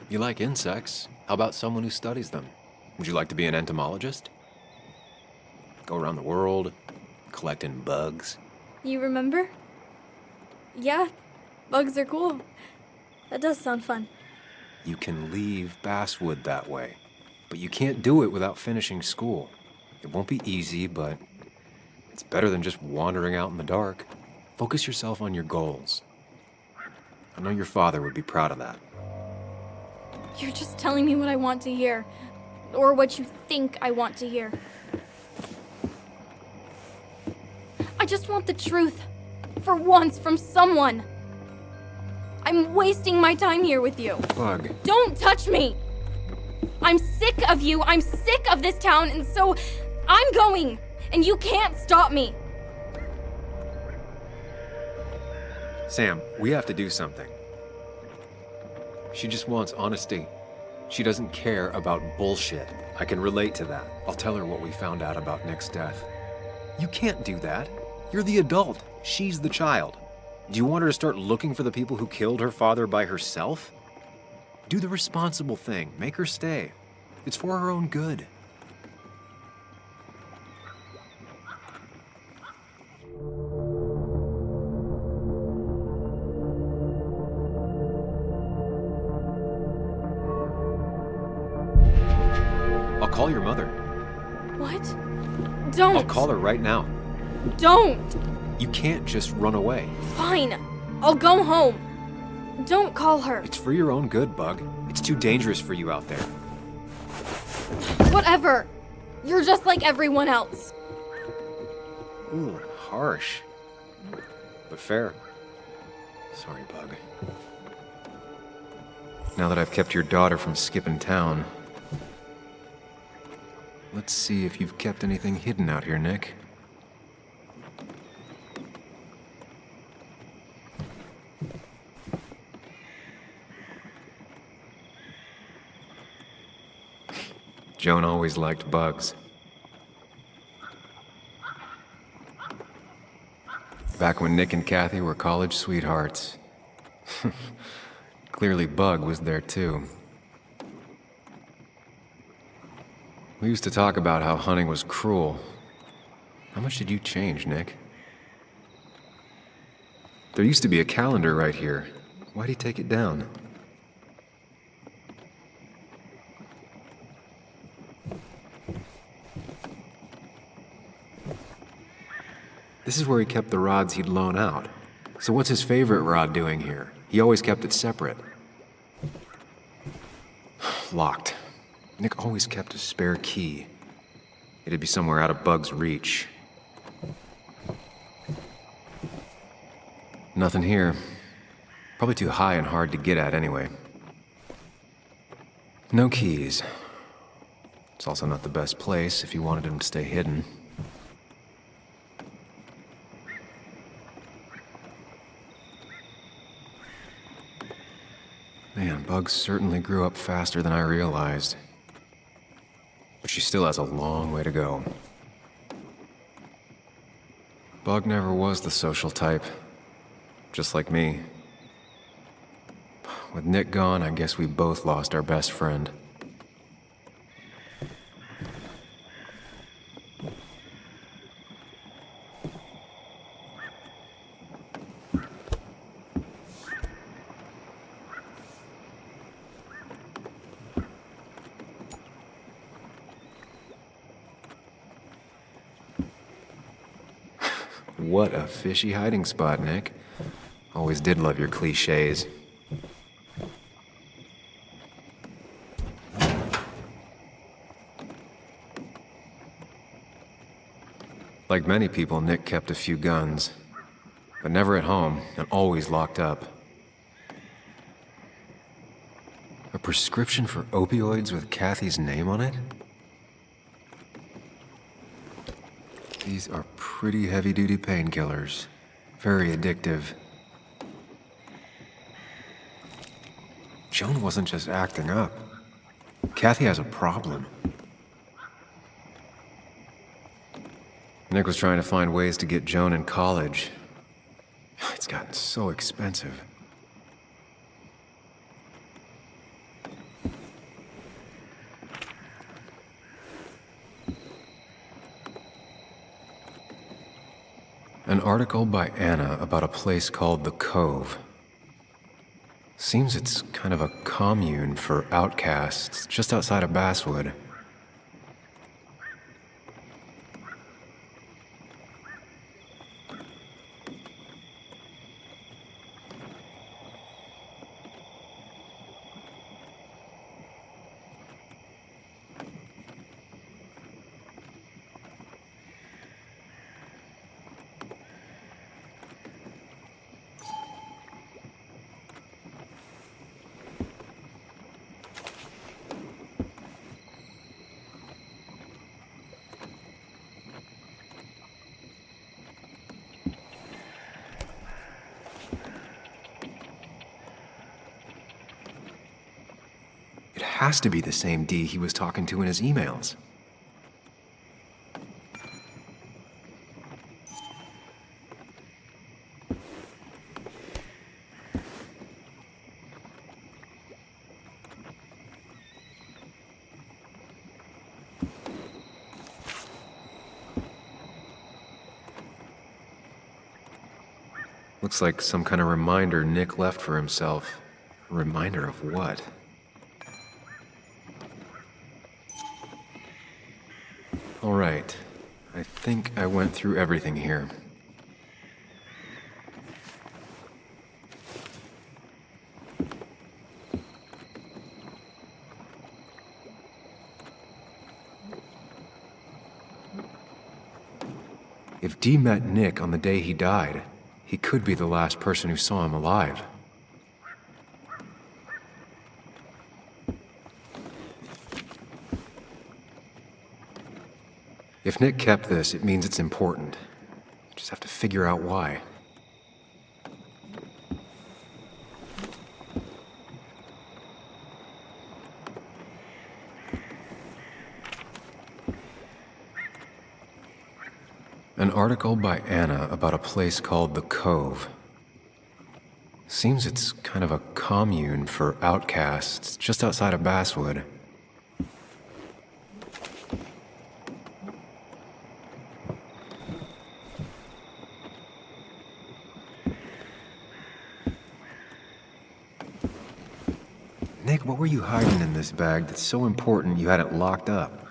You like insects? How about someone who studies them? Would you like to be an entomologist? Go around the world, collecting bugs? You remember? Yeah, bugs are cool. That does sound fun. You can leave Basswood that way, but you can't do it without finishing school. It won't be easy, but it's better than just wandering out in the dark. Focus yourself on your goals. I know your father would be proud of that. You're just telling me what I want to hear. Or what you think I want to hear. I just want the truth. For once, from someone. I'm wasting my time here with you. Bug. Don't touch me! I'm sick of you, I'm sick of this town, and so I'm going, and you can't stop me. Sam, we have to do something. She just wants honesty. She doesn't care about bullshit. I can relate to that. I'll tell her what we found out about Nick's death. You can't do that. You're the adult. She's the child. Do you want her to start looking for the people who killed her father by herself? Do the responsible thing. Make her stay. It's for her own good. I'll call your mother. What? Don't! I'll call her right now. Don't! You can't just run away. Fine. I'll go home. Don't call her. It's for your own good, Bug. It's too dangerous for you out there. Whatever. You're just like everyone else. Ooh, harsh. But fair. Sorry, Bug. Now that I've kept your daughter from skipping town, Let's see if you've kept anything hidden out here, Nick. Joan always liked bugs. Back when Nick and Kathy were college sweethearts. Clearly Bug was there too. We used to talk about how hunting was cruel. How much did you change, Nick? There used to be a calendar right here. Why'd he take it down? This is where he kept the rods he'd loan out. So what's his favorite rod doing here? He always kept it separate. Locked. Nick always kept a spare key. It'd be somewhere out of Bug's reach. Nothing here. Probably too high and hard to get at anyway. No keys. It's also not the best place if you wanted him to stay hidden. Man, Bug certainly grew up faster than I realized. But she still has a long way to go. Bug never was the social type. Just like me. With Nick gone, I guess we both lost our best friend. What a fishy hiding spot, Nick. Always did love your cliches. Like many people, Nick kept a few guns, but never at home and always locked up. A prescription for opioids with Kathy's name on it? These are pretty heavy-duty painkillers. Very addictive. Joan wasn't just acting up. Kathy has a problem. Nick was trying to find ways to get Joan in college. It's gotten so expensive. An article by Anna about a place called the Cove. Seems it's kind of a commune for outcasts just outside of Basswood. Has to be the same D he was talking to in his emails. Looks like some kind of reminder Nick left for himself. A reminder of what? All right. I think I went through everything here. If Dee met Nick on the day he died, he could be the last person who saw him alive. If Nick kept this, it means it's important. Just have to figure out why. An article by Anna about a place called the Cove. Seems it's kind of a commune for outcasts just outside of Basswood. Nick, what were you hiding in this bag that's so important you had it locked up?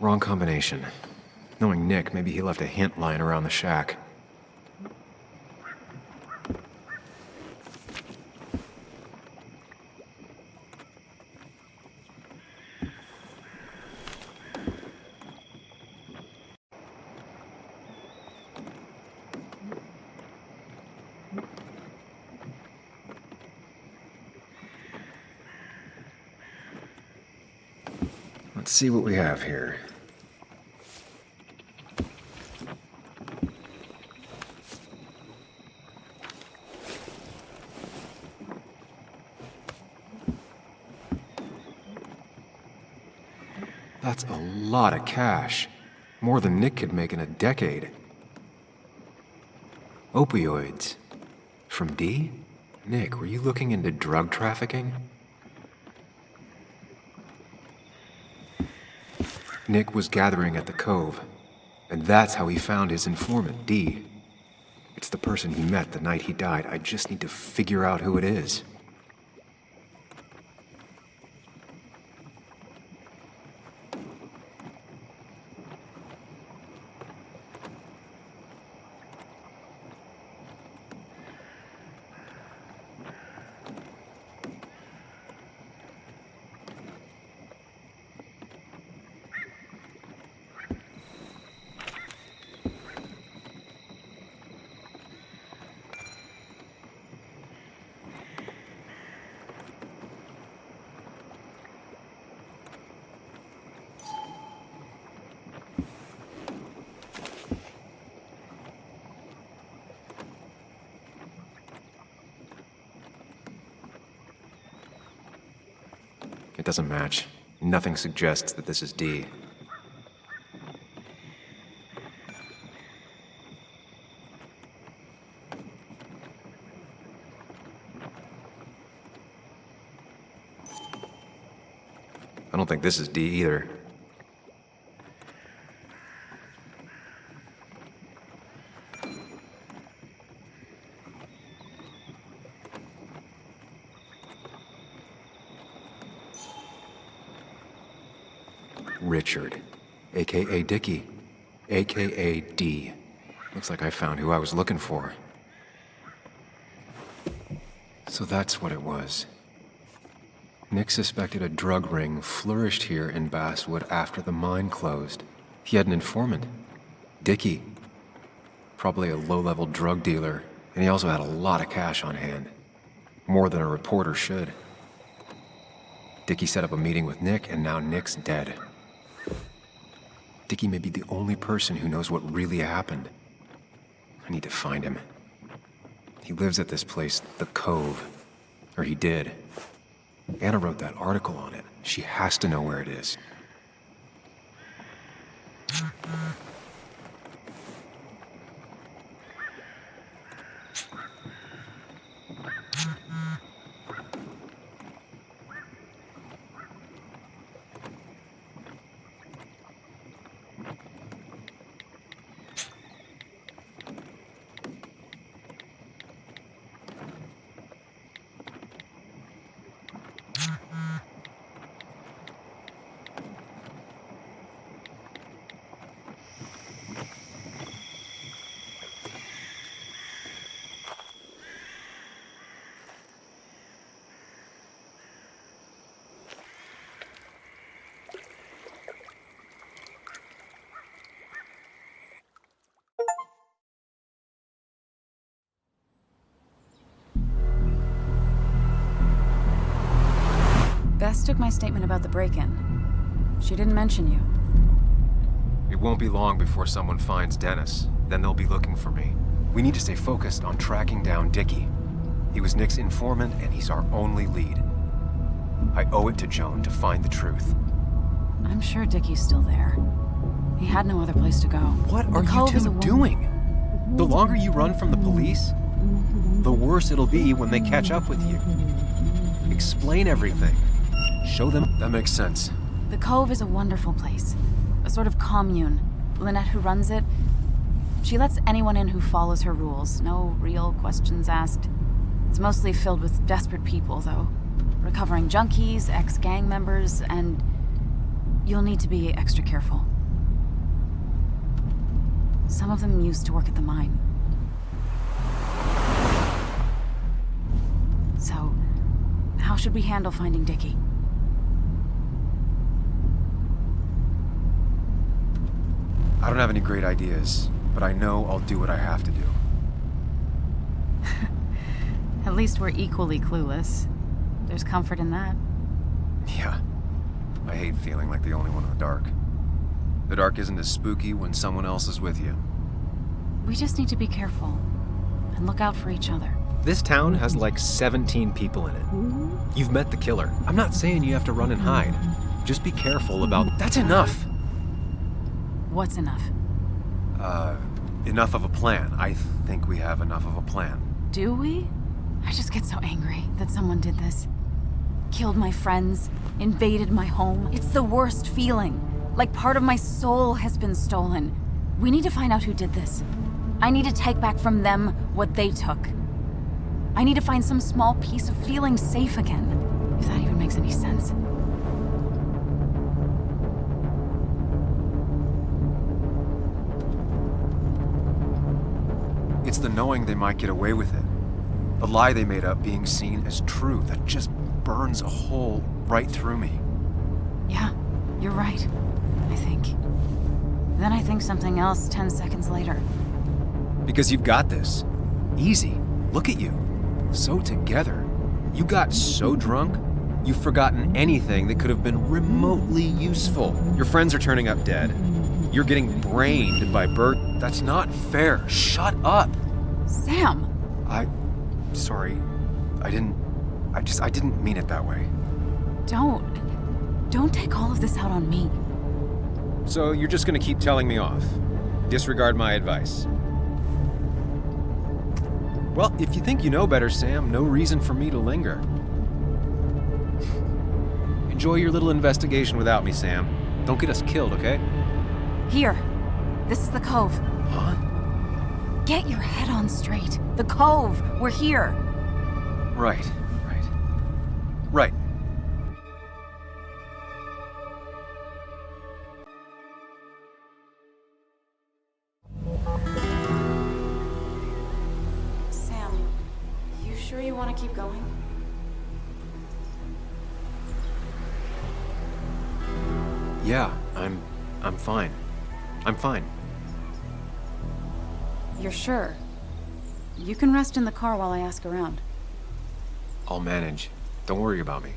Wrong combination. Knowing Nick, maybe he left a hint lying around the shack. Let's see what we have here. That's a lot of cash. More than Nick could make in a decade. Opioids. From D? Nick, were you looking into drug trafficking? Nick was gathering at the Cove, and that's how he found his informant, D. It's the person he met the night he died. I just need to figure out who it is. It doesn't match. Nothing suggests that this is D. I don't think this is D either. Richard, aka Dickie, aka D. Looks like I found who I was looking for. So that's what it was. Nick suspected a drug ring flourished here in Basswood after the mine closed. He had an informant, Dickie. Probably a low-level drug dealer, and he also had a lot of cash on hand. More than a reporter should. Dickie set up a meeting with Nick, and now Nick's dead. Dickie may be the only person who knows what really happened. I need to find him. He lives at this place, the Cove. Or he did. Anna wrote that article on it. She has to know where it is. Bess took my statement about the break-in. She didn't mention you. It won't be long before someone finds Dennis. Then they'll be looking for me. We need to stay focused on tracking down Dickie. He was Nick's informant, and he's our only lead. I owe it to Joan to find the truth. I'm sure Dickie's still there. He had no other place to go. What are you two doing? The longer you run from the police, the worse it'll be when they catch up with you. Explain everything. Show them. That makes sense. The Cove is a wonderful place. A sort of commune. Lynette, who runs it, she lets anyone in who follows her rules. No real questions asked. It's mostly filled with desperate people, though. Recovering junkies, ex-gang members, and you'll need to be extra careful. Some of them used to work at the mine. So, how should we handle finding Dickie? I don't have any great ideas, but I know I'll do what I have to do. At least we're equally clueless. There's comfort in that. Yeah. I hate feeling like the only one in the dark. The dark isn't as spooky when someone else is with you. We just need to be careful and look out for each other. This town has like 17 people in it. You've met the killer. I'm not saying you have to run and hide. Just be careful about... That's enough! What's enough? Enough of a plan. I think we have enough of a plan. Do we? I just get so angry that someone did this. Killed my friends, invaded my home. It's the worst feeling. Like part of my soul has been stolen. We need to find out who did this. I need to take back from them what they took. I need to find some small piece of feeling safe again, if that even makes any sense. It's the knowing they might get away with it. The lie they made up being seen as true that just burns a hole right through me. Yeah, you're right, I think. Then I think something else 10 seconds later. Because you've got this. Easy. Look at you. So together. You got so drunk, you've forgotten anything that could have been remotely useful. Your friends are turning up dead. You're getting brained by Bert. That's not fair. Shut up. Sam! Sorry. I didn't mean it that way. Don't take all of this out on me. So you're just gonna keep telling me off? Disregard my advice? Well, if you think you know better, Sam, no reason for me to linger. Enjoy your little investigation without me, Sam. Don't get us killed, okay? Here. This is the Cove. Huh? Get your head on straight. The Cove. We're here. Right. Sam, you sure you want to keep going? Yeah, I'm fine. I'm fine. You're sure? You can rest in the car while I ask around. I'll manage. Don't worry about me.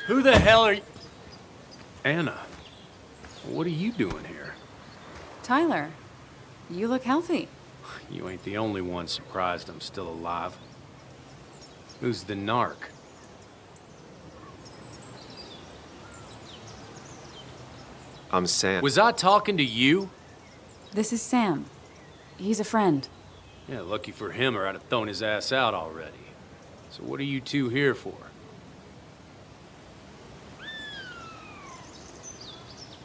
Who the hell are you? Anna, what are you doing here? Tyler, you look healthy. You ain't the only one surprised I'm still alive. Who's the narc? I'm Sam. Was I talking to you? This is Sam. He's a friend. Yeah, lucky for him, or I'd have thrown his ass out already. So what are you two here for?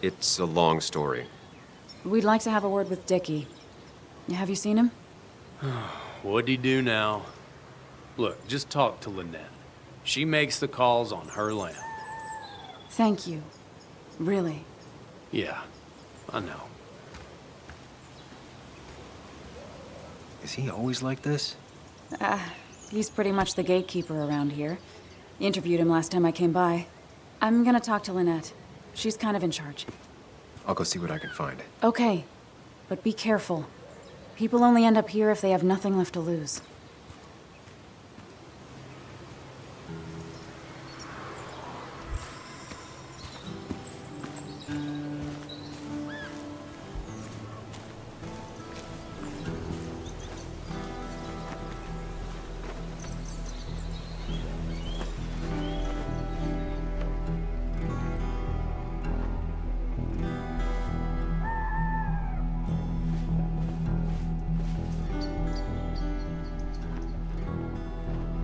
It's a long story. We'd like to have a word with Dickie. Have you seen him? What'd he do now? Look, just talk to Lynette. She makes the calls on her land. Thank you. Really. Yeah, I know. Is he always like this? He's pretty much the gatekeeper around here. Interviewed him last time I came by. I'm gonna talk to Lynette. She's kind of in charge. I'll go see what I can find. Okay. But be careful. People only end up here if they have nothing left to lose.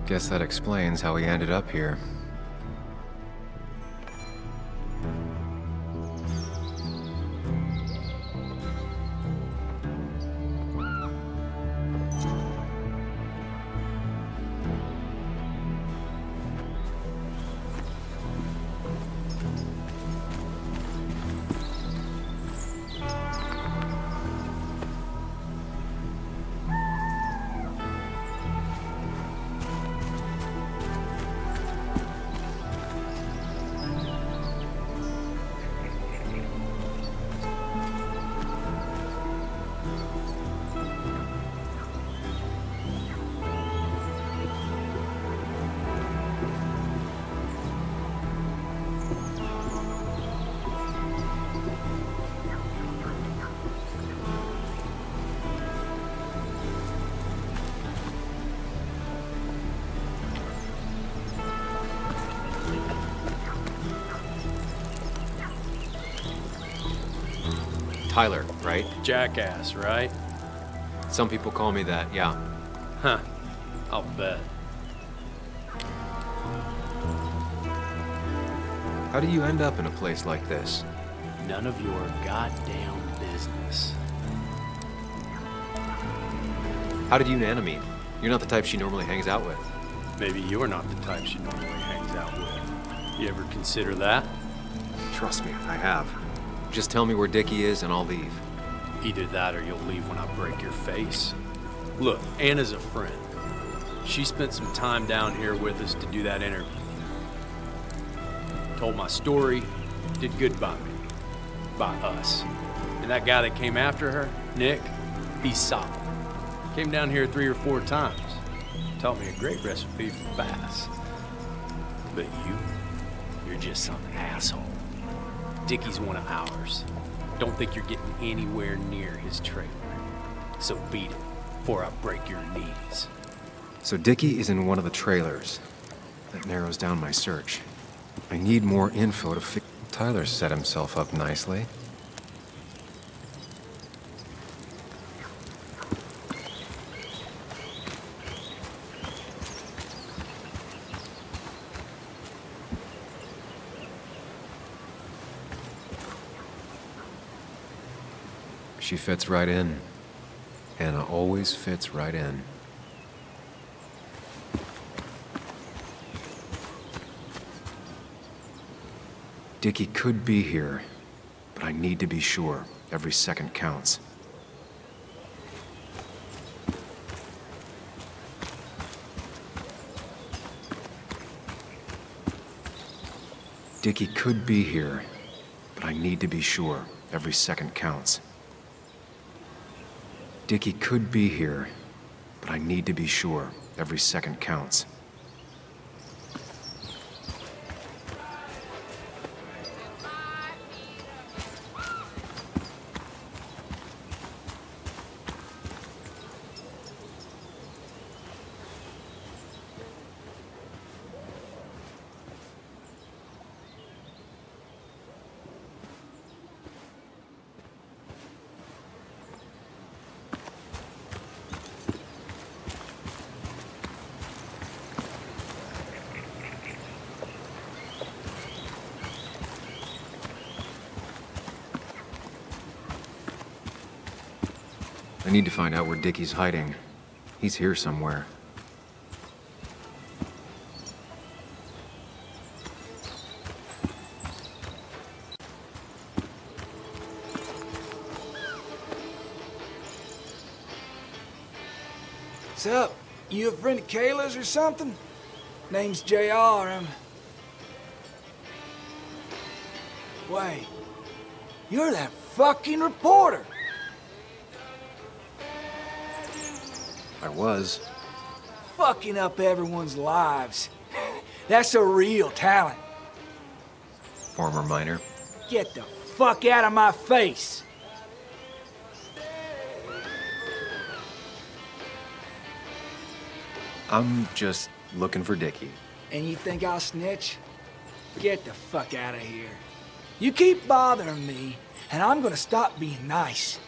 Guess that explains how he ended up here. Tyler, right? Jackass, right? Some people call me that, yeah. Huh. I'll bet. How do you end up in a place like this? None of your goddamn business. How did you and Anna meet? You're not the type she normally hangs out with. Maybe you're not the type she normally hangs out with. You ever consider that? Trust me, I have. Just tell me where Dickie is and I'll leave. Either that or you'll leave when I break your face. Look, Anna's a friend. She spent some time down here with us to do that interview. Told my story, did good by me. By us. And that guy that came after her, Nick, he's solid. Came down here 3 or 4 times. Taught me a great recipe for bass. But you're just some asshole. Dickie's one of ours. Don't think you're getting anywhere near his trailer. So beat it before I break your knees. So Dickie is in one of the trailers. That narrows down my search. I need more info to fix. Tyler set himself up nicely. She fits right in. Anna always fits right in. Dickie could be here, but I need to be sure. Every second counts. Dickie could be here, but I need to be sure. Every second counts. Dickie could be here, but I need to be sure. Every second counts. I need to find out where Dickie's hiding. He's here somewhere. What's up? You a friend of Kayla's or something? Name's JR. Wait. You're that fucking reporter! I was. Fucking up everyone's lives. That's a real talent. Former miner. Get the fuck out of my face. I'm just looking for Dickie. And you think I'll snitch? Get the fuck out of here. You keep bothering me, and I'm gonna stop being nice.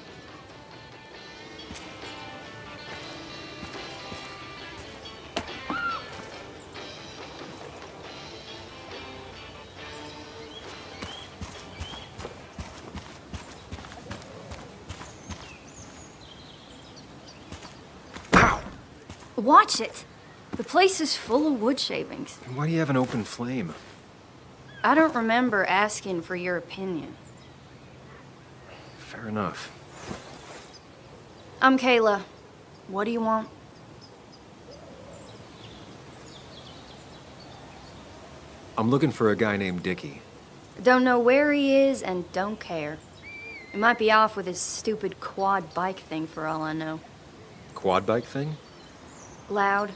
Watch it. The place is full of wood shavings. Why do you have an open flame? I don't remember asking for your opinion. Fair enough. I'm Kayla. What do you want? I'm looking for a guy named Dickie. Don't know where he is and don't care. He might be off with his stupid quad bike thing for all I know. Quad bike thing? Loud,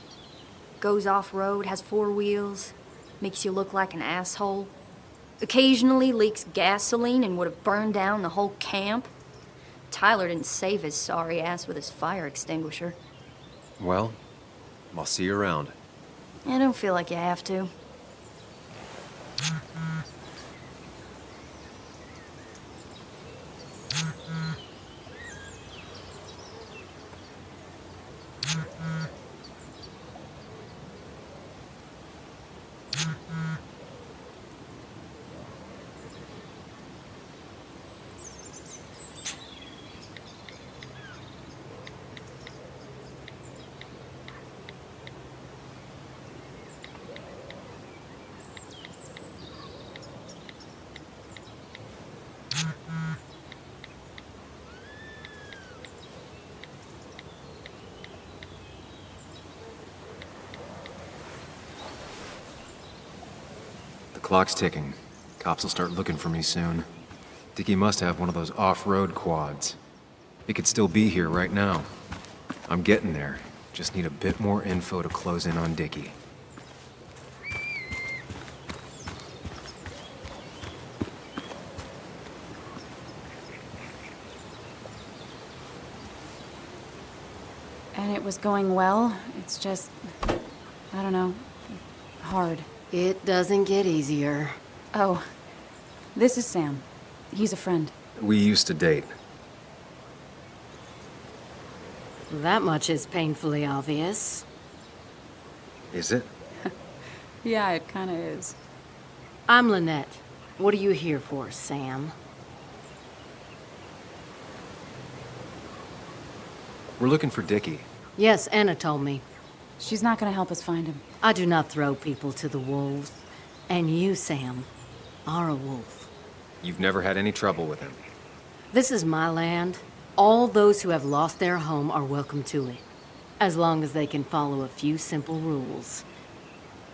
goes off-road, has 4 wheels, makes you look like an asshole. Occasionally leaks gasoline and would have burned down the whole camp. Tyler didn't save his sorry ass with his fire extinguisher. Well, I'll see you around. I don't feel like you have to. The clock's ticking. Cops will start looking for me soon. Dickie must have one of those off-road quads. He could still be here right now. I'm getting there. Just need a bit more info to close in on Dickie. And it was going well. It's just, I don't know, hard. It doesn't get easier. Oh, this is Sam. He's a friend. We used to date. That much is painfully obvious. Is it? Yeah, it kinda is. I'm Lynette. What are you here for, Sam? We're looking for Dickie. Yes, Anna told me. She's not gonna help us find him. I do not throw people to the wolves. And you, Sam, are a wolf. You've never had any trouble with him. This is my land. All those who have lost their home are welcome to it, as long as they can follow a few simple rules.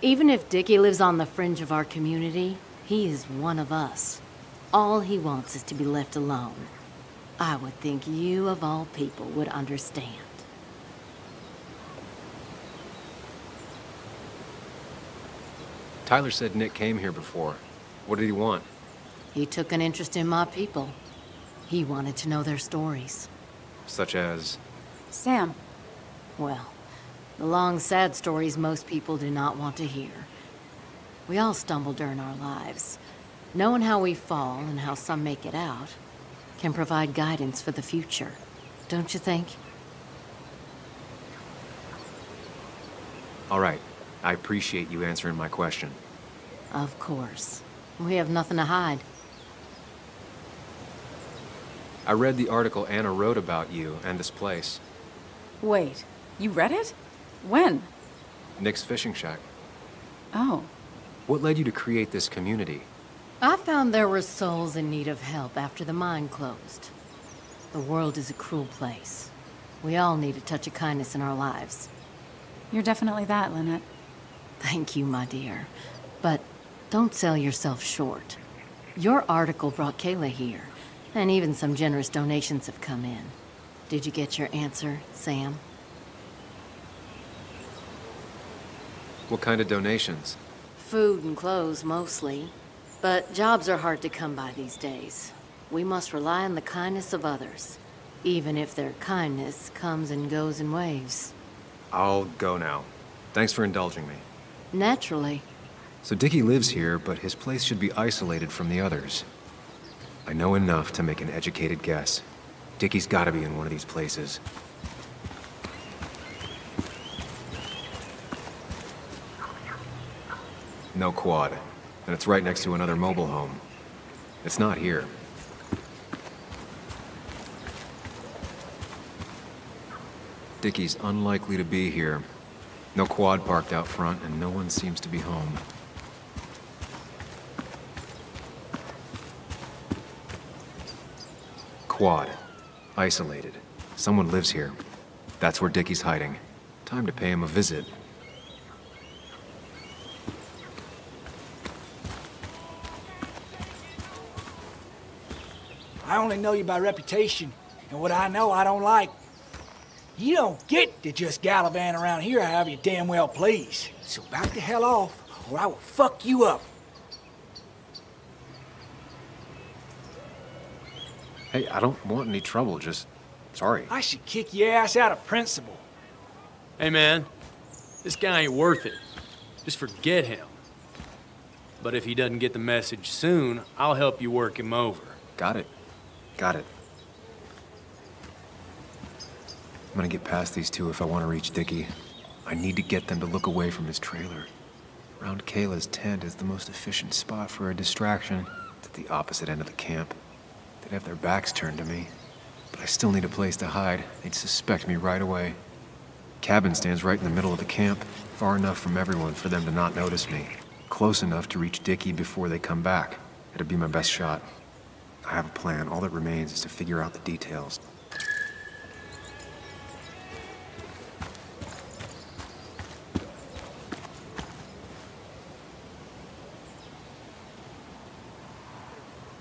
Even if Dickie lives on the fringe of our community, he is one of us. All he wants is to be left alone. I would think you, of all people, would understand. Tyler said Nick came here before. What did he want? He took an interest in my people. He wanted to know their stories. Such as? Sam. Well, the long, sad stories most people do not want to hear. We all stumble during our lives. Knowing how we fall and how some make it out can provide guidance for the future, don't you think? All right. I appreciate you answering my question. Of course. We have nothing to hide. I read the article Anna wrote about you and this place. Wait, you read it? When? Nick's fishing shack. Oh. What led you to create this community? I found there were souls in need of help after the mine closed. The world is a cruel place. We all need a touch of kindness in our lives. You're definitely that, Lynette. Thank you, my dear. But don't sell yourself short. Your article brought Kayla here, and even some generous donations have come in. Did you get your answer, Sam? What kind of donations? Food and clothes, mostly. But jobs are hard to come by these days. We must rely on the kindness of others, even if their kindness comes and goes in waves. I'll go now. Thanks for indulging me. Naturally. So Dickie lives here, but his place should be isolated from the others. I know enough to make an educated guess. Dickie's gotta be in one of these places. No quad, and it's right next to another mobile home. It's not here. Dickie's unlikely to be here. No quad parked out front, and no one seems to be home. Quad. Isolated. Someone lives here. That's where Dickie's hiding. Time to pay him a visit. I only know you by reputation, and what I know I don't like. You don't get to just gallivant around here however you damn well please. So back the hell off, or I will fuck you up. Hey, I don't want any trouble, just... sorry. I should kick your ass out of principle. Hey, man. This guy ain't worth it. Just forget him. But if he doesn't get the message soon, I'll help you work him over. Got it. Got it. I'm gonna get past these two if I want to reach Dickie. I need to get them to look away from his trailer. Around Kayla's tent is the most efficient spot for a distraction. It's at the opposite end of the camp. They'd have their backs turned to me. But I still need a place to hide. They'd suspect me right away. Cabin stands right in the middle of the camp, far enough from everyone for them to not notice me. Close enough to reach Dickie before they come back. It'd be my best shot. I have a plan. All that remains is to figure out the details.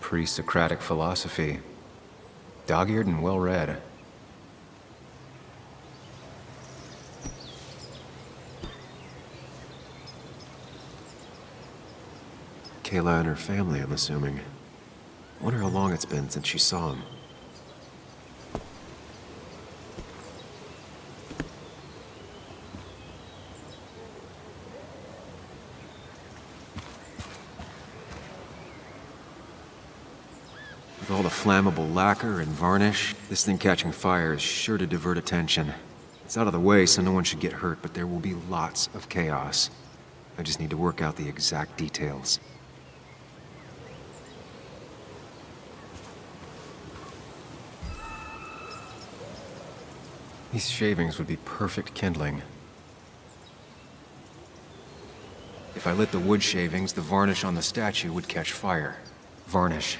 Pre-Socratic philosophy. Dog-eared and well-read. Kayla and her family, I'm assuming. Wonder how long it's been since she saw him. With all the flammable lacquer and varnish, this thing catching fire is sure to divert attention. It's out of the way, so no one should get hurt, but there will be lots of chaos. I just need to work out the exact details. These shavings would be perfect kindling. If I lit the wood shavings, the varnish on the statue would catch fire. Varnish.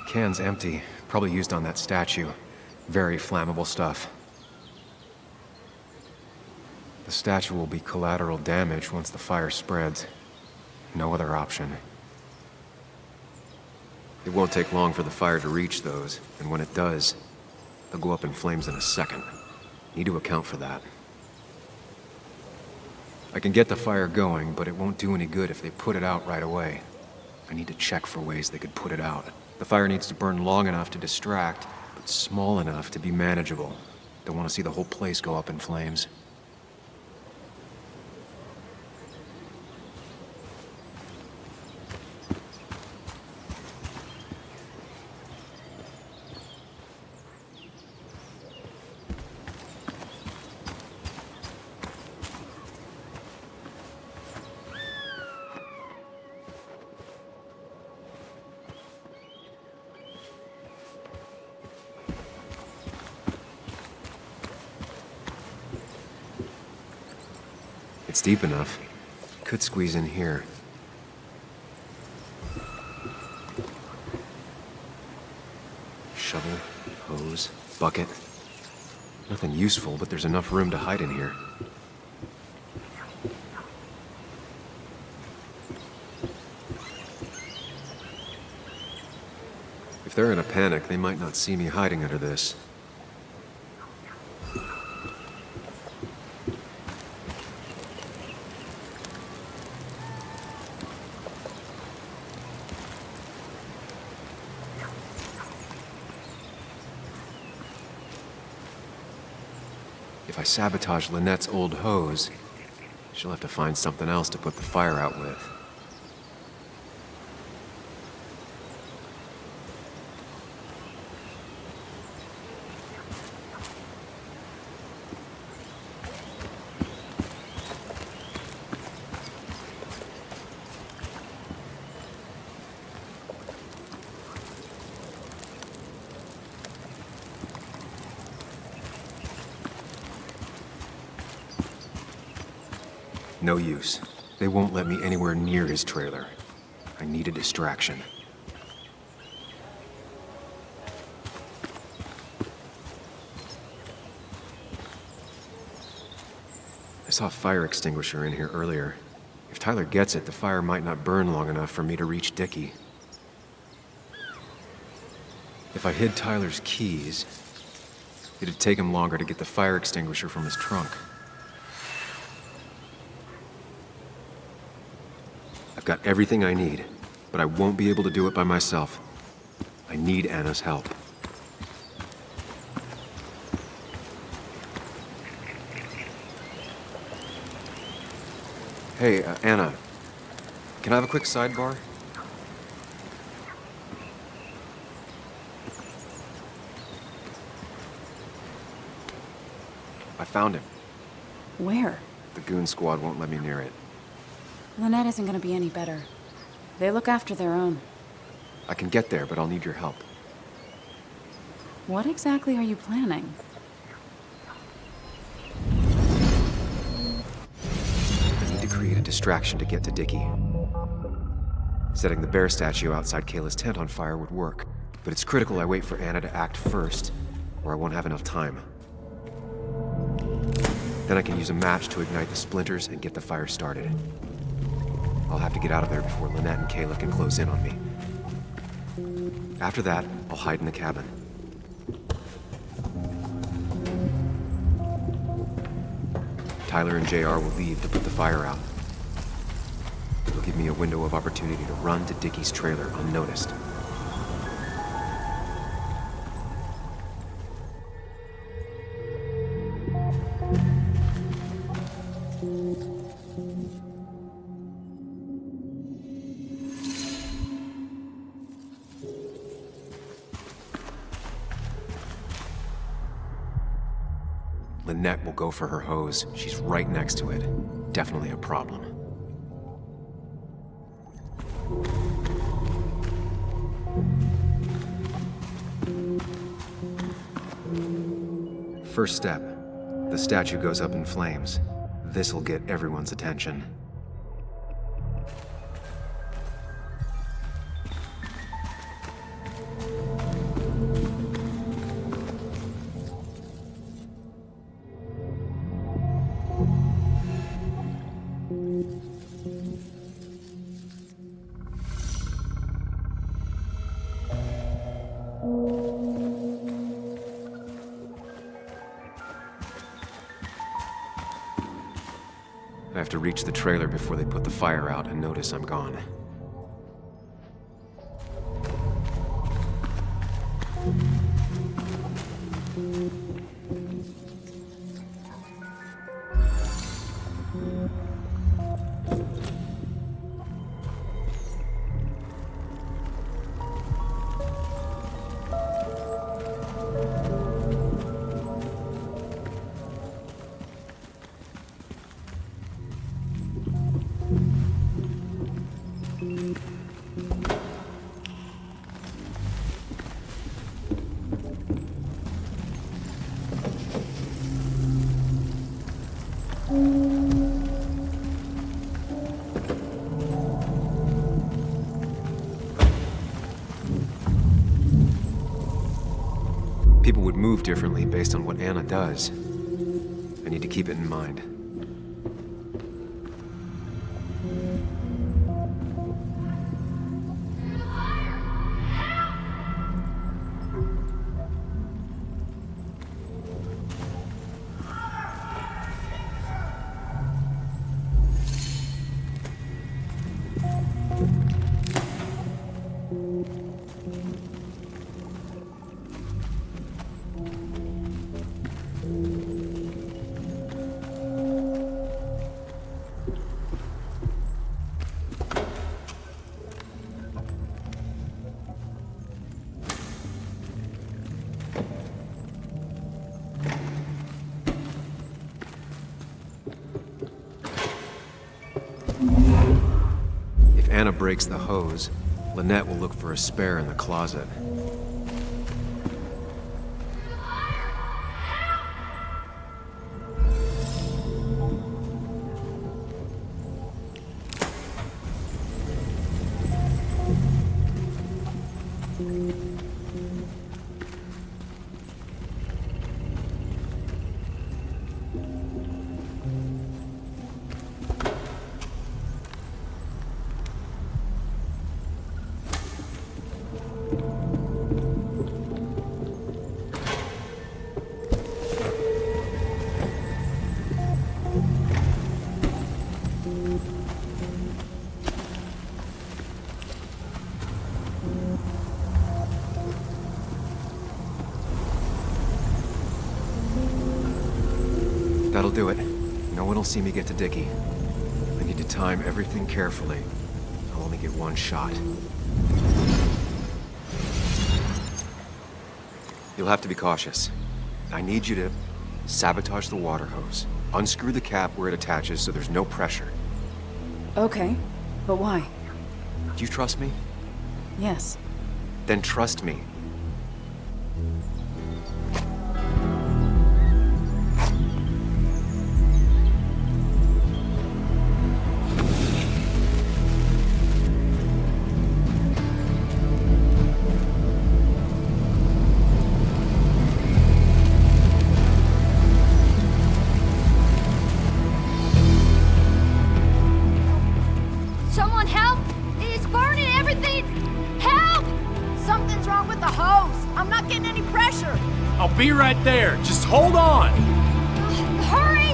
Can's empty. Probably used on that statue. Very flammable stuff. The statue will be collateral damage once the fire spreads. No other option. It won't take long for the fire to reach those, and when it does, they'll go up in flames in a second. Need to account for that. I can get the fire going, but it won't do any good if they put it out right away. I need to check for ways they could put it out. The fire needs to burn long enough to distract, but small enough to be manageable. Don't want to see the whole place go up in flames. It's deep enough. Could squeeze in here. Shovel, hose, bucket. Nothing useful, but there's enough room to hide in here. If they're in a panic, they might not see me hiding under this. If I sabotage Lynette's old hose, she'll have to find something else to put the fire out with. No use. They won't let me anywhere near his trailer. I need a distraction. I saw a fire extinguisher in here earlier. If Tyler gets it, the fire might not burn long enough for me to reach Dickie. If I hid Tyler's keys, it'd take him longer to get the fire extinguisher from his trunk. I've got everything I need, but I won't be able to do it by myself. I need Anna's help. Hey, Anna. Can I have a quick sidebar? I found him. Where? The goon squad won't let me near it. Lynette isn't gonna be any better. They look after their own. I can get there, but I'll need your help. What exactly are you planning? I need to create a distraction to get to Dickie. Setting the bear statue outside Kayla's tent on fire would work, but it's critical I wait for Anna to act first, or I won't have enough time. Then I can use a match to ignite the splinters and get the fire started. I'll have to get out of there before Lynette and Kayla can close in on me. After that, I'll hide in the cabin. Tyler and JR will leave to put the fire out. It'll give me a window of opportunity to run to Dickie's trailer unnoticed. Lynette will go for her hose. She's right next to it. Definitely a problem. First step. The statue goes up in flames. This'll get everyone's attention. I have to reach the trailer before they put the fire out and notice I'm gone. People would move differently based on what Anna does. I need to keep it in mind. breaks the hose, Lynette will look for a spare in the closet. That'll do it. No one will see me get to Dickie. I need to time everything carefully. I'll only get one shot. You'll have to be cautious. I need you to sabotage the water hose. Unscrew the cap where it attaches so there's no pressure. Okay, but why? Do you trust me? Yes. Then trust me. Someone help! It's burning everything! Help! Something's wrong with the hose. I'm not getting any pressure. I'll be right there. Just hold on. Hurry!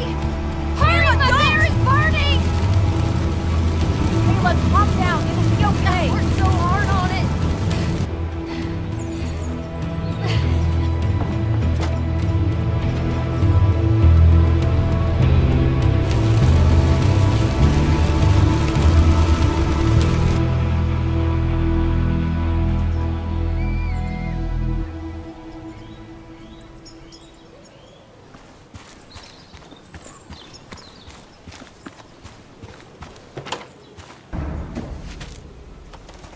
Hurry! My bear is burning! Hey, look, calm down. It'll be okay. I worked so hard on it.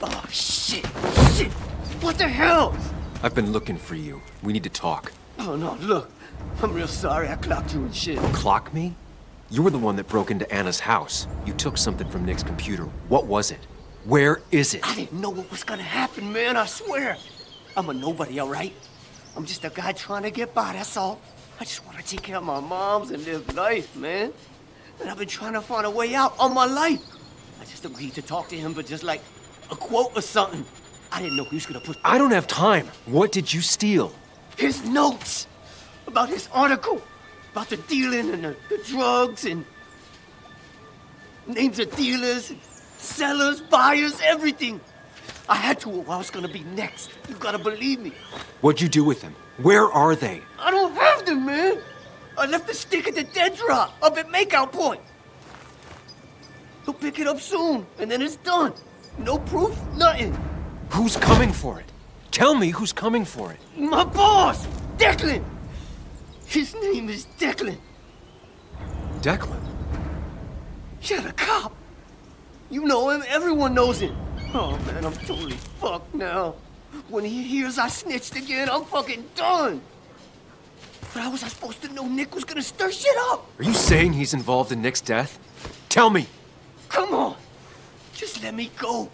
Oh, shit! Shit! What the hell? I've been looking for you. We need to talk. Oh, no, look. I'm real sorry I clocked you and shit. Clock me? You were the one that broke into Anna's house. You took something from Nick's computer. What was it? Where is it? I didn't know what was gonna happen, man, I swear. I'm a nobody, all right? I'm just a guy trying to get by, that's all. I just want to take care of my moms and live life, man. And I've been trying to find a way out all my life. I just agreed to talk to him for just like a quote or something. I didn't know he was gonna put... I don't have time. What did you steal? His notes about his article, about the dealing and the drugs and names of dealers, sellers, buyers, everything. I had to or I was gonna be next. You gotta believe me. What'd you do with them? Where are they? I don't have them, man. I left the stick at the dead drop up at Makeout Point. He'll pick it up soon, and then it's done. No proof, nothing. Who's coming for it? Tell me who's coming for it. My boss, Declan. His name is Declan. Declan? Yeah, the cop. You know him, everyone knows him. Oh, man, I'm totally fucked now. When he hears I snitched again, I'm fucking done. But how was I supposed to know Nick was gonna stir shit up? Are you saying he's involved in Nick's death? Tell me. Come on. Just let me go.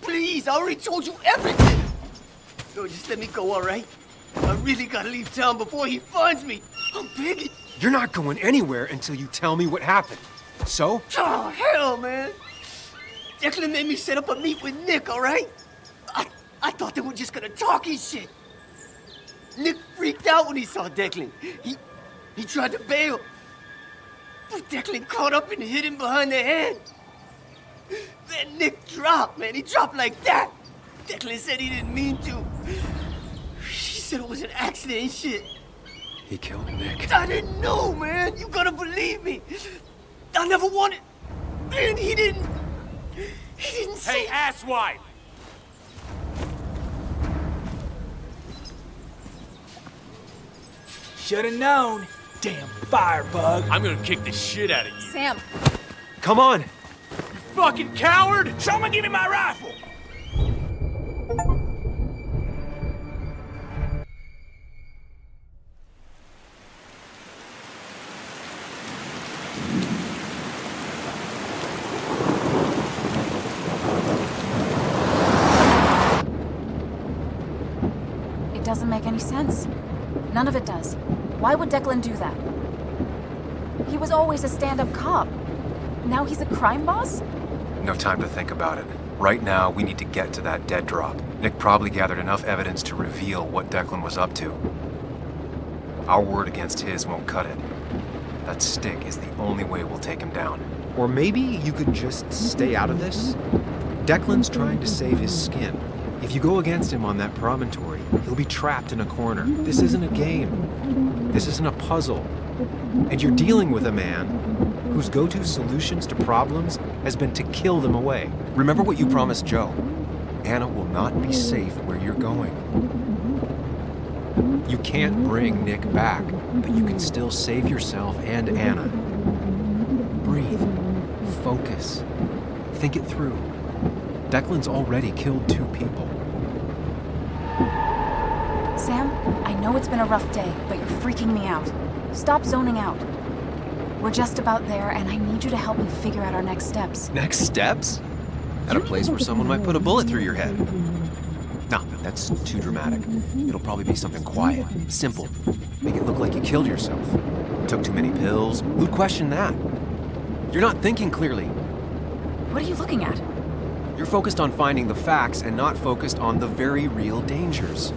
Please, I already told you everything. No, just let me go, all right? I really gotta leave town before he finds me. I'm begging. You're not going anywhere until you tell me what happened. So? Oh, hell, man. Declan made me set up a meet with Nick, all right? I thought they were just gonna talk his shit. Nick freaked out when he saw Declan. He tried to bail. But Declan caught up and hit him behind the head. Then Nick dropped, man. He dropped like that. Declan said he didn't mean to. He said it was an accident and shit. He killed Nick. I didn't know, man. You gotta believe me. I never wanted... And he didn't say... Hey, asswipe! Should've known. Damn firebug. I'm gonna kick the shit out of you. Sam. Come on. fucking coward! Someone give me my rifle! It doesn't make any sense. None of it does. Why would Declan do that? He was always a stand-up cop. Now he's a crime boss? No time to think about it. Right now, we need to get to that dead drop. Nick probably gathered enough evidence to reveal what Declan was up to. Our word against his won't cut it. That stick is the only way we'll take him down. Or maybe you could just stay out of this? Declan's trying to save his skin. If you go against him on that promontory, he'll be trapped in a corner. This isn't a game. This isn't a puzzle. And you're dealing with a man whose go-to solutions to problems has been to kill them away. Remember what you promised Joe. Anna will not be safe where you're going. You can't bring Nick back, but you can still save yourself and Anna. Breathe. Focus. Think it through. Declan's already killed 2 people. Sam, I know it's been a rough day, but you're freaking me out. Stop zoning out. We're just about there, and I need you to help me figure out our next steps. Next steps? At a place where someone might put a bullet through your head. No, that's too dramatic. It'll probably be something quiet, simple. Make it look like you killed yourself. Took too many pills. Who'd question that? You're not thinking clearly. What are you looking at? You're focused on finding the facts and not focused on the very real dangers.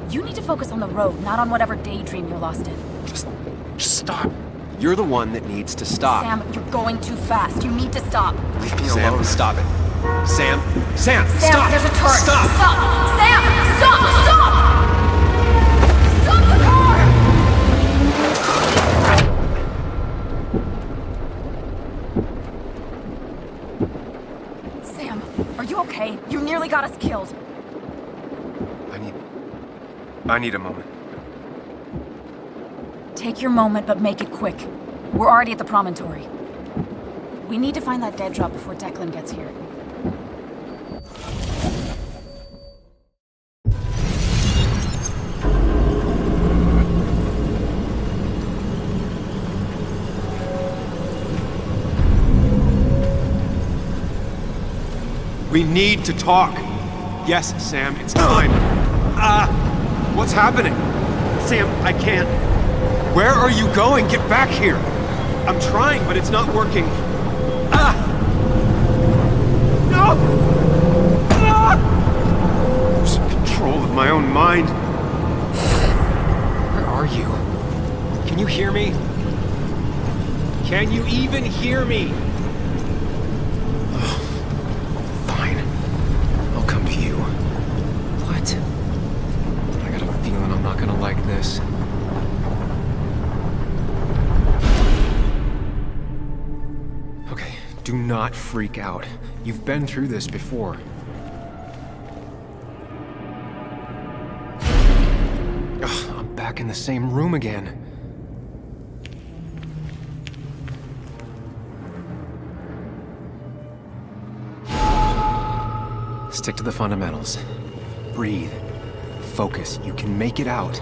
You need to focus on the road, not on whatever daydream you're lost in. Just stop. You're the one that needs to stop. Sam, you're going too fast. You need to stop. Leave me alone. Stop it. Sam, Sam, stop! There's a turret. Stop! Stop! Sam, stop! Stop! Stop the car! Sam, are you okay? You nearly got us killed. I need a moment. Take your moment, but make it quick. We're already at the promontory. We need to find that dead drop before Declan gets here. We need to talk. Yes, Sam, it's time. What's happening? Sam, I can't. Where are you going? Get back here. I'm trying, but it's not working. No! Losing control of my own mind. Where are you? Can you hear me? Can you even hear me? Fine. I'll come to you. What? I got a feeling I'm not gonna like this. Okay, do not freak out. You've been through this before. Ugh, I'm back in the same room again. Stick to the fundamentals. Breathe. Focus. You can make it out.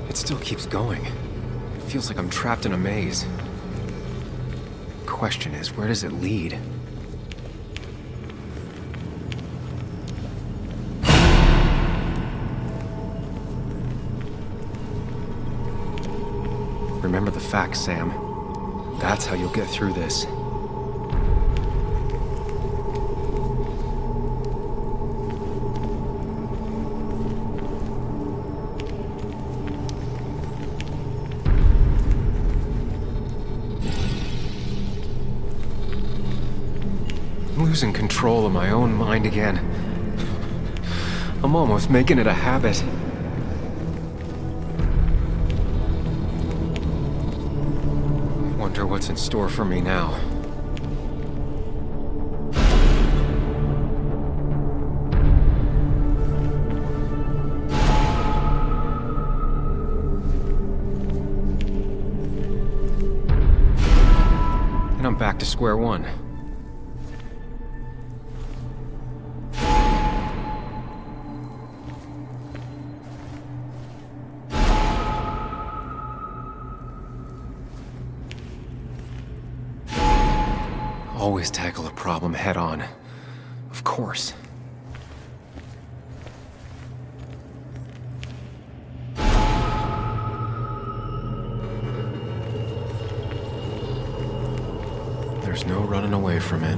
It still keeps going. It feels like I'm trapped in a maze. Question is, where does it lead? Remember the facts, Sam. That's how you'll get through this. Losing control of my own mind again. I'm almost making it a habit. Wonder what's in store for me now. back to square one. Always tackle a problem head on. Of course. There's no running away from it.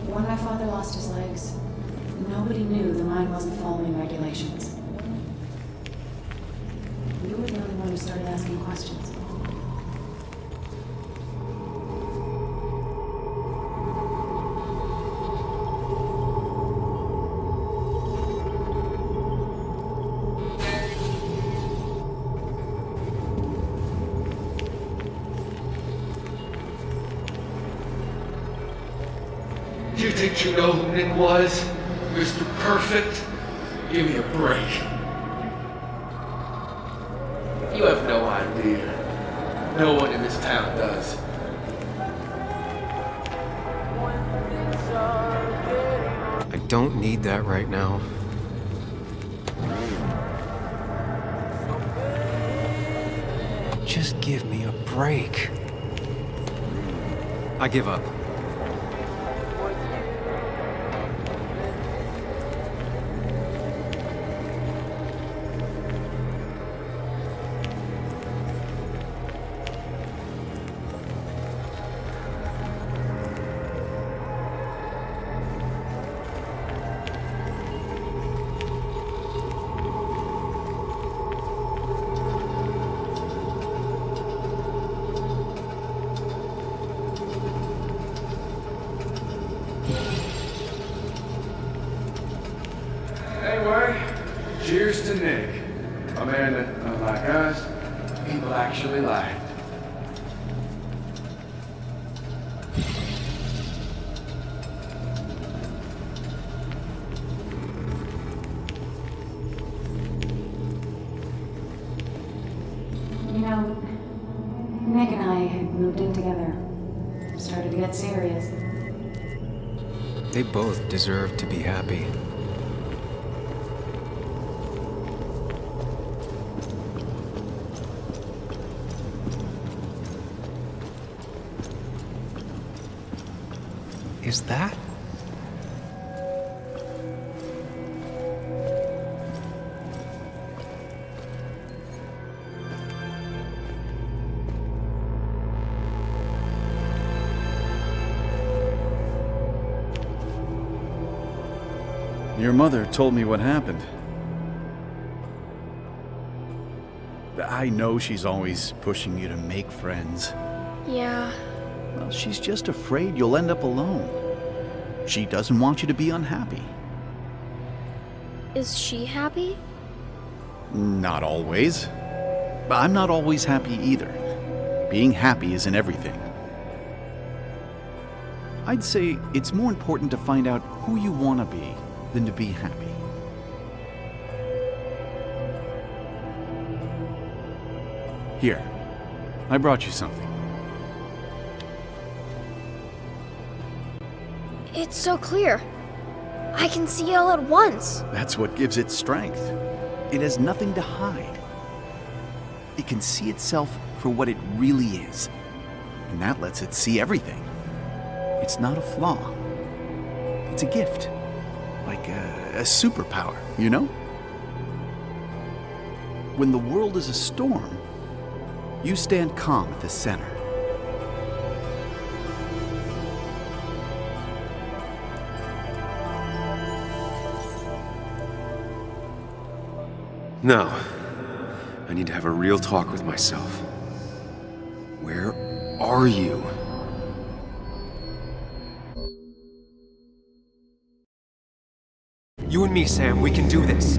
When my father lost his legs, nobody knew the mine wasn't following regulations. You were the only one who started asking questions. You think you know who Nick was? Mr. Perfect? Give me a break. You have no idea. No one in this town does. I don't need that right now. Just give me a break. I give up. Anyway, cheers to Nick. A man that, unlike us, people actually liked. You know, Nick and I had moved in together. Started to get serious. They both deserve to be happy. Is that? Your mother told me what happened. I know she's always pushing you to make friends. Yeah. Well, she's just afraid you'll end up alone. She doesn't want you to be unhappy. Is she happy? Not always. But I'm not always happy either. Being happy isn't everything. I'd say it's more important to find out who you want to be than to be happy. Here, I brought you something. It's so clear. I can see it all at once. That's what gives it strength. It has nothing to hide. It can see itself for what it really is. And that lets it see everything. It's not a flaw. It's a gift. Like a superpower, you know? When the world is a storm, you stand calm at the center. No. I need to have a real talk with myself. Where are you? You and me, Sam, we can do this.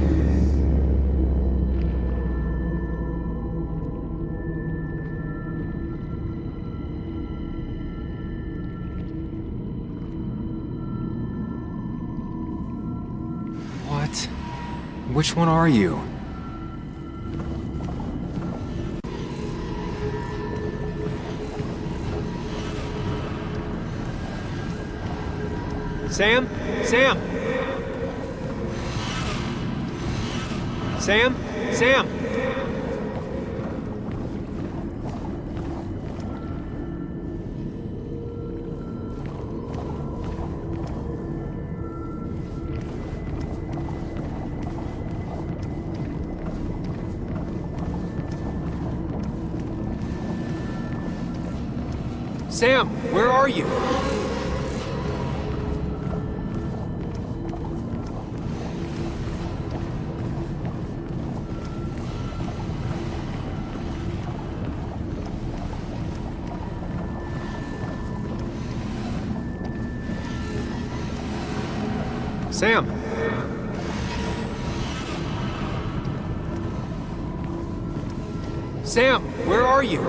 What? Which one are you? Sam? Sam? Sam? Sam? Sam, where are you? Sam! Sam, where are you?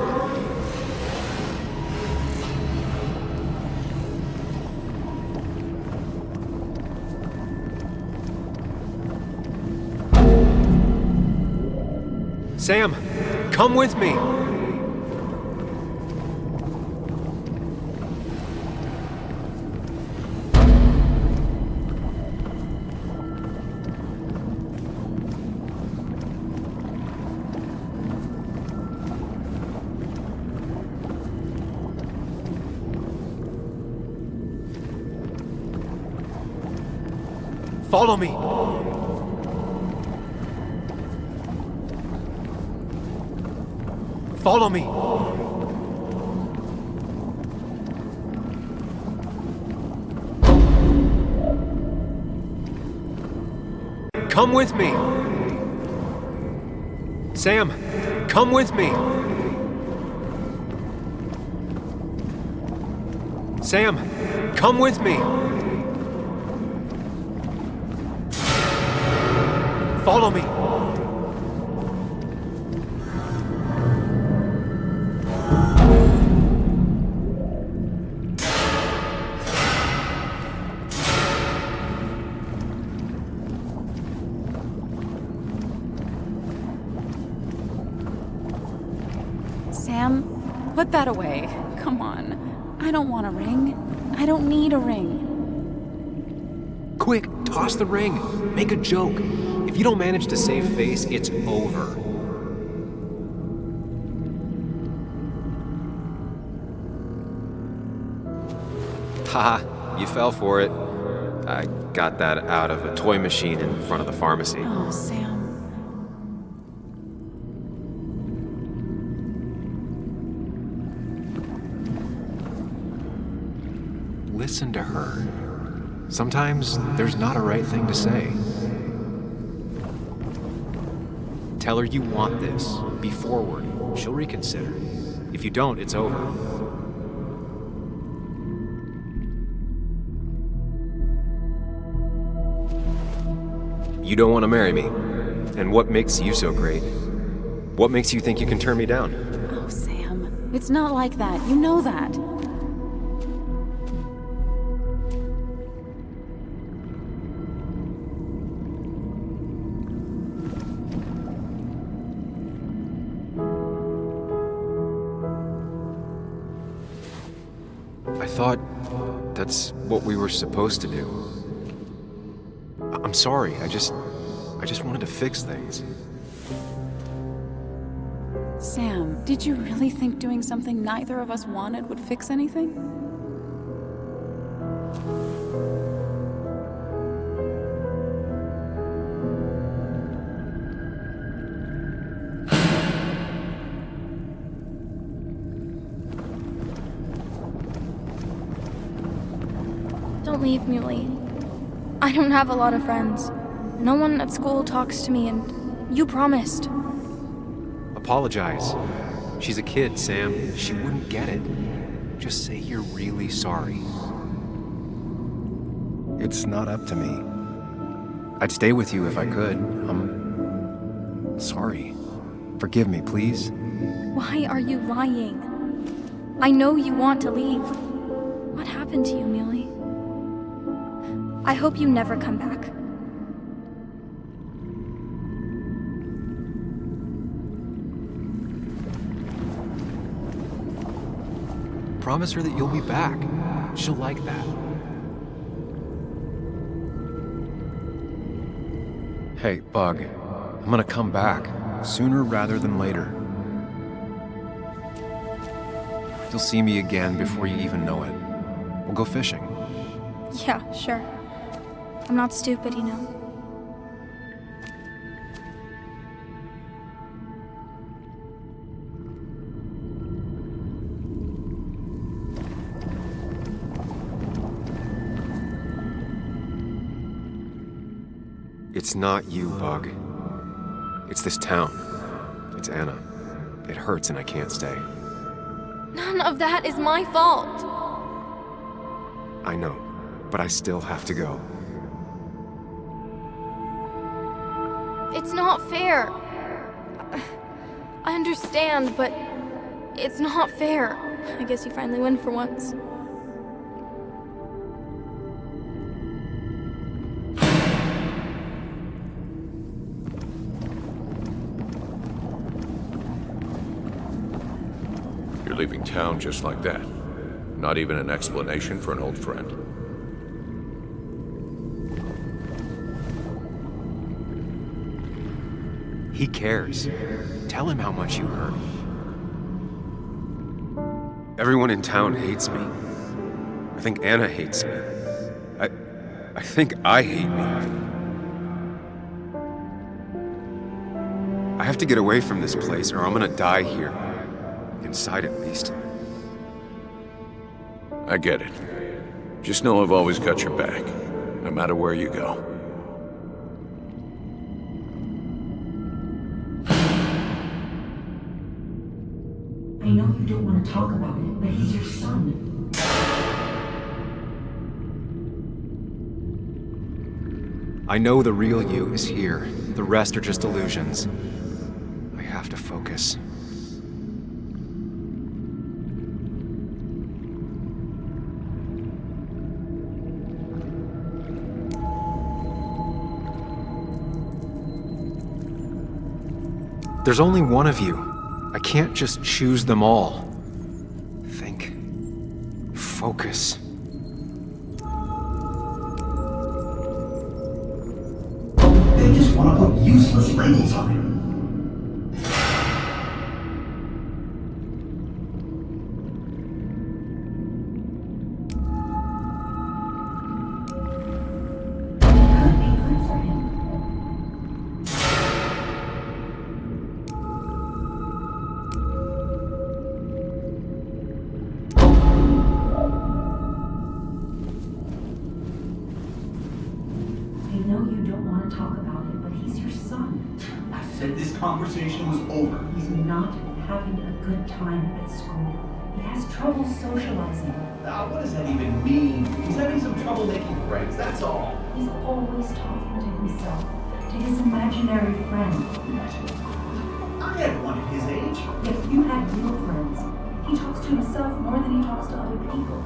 Sam, come with me. Follow me. Follow me. Come with me. Sam, come with me. Sam, come with me. Follow me. Sam, put that away. Come on. I don't want a ring. I don't need a ring. Quick, toss the ring. Make a joke. If you don't manage to save face, it's over. Haha, you fell for it. I got that out of a toy machine in front of the pharmacy. Oh, Sam. Listen to her. Sometimes there's not a right thing to say. Tell her you want this. Be forward. She'll reconsider. If you don't, it's over. You don't want to marry me. And what makes you so great? What makes you think you can turn me down? Oh, Sam. It's not like that. You know that. I thought that's what we were supposed to do. I'm sorry, I just wanted to fix things. Sam, did you really think doing something neither of us wanted would fix anything? Don't leave, Muley. I don't have a lot of friends. No one at school talks to me, and you promised. Apologize. She's a kid, Sam. She wouldn't get it. Just say you're really sorry. It's not up to me. I'd stay with you if I could. I'm sorry. Forgive me, please. Why are you lying? I know you want to leave. What happened to you, Muley? I hope you never come back. Promise her that you'll be back. She'll like that. Hey, Bug, I'm gonna come back, sooner rather than later. You'll see me again before you even know it. We'll go fishing. Yeah, sure. I'm not stupid, you know. It's not you, Bug. It's this town. It's Anna. It hurts and I can't stay. None of that is my fault. I know, but I still have to go. It's not fair. I understand, but it's not fair. I guess you finally win for once. You're leaving town just like that. Not even an explanation for an old friend. He cares. Tell him how much you hurt. Everyone in town hates me. I think Anna hates me. I think I hate me. I have to get away from this place or I'm gonna die here. Inside at least. I get it. Just know I've always got your back, no matter where you go. I know you don't want to talk about it, but he's your son. I know the real you is here. The rest are just illusions. I have to focus. There's only one of you. I can't just choose them all. Think. Focus. They just want to put useless labels on it. Conversation was over. He's not having a good time at school. He has trouble socializing. What does that even mean? He's having some trouble making friends, that's all. He's always talking to himself, to his imaginary friend. I had one at his age. If you had real friends, he talks to himself more than he talks to other people.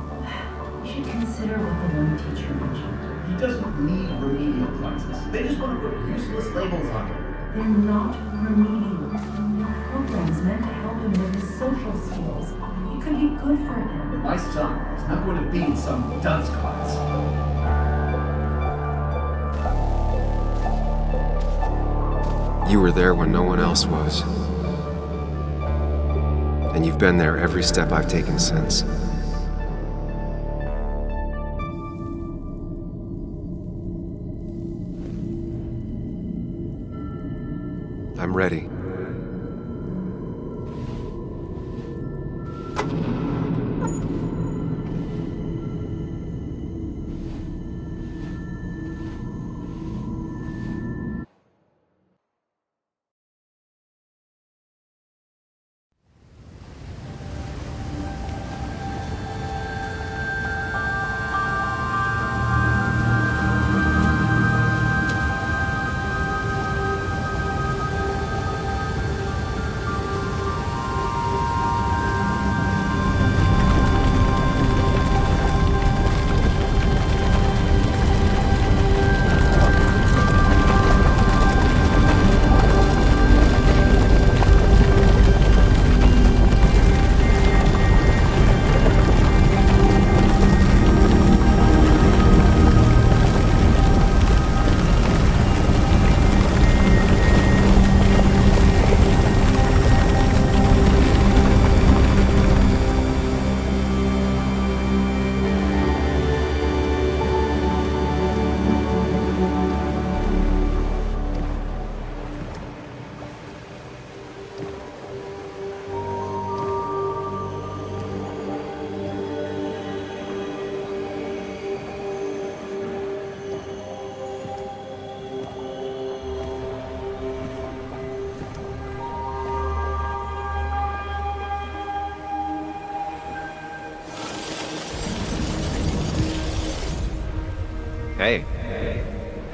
You should consider what the one teacher mentioned. He doesn't need remedial classes. They just want to put useless labels on him. They're not remedial. They're programs meant to help him with his social skills. It could be good for him. My son is not going to be in some dunce class. You were there when no one else was. And you've been there every step I've taken since. I'm ready.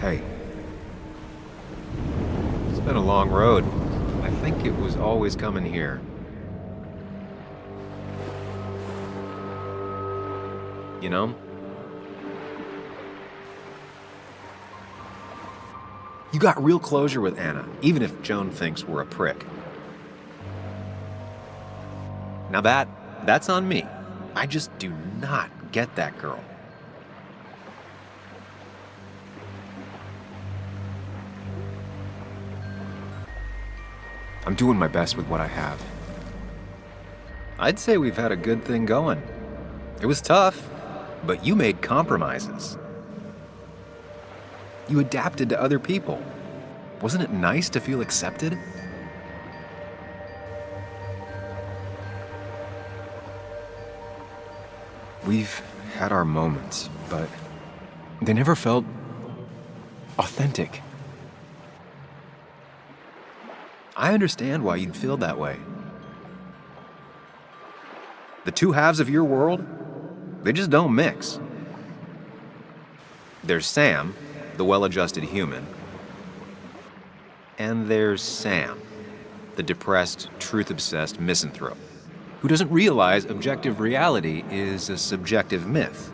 Hey. It's been a long road. I think it was always coming here. You know? You got real closure with Anna, even if Joan thinks we're a prick. Now that's on me. I just do not get that girl. I'm doing my best with what I have. I'd say we've had a good thing going. It was tough, but you made compromises. You adapted to other people. Wasn't it nice to feel accepted? We've had our moments, but they never felt authentic. I understand why you'd feel that way. The two halves of your world, they just don't mix. There's Sam, the well-adjusted human, and there's Sam, the depressed, truth-obsessed misanthrope, who doesn't realize objective reality is a subjective myth.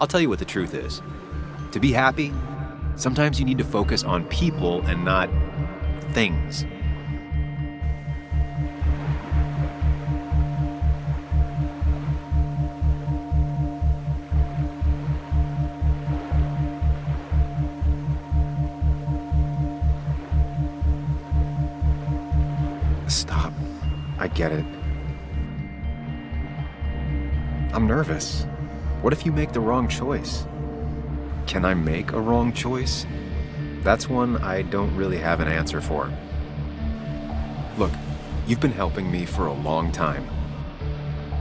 I'll tell you what the truth is. To be happy, sometimes you need to focus on people and not things. Stop. I get it. I'm nervous. What if you make the wrong choice? Can I make a wrong choice? That's one I don't really have an answer for. Look, you've been helping me for a long time.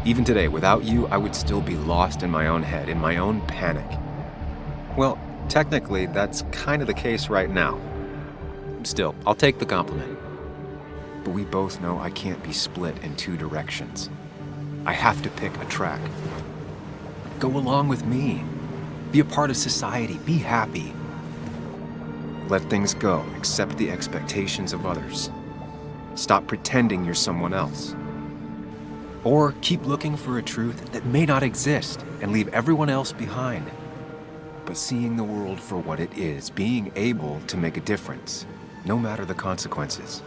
Even today, without you, I would still be lost in my own head, in my own panic. Well, technically, that's kind of the case right now. Still, I'll take the compliment. But we both know I can't be split in two directions. I have to pick a track. Go along with me. Be a part of society. Be happy. Let things go. Accept the expectations of others. Stop pretending you're someone else. Or keep looking for a truth that may not exist and leave everyone else behind. But seeing the world for what it is, being able to make a difference, no matter the consequences.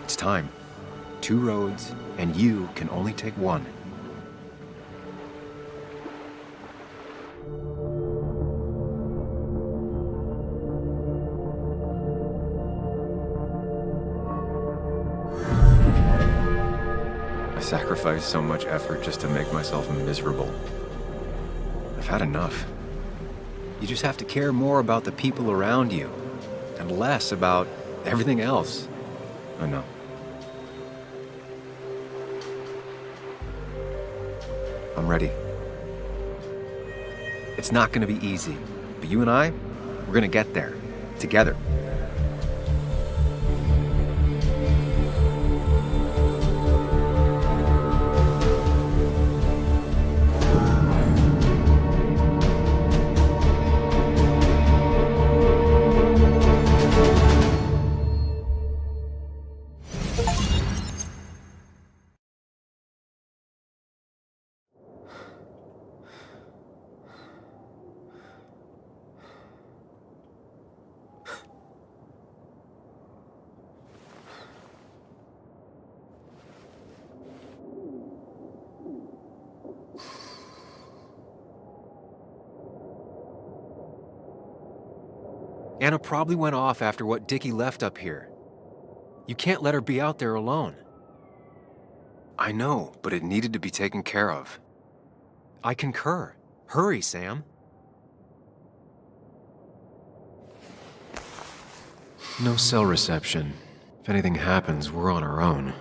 It's time. Two roads, and you can only take one. I sacrificed so much effort just to make myself miserable. I've had enough. You just have to care more about the people around you, and less about everything else. I know. I'm ready. It's not gonna be easy, but you and I, we're gonna get there, together. Anna probably went off after what Dickie left up here. You can't let her be out there alone. I know, but it needed to be taken care of. I concur. Hurry, Sam. No cell reception. If anything happens, we're on our own.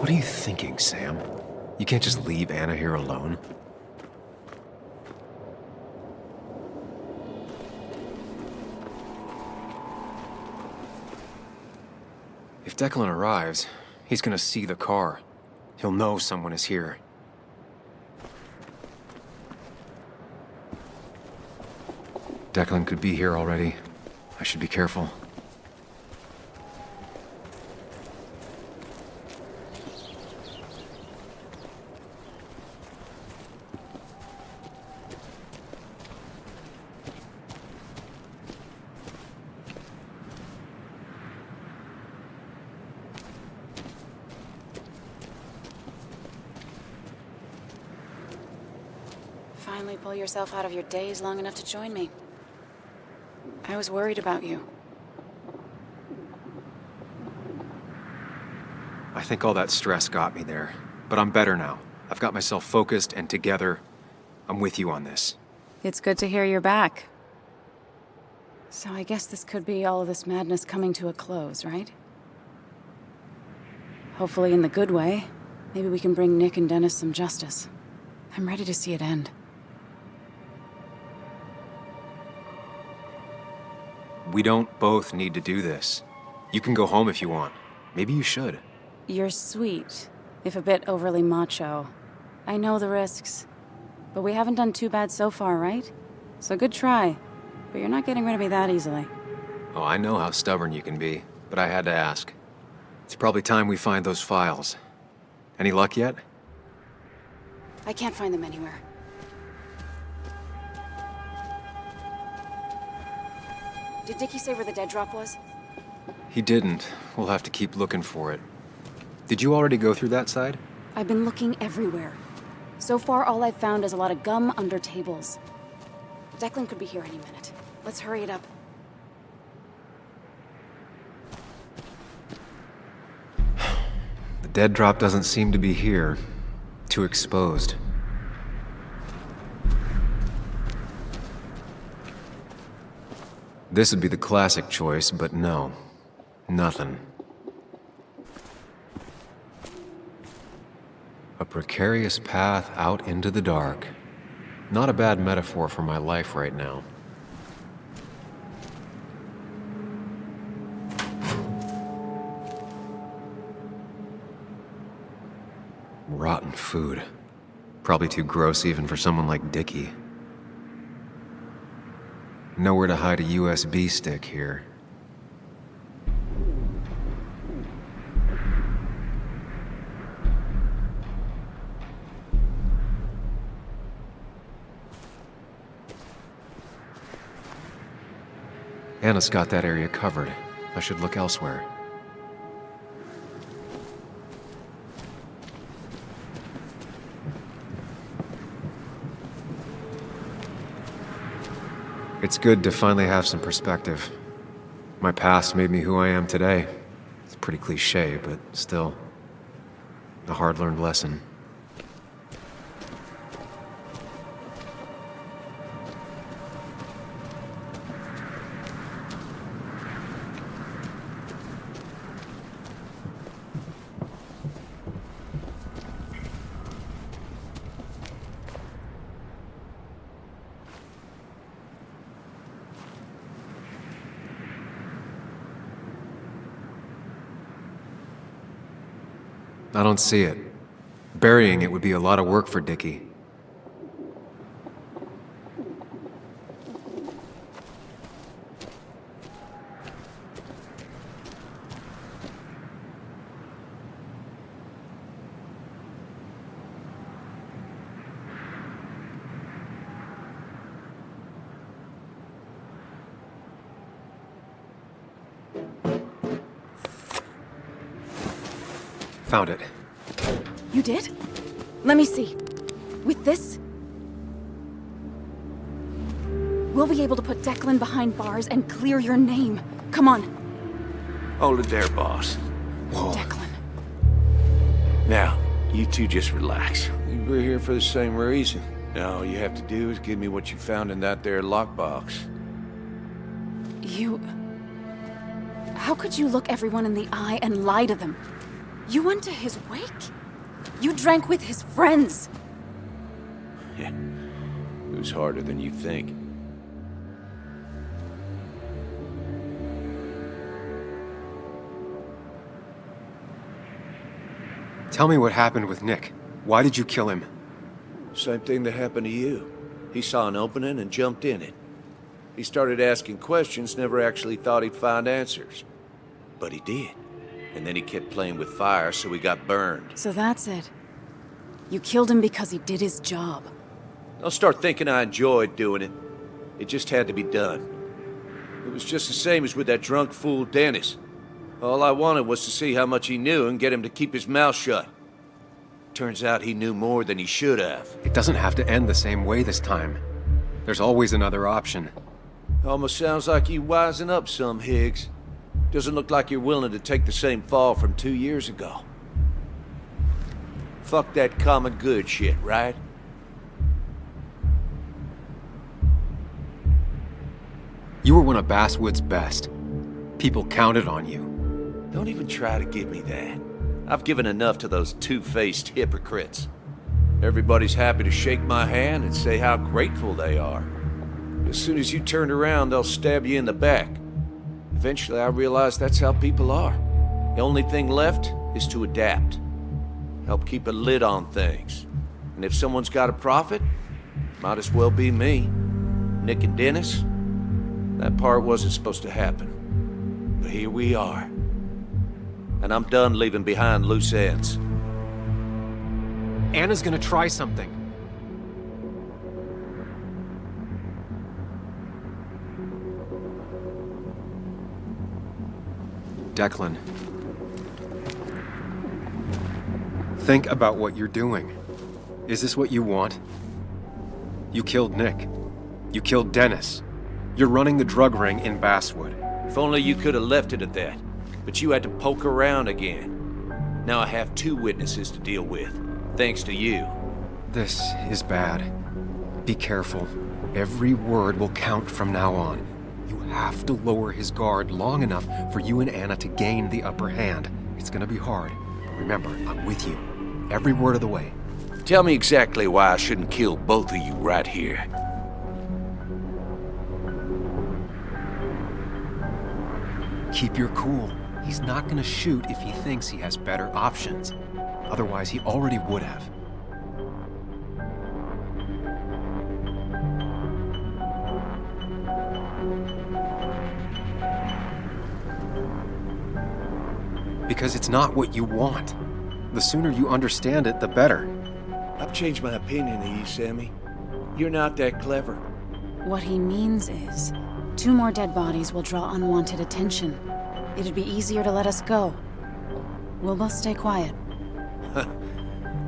What are you thinking, Sam? You can't just leave Anna here alone. If Declan arrives, he's gonna see the car. He'll know someone is here. Declan could be here already. I should be careful. Finally pull yourself out of your daze long enough to join me. I was worried about you. I think all that stress got me there, but I'm better now. I've got myself focused and together. I'm with you on this. It's good to hear you're back. So I guess this could be all of this madness coming to a close, right? Hopefully in the good way. Maybe we can bring Nick and Dennis some justice. I'm ready to see it end. We don't both need to do this. You can go home if you want. Maybe you should. You're sweet, if a bit overly macho. I know the risks. But we haven't done too bad so far, right? So good try. But you're not getting rid of me that easily. Oh, I know how stubborn you can be, but I had to ask. It's probably time we find those files. Any luck yet? I can't find them anywhere. Did Dickie say where the dead drop was? He didn't. We'll have to keep looking for it. Did you already go through that side? I've been looking everywhere. So far, all I've found is a lot of gum under tables. Declan could be here any minute. Let's hurry it up. The dead drop doesn't seem to be here. Too exposed. This would be the classic choice, but no. Nothing. A precarious path out into the dark. Not a bad metaphor for my life right now. Rotten food. Probably too gross even for someone like Dickie. Nowhere to hide a USB stick here. Anna's got that area covered. I should look elsewhere. It's good to finally have some perspective. My past made me who I am today. It's pretty cliche, but still, a hard-learned lesson. I don't see it. Burying it would be a lot of work for Dickie. Found it. You did? Let me see. With this, we'll be able to put Declan behind bars and clear your name. Come on. Hold it there, boss. Whoa. Declan. Now, you two just relax. We're here for the same reason. All you have to do is give me what you found in that there lockbox. You... How could you look everyone in the eye and lie to them? You went to his wake? You drank with his friends. Yeah, it was harder than you think. Tell me what happened with Nick. Why did you kill him? Same thing that happened to you. He saw an opening and jumped in it. He started asking questions, never actually thought he'd find answers. But he did. And then he kept playing with fire, so he got burned. So that's it. You killed him because he did his job. Don't start thinking I enjoyed doing it. It just had to be done. It was just the same as with that drunk fool Dennis. All I wanted was to see how much he knew and get him to keep his mouth shut. Turns out he knew more than he should have. It doesn't have to end the same way this time. There's always another option. Almost sounds like you wising up some, Higgs. Doesn't look like you're willing to take the same fall from 2 years ago. Fuck that common good shit, right? You were one of Basswood's best. People counted on you. Don't even try to give me that. I've given enough to those two-faced hypocrites. Everybody's happy to shake my hand and say how grateful they are. As soon as you turn around, they'll stab you in the back. Eventually, I realized that's how people are. The only thing left is to adapt. Help keep a lid on things. And if someone's got a profit, might as well be me. Nick and Dennis, that part wasn't supposed to happen. But here we are. And I'm done leaving behind loose ends. Anna's gonna try something. Declan. Think about what you're doing. Is this what you want? You killed Nick. You killed Dennis. You're running the drug ring in Basswood. If only you could have left it at that. But you had to poke around again. Now I have 2 witnesses to deal with, thanks to you. This is bad. Be careful. Every word will count from now on. You have to lower his guard long enough for you and Anna to gain the upper hand. It's gonna be hard, but remember, I'm with you. Every word of the way. Tell me exactly why I shouldn't kill both of you right here. Keep your cool. He's not gonna shoot if he thinks he has better options. Otherwise, he already would have. Because it's not what you want. The sooner you understand it, the better. I've changed my opinion of you, Sammy. You're not that clever. What he means is, 2 more dead bodies will draw unwanted attention. It'd be easier to let us go. We'll both stay quiet.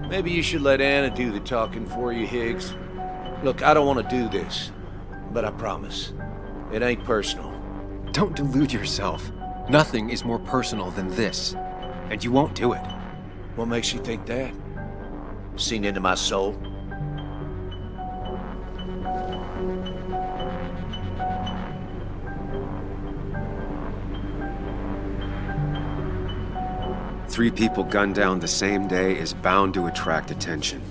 Maybe you should let Anna do the talking for you, Higgs. Look, I don't want to do this, but I promise. It ain't personal. Don't delude yourself. Nothing is more personal than this. And you won't do it. What makes you think that? Seen into my soul? Three people gunned down the same day is bound to attract attention.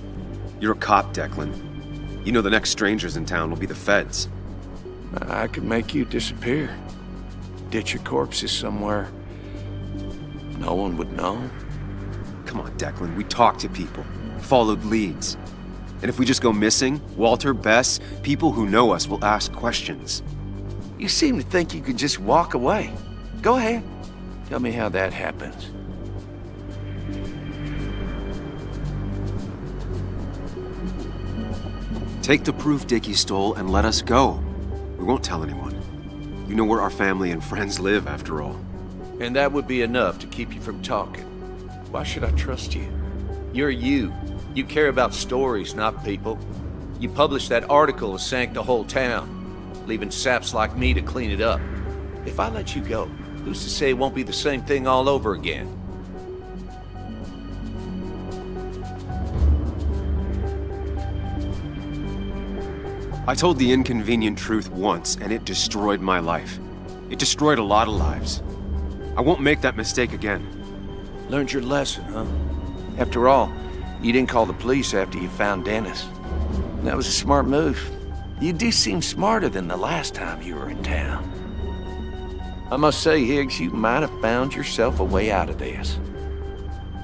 You're a cop, Declan. You know the next strangers in town will be the feds. I could make you disappear. Ditch your corpses somewhere. No one would know. Come on, Declan, we talked to people, followed leads. And if we just go missing, Walter, Bess, people who know us will ask questions. You seem to think you could just walk away. Go ahead. Tell me how that happens. Take the proof Dickie stole and let us go. We won't tell anyone. You know where our family and friends live, after all. And that would be enough to keep you from talking. Why should I trust you? You're you. You care about stories, not people. You published that article that sank the whole town, leaving saps like me to clean it up. If I let you go, who's to say it won't be the same thing all over again? I told the inconvenient truth once, and it destroyed my life. It destroyed a lot of lives. I won't make that mistake again. Learned your lesson, huh? After all, you didn't call the police after you found Dennis. That was a smart move. You do seem smarter than the last time you were in town. I must say, Higgs, you might have found yourself a way out of this.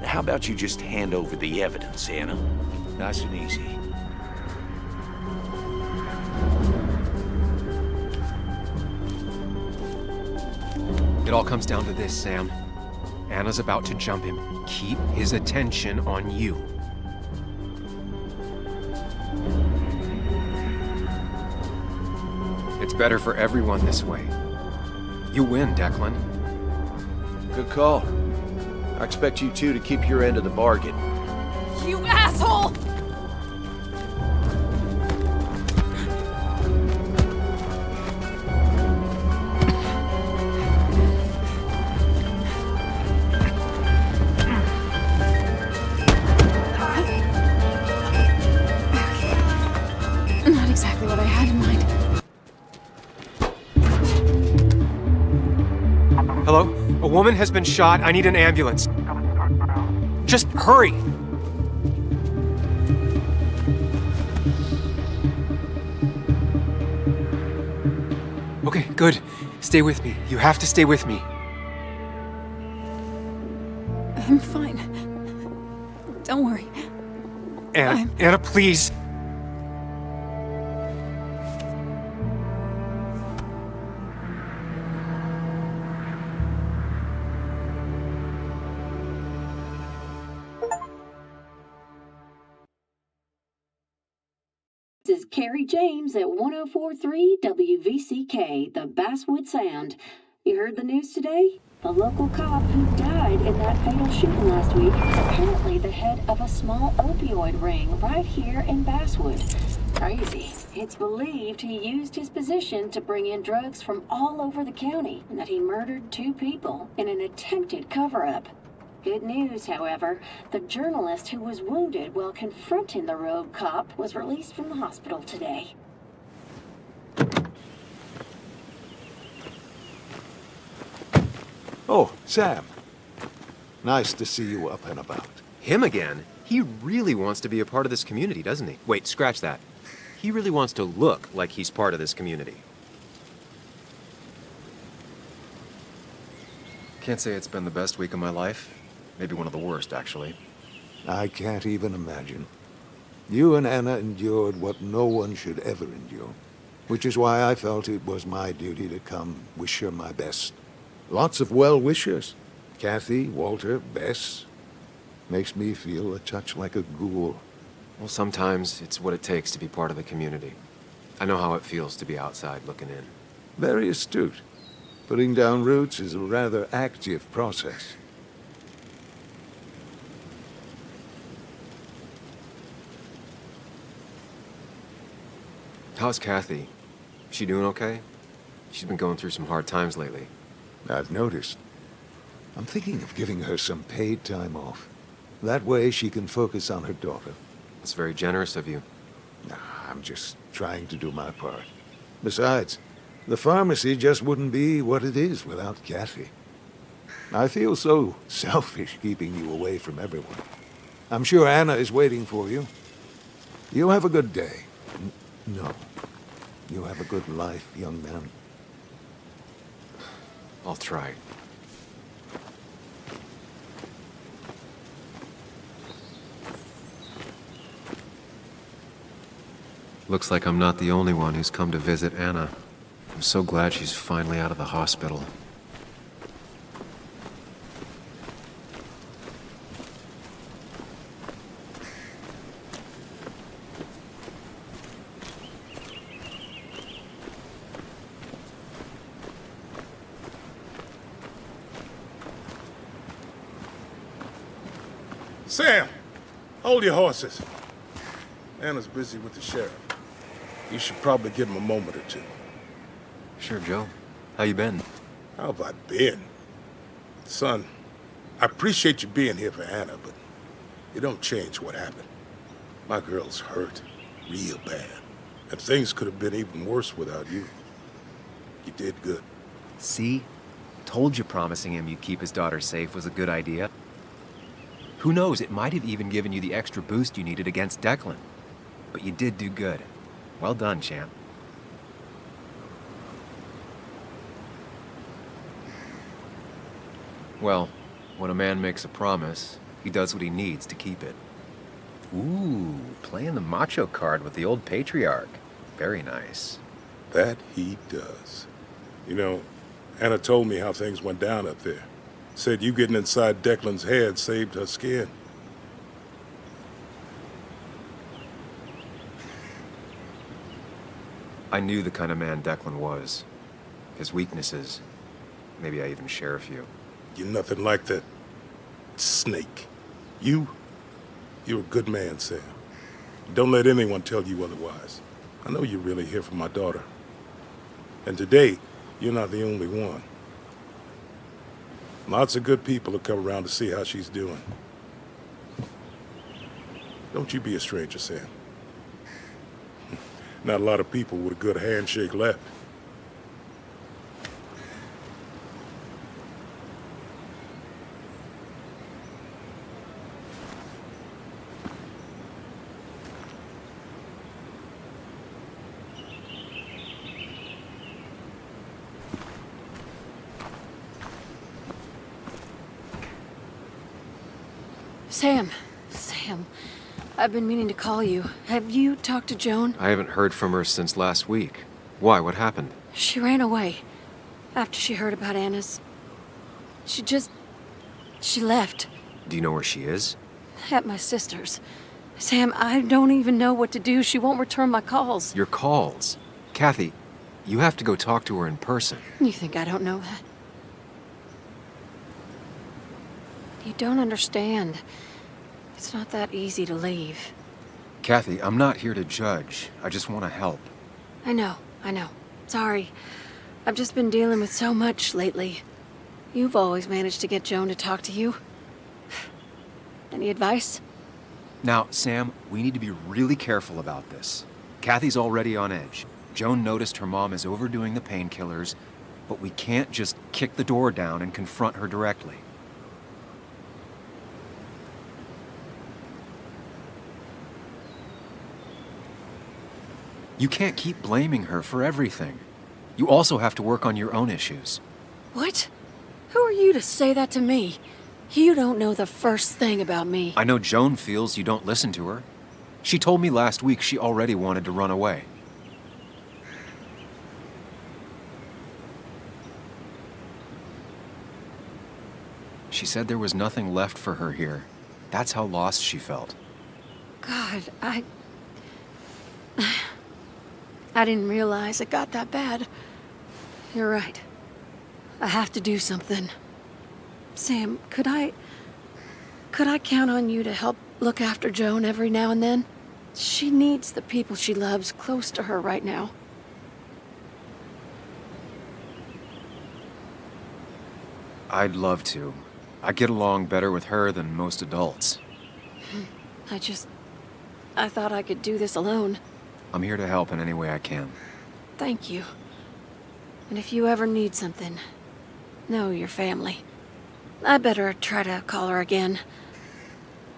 How about you just hand over the evidence, Anna? Nice and easy. It all comes down to this, Sam. Anna's about to jump him. Keep his attention on you. It's better for everyone this way. You win, Declan. Good call. I expect you two to keep your end of the bargain. You asshole! Not exactly what I had in mind. Hello? A woman has been shot. I need an ambulance. Just hurry! Okay, good. Stay with me. You have to stay with me. I'm fine. Don't worry. Anna, please. This is Carrie James at 1043 WVCK, the Basswood Sound. You heard the news today? The local cop who died in that fatal shooting last week is apparently the head of a small opioid ring right here in Basswood. Crazy. It's believed he used his position to bring in drugs from all over the county and that he murdered 2 people in an attempted cover-up. Good news, however, the journalist who was wounded while confronting the rogue cop was released from the hospital today. Oh, Sam. Nice to see you up and about. Him again? He really wants to be a part of this community, doesn't he? Wait, scratch that. He really wants to look like he's part of this community. Can't say it's been the best week of my life. Maybe one of the worst, actually. I can't even imagine. You and Anna endured what no one should ever endure, which is why I felt it was my duty to come wish her my best. Lots of well-wishers. Kathy, Walter, Bess. Makes me feel a touch like a ghoul. Well, sometimes it's what it takes to be part of the community. I know how it feels to be outside looking in. Very astute. Putting down roots is a rather active process. How's Kathy? She doing okay? She's been going through some hard times lately. I've noticed. I'm thinking of giving her some paid time off. That way she can focus on her daughter. That's very generous of you. I'm just trying to do my part. Besides, the pharmacy just wouldn't be what it is without Kathy. I feel so selfish keeping you away from everyone. I'm sure Anna is waiting for you. You have a good day. No. You have a good life, young man. I'll try. Looks like I'm not the only one who's come to visit Anna. I'm so glad she's finally out of the hospital. Sam, hold your horses. Anna's busy with the sheriff. You should probably give him a moment or two. Sure, Joe. How you been? How have I been? Son, I appreciate you being here for Anna, but it don't change what happened. My girl's hurt, real bad. And things could have been even worse without you. You did good. See? Told you promising him you'd keep his daughter safe was a good idea. Who knows, it might have even given you the extra boost you needed against Declan. But you did do good. Well done, champ. Well, when a man makes a promise, He does what he needs to keep it. Ooh, playing the macho card with the old patriarch. Very nice. That he does. You know, Anna told me how things went down up there. Said you getting inside Declan's head saved her skin. I knew the kind of man Declan was. His weaknesses. Maybe I even share a few. You're nothing like that snake. You're a good man, Sam. Don't let anyone tell you otherwise. I know you're really here for my daughter. And today, you're not the only one. Lots of good people will come around to see how she's doing. Don't you be a stranger, Sam. Not a lot of people with a good handshake left. Sam, I've been meaning to call you. Have you talked to Joan? I haven't heard from her since last week. Why? What happened? She ran away after she heard about Anna's. She left. Do you know where she is? At my sister's. Sam, I don't even know what to do. She won't return my calls. Your calls? Kathy, you have to go talk to her in person. You think I don't know that? You don't understand. It's not that easy to leave. Kathy, I'm not here to judge. I just want to help. I know. Sorry. I've just been dealing with so much lately. You've always managed to get Joan to talk to you. Any advice? Now, Sam, we need to be really careful about this. Kathy's already on edge. Joan noticed her mom is overdoing the painkillers, but we can't just kick the door down and confront her directly. You can't keep blaming her for everything. You also have to work on your own issues. What? Who are you to say that to me? You don't know the first thing about me. I know Joan feels you don't listen to her. She told me last week she already wanted to run away. She said there was nothing left for her here. That's how lost she felt. God, I didn't realize it got that bad. You're right. I have to do something. Sam, could I count on you to help look after Joan every now and then? She needs the people she loves close to her right now. I'd love to. I get along better with her than most adults. I thought I could do this alone. I'm here to help in any way I can. Thank you. And if you ever need something, know your family. I better try to call her again.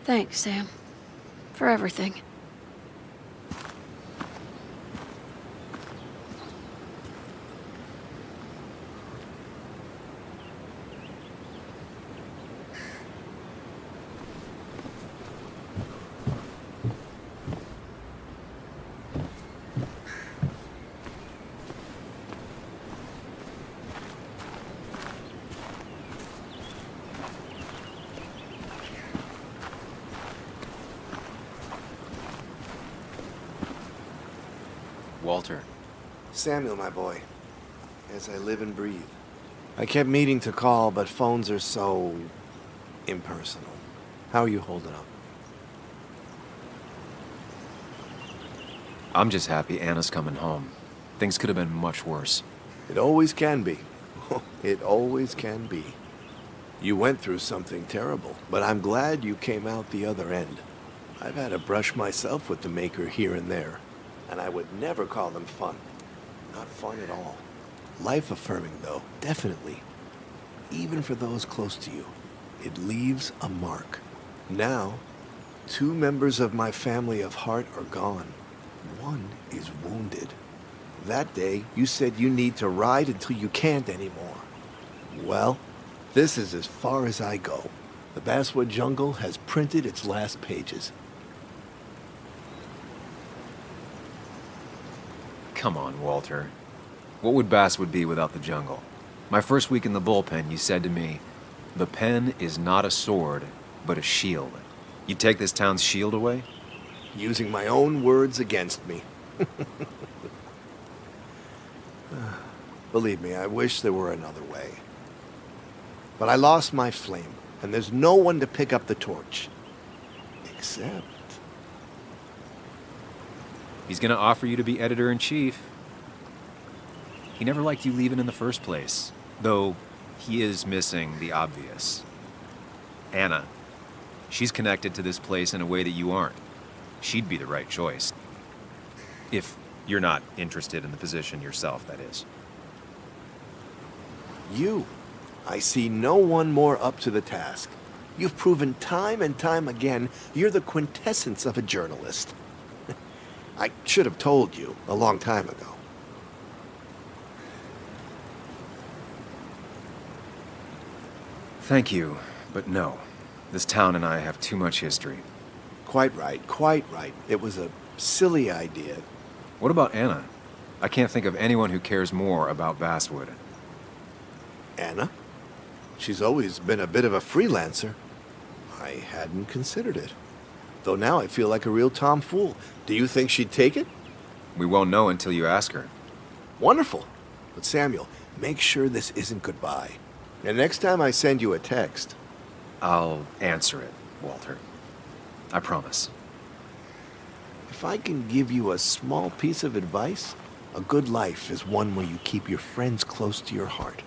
Thanks, Sam, for everything. Walter. Samuel, my boy. As I live and breathe. I kept meaning to call, but phones are so impersonal. How are you holding up? I'm just happy Anna's coming home. Things could have been much worse. It always can be. It always can be. You went through something terrible, but I'm glad you came out the other end. I've had a brush myself with the Maker here and there, and I would never call them fun. Not fun at all. Life-affirming, though, definitely. Even for those close to you, it leaves a mark. Now, 2 members of my family of heart are gone. One is wounded. That day, you said you need to ride until you can't anymore. Well, this is as far as I go. The Basswood jungle has printed its last pages. Come on, Walter. What would Basswood be without the jungle? My first week in the bullpen, you said to me, the pen is not a sword, but a shield. You take this town's shield away? Using my own words against me. Believe me, I wish there were another way. But I lost my flame, and there's no one to pick up the torch. Except... He's gonna offer you to be editor-in-chief. He never liked you leaving in the first place, though he is missing the obvious. Anna. She's connected to this place in a way that you aren't. She'd be the right choice. If you're not interested in the position yourself, that is. You. I see no one more up to the task. You've proven time and time again you're the quintessence of a journalist. I should have told you a long time ago. Thank you, but no. This town and I have too much history. Quite right, quite right. It was a silly idea. What about Anna? I can't think of anyone who cares more about Basswood. Anna? She's always been a bit of a freelancer. I hadn't considered it. Though now I feel like a real tomfool. Do you think she'd take it? We won't know until you ask her. Wonderful. But Samuel, make sure this isn't goodbye. And next time I send you a text... I'll answer it, Walter. I promise. If I can give you a small piece of advice, a good life is one where you keep your friends close to your heart.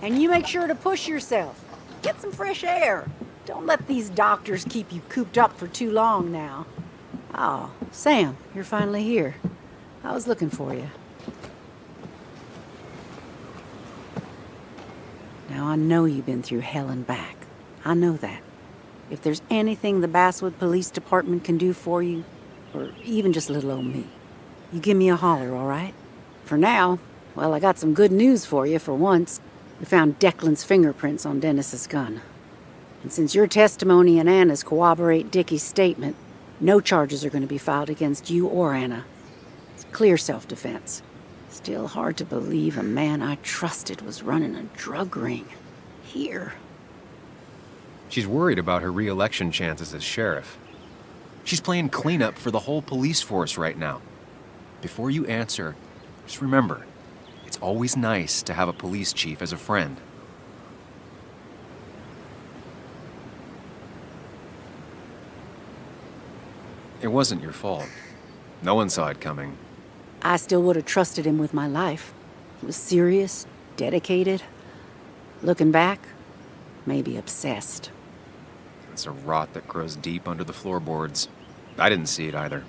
And you make sure to push yourself. Get some fresh air. Don't let these doctors keep you cooped up for too long now. Oh, Sam, you're finally here. I was looking for you. Now, I know you've been through hell and back. I know that. If there's anything the Basswood Police Department can do for you, or even just little old me, you give me a holler, all right? For now, well, I got some good news for you for once. We found Declan's fingerprints on Dennis's gun. And since your testimony and Anna's corroborate Dickie's statement, no charges are going to be filed against you or Anna. It's clear self-defense. Still hard to believe a man I trusted was running a drug ring. Here. She's worried about her re-election chances as sheriff. She's playing cleanup for the whole police force right now. Before you answer, just remember, it's always nice to have a police chief as a friend. It wasn't your fault. No one saw it coming. I still would have trusted him with my life. He was serious, dedicated. Looking back, maybe obsessed. It's a rot that grows deep under the floorboards. I didn't see it either.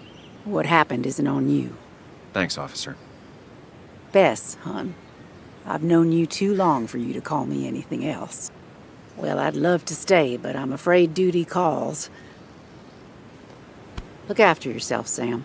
What happened isn't on you. Thanks, officer. Bess, hon. I've known you too long for you to call me anything else. Well, I'd love to stay, but I'm afraid duty calls. Look after yourself, Sam.